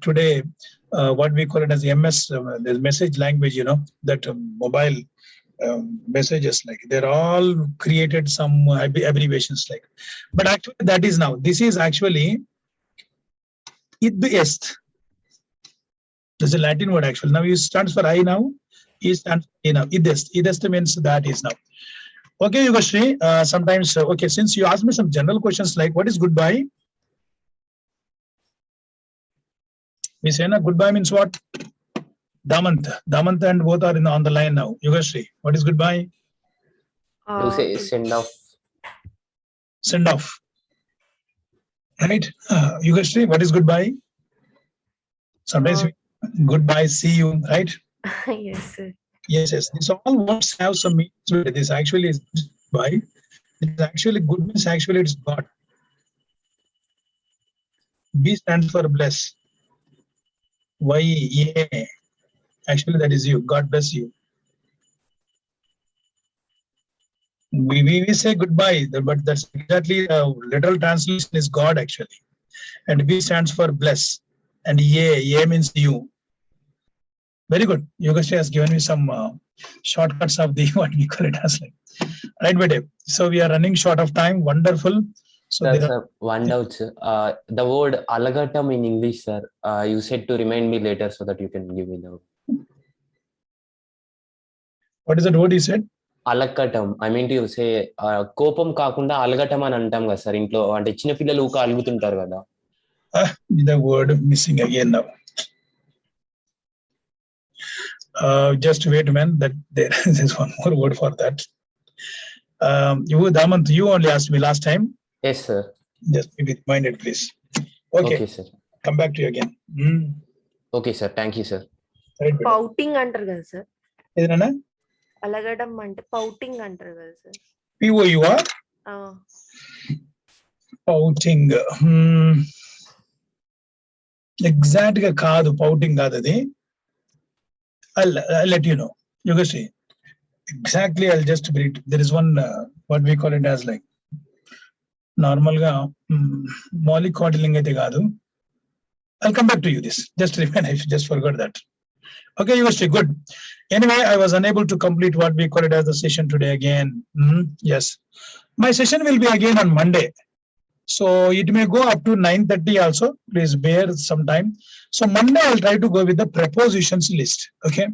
A: Today, what we call it as MS, the message language, that mobile messages, like they're all created some abbreviations like. But actually, that is now. This is actually id est. There's a Latin word actually. Now it stands for I now. It stands for now. Id est. Id est means that is now. Okay, Yugashri, sometimes, okay, since you asked me some general questions like what is goodbye? We say na goodbye means what? Damant and both are on the line now. Yugashri, what is goodbye?
K: You say send off.
A: Send off. Right? Yugashri, what is goodbye? Sometimes goodbye, see you, right?
F: Yes, sir.
A: Yes. These all words have some meanings with it. This actually is goodbye. It is actually good means actually it's God. B stands for bless. Y, yeah. Actually, that is you. God bless you. We say goodbye, but that's exactly literal translation is God actually. And B stands for bless. And A means you. Very good. Yogesh has given me some shortcuts of the what we call it as like. Right, Bede. So we are running short of time. Wonderful. So
K: Sir,
A: there are,
K: sir, one doubt, sir. The word alagatam in English, sir. You said to remind me later so that you can give me the
A: what is that word you said?
K: అలక్కటం. I mean to say కోపం కాకుండా అలగటం అని అంటాం కదా sir ఇంట్లో, అంటే చిన్న పిల్లలు ఊక అలుగుతుంటారు కదా.
A: The word missing again now. Just wait, man. That there is one more word for that. You, Damant, you only asked me last time.
K: Yes, sir.
A: Just be minded, please. Okay.
K: Okay, sir.
A: Come back to you again.
K: Okay, sir. Thank you, sir.
A: Right, Bede.
F: పౌటింగ్ అంటారు కదా sir,
A: ఏదైనా
F: అలగడం అంటే పౌటింగ్ అంటారు కదా sir.
A: POUR? Pouting. Exact గా కాదు, పౌటింగ్ కాదు అది. I'll let you know. You can see. Exactly, I'll just read. There is one what we call it as like normal ga mollycoddling aithe kaadu. I'll come back to you this. Just remind, I just forgot that. Okay, you see, good. Anyway, I was unable to complete what we call it as the session today again. Yes, my session will be again on Monday. So it may go up to 9:30 also. Please bear some time. So Monday I'll try to go with the prepositions list. Okay.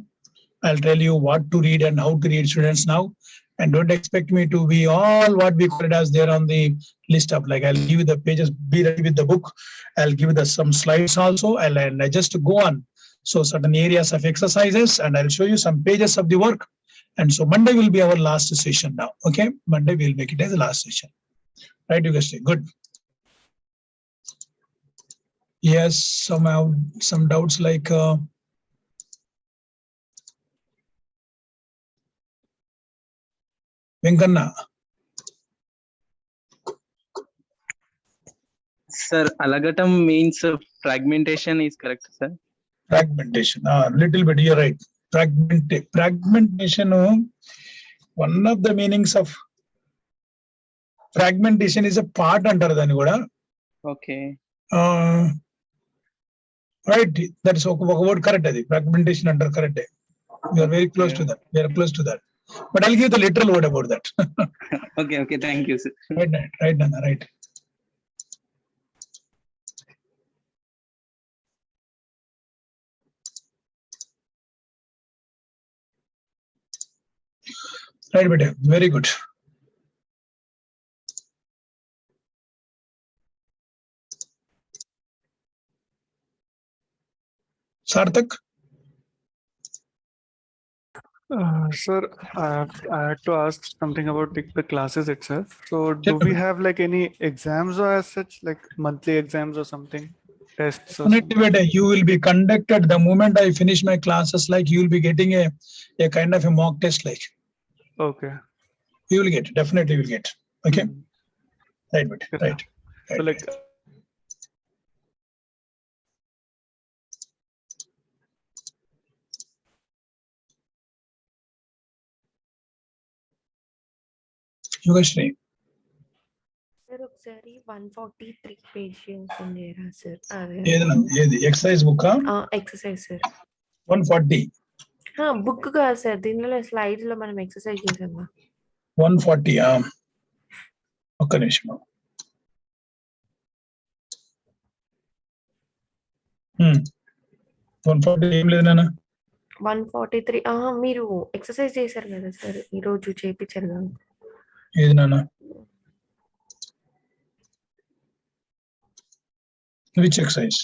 A: I'll tell you what to read and how to read, students, now. And don't expect me to be all what we call it as there on the list up. Like I'll give you the pages, be ready with the book. I'll give you some slides also. And I just go on. So certain areas of exercises and I'll show you some pages of the work. And so Monday will be our last session now. Okay. Monday we'll make it as the last session. Right, you guys say good. Yes, some doubts like Venkanna.
T: Sir, alagatam means fragmentation is correct, sir.
A: Fragmentation. Little bit, you're right. Fragmentation. One of the meanings of fragmentation is a part under the Nuda.
T: Okay.
A: Right. That is a word correct. Fragmentation under correct. You are very close to that. We are close to that. But I'll give the literal word about that.
T: Okay. Thank you, sir.
A: Right, Nana, right. Right, but very good. Sarthak?
H: Sir, I had to ask something about the classes itself. So do we have like any exams or as such, like monthly exams or something? Tests or something?
A: You will be conducted the moment I finish my classes, like you will be getting a kind of a mock test like.
H: Okay.
A: You will get, definitely will get. Okay. Right, but right.
H: So like
A: Yogashri.
F: Sir ఒకసారి 143 pages ఉండేరా sir, అదే
A: ఏది exercise book
F: exercise sir
A: 140
F: book కాదు sir, దీనిలో slides లో మనం exercise చేసాం
A: 140. ఒక్క నిమిషం. 140 ఏం లేదు నాన్న.
F: 143 మీరు ఎక్సర్సైజ్ చేశారు కదా సార్, ఈ రోజు చేయించారు కదా.
A: ఏది నాన్న? Which exercise?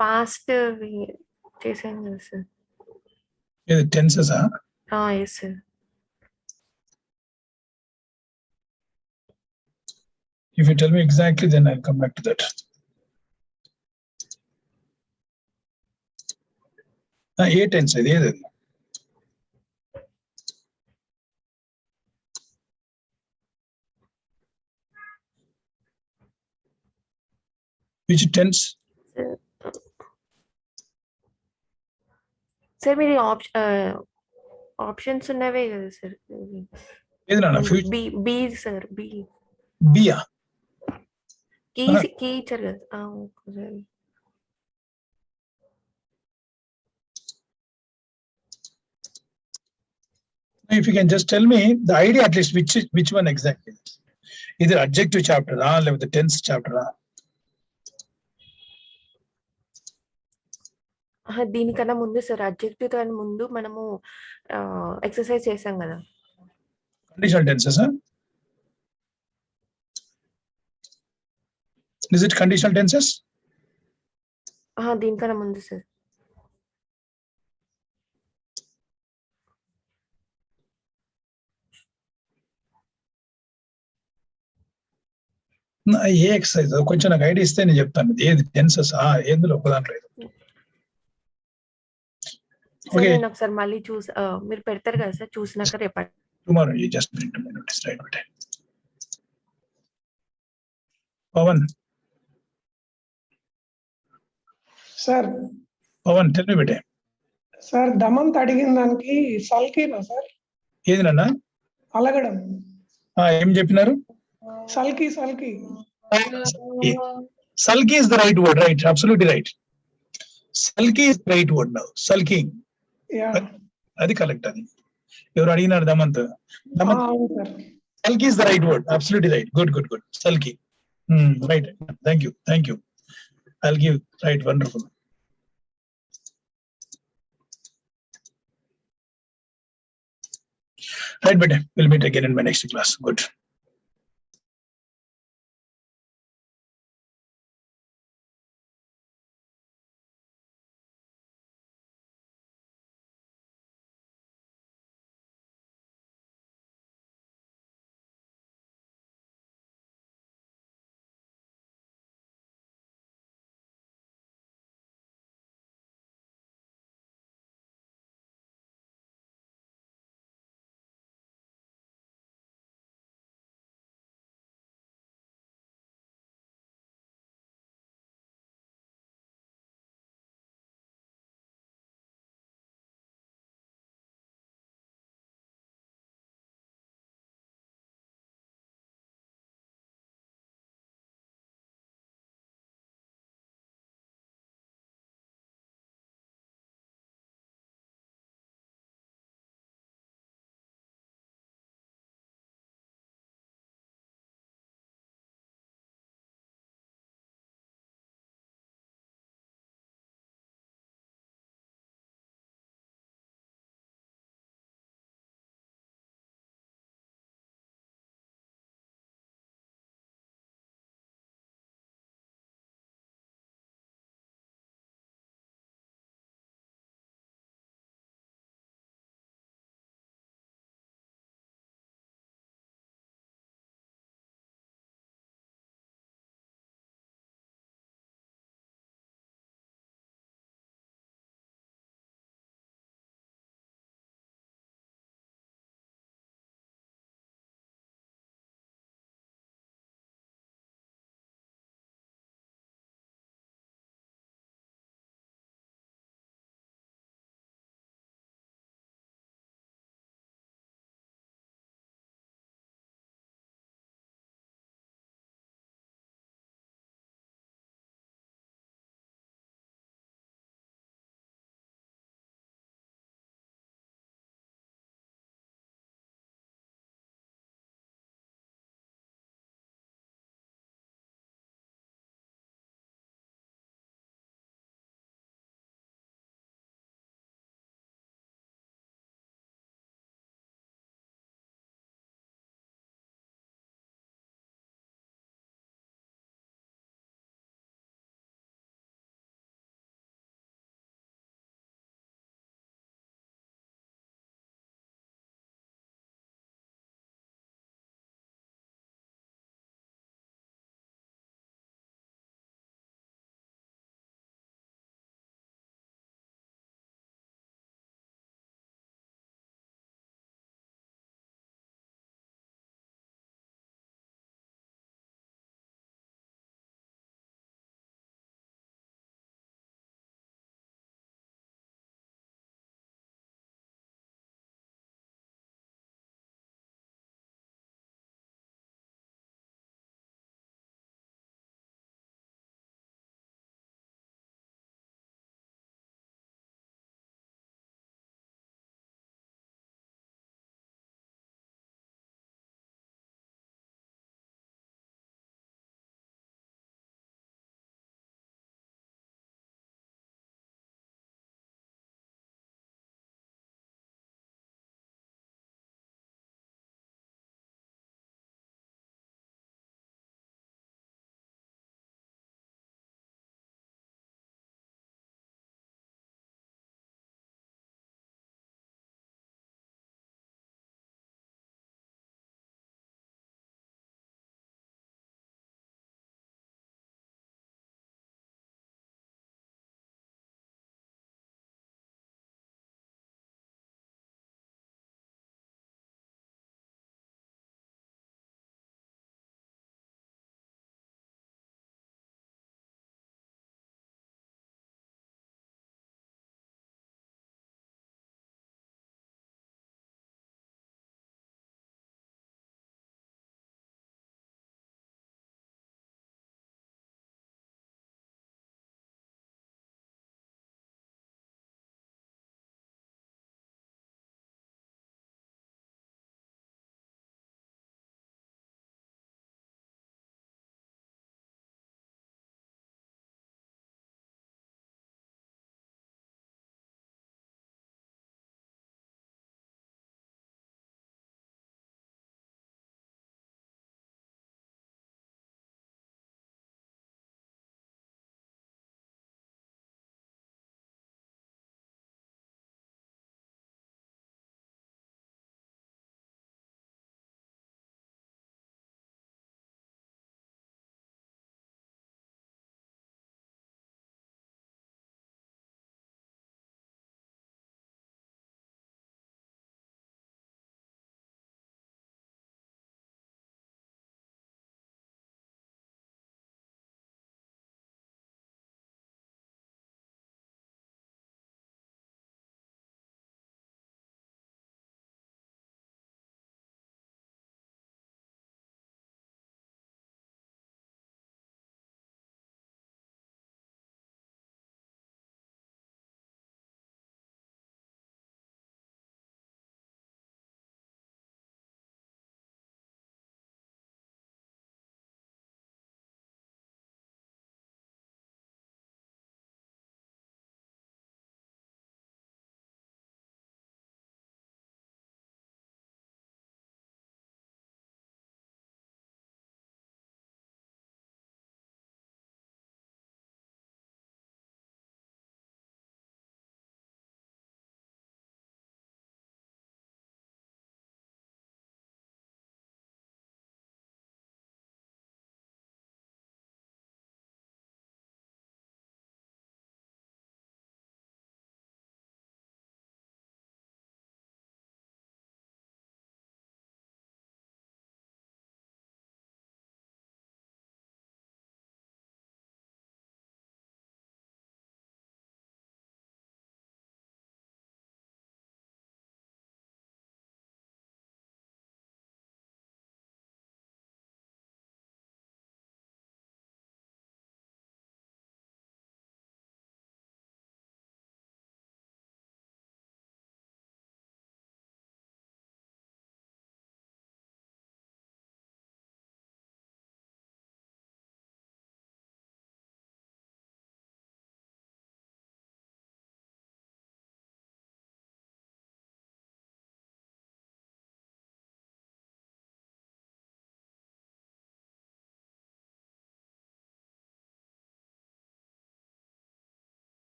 F: పాస్ట్ చేశాను కదా సార్.
A: ఏది tenses?
F: Yes sir.
A: If you tell me exactly, then I'll come back to that. ఏ tense ఇది ఏది? Which tense?
F: సార్ మీరు ఆప్షన్స్ ఉన్నవే కదా సార్.
A: ఏది నాన్న future
F: B B sir B
A: బియా
F: కీ కీ ఇచ్చారు కదా. ఒకసారి
A: if you can just tell me the idea at least which one exactly, either adjective chapter లేకపోతే tense chapter
F: దీనికన్నా ముందు సార్ అడ్జెక్టివ్ కన్నా ముందు మనము ఎక్సర్సైజ్ చేసాం కదా.
A: conditional tenses is it conditional tenses?
F: దీనికన్నా ముందు సార్.
A: ఏ ఎక్సర్సైజ్ కొంచెం నాకు ఐడియా ఇస్తే నేను చెప్తాను ఏది టెన్సెస్ ఎందులో ఒక దాంట్లో
F: నేను ఒకసారి మళ్ళీ మీరు పెడతారు కదా సార్, చూసినాక రేపటి
A: tomorrow you just notice right beta Pawan
I: sir
A: Pawan tell me beta
I: sir దమంత్ అడిగిన దానికి సల్కీనా సార్?
A: ఏది నాన్న
I: అలగడం.
A: ఏం చెప్పినారు?
I: Sulky.
A: Sulky is the right word, right? Absolutely right. Sulky is the right word now. Sulking.
I: Yeah.
A: Adi correct adi. Evaru adiginar Damant. Sulky is the right word. Absolutely right. Good. Sulky. Right. Thank you. I'll give right. Wonderful. Right, beta. We'll meet again in my next class. Good.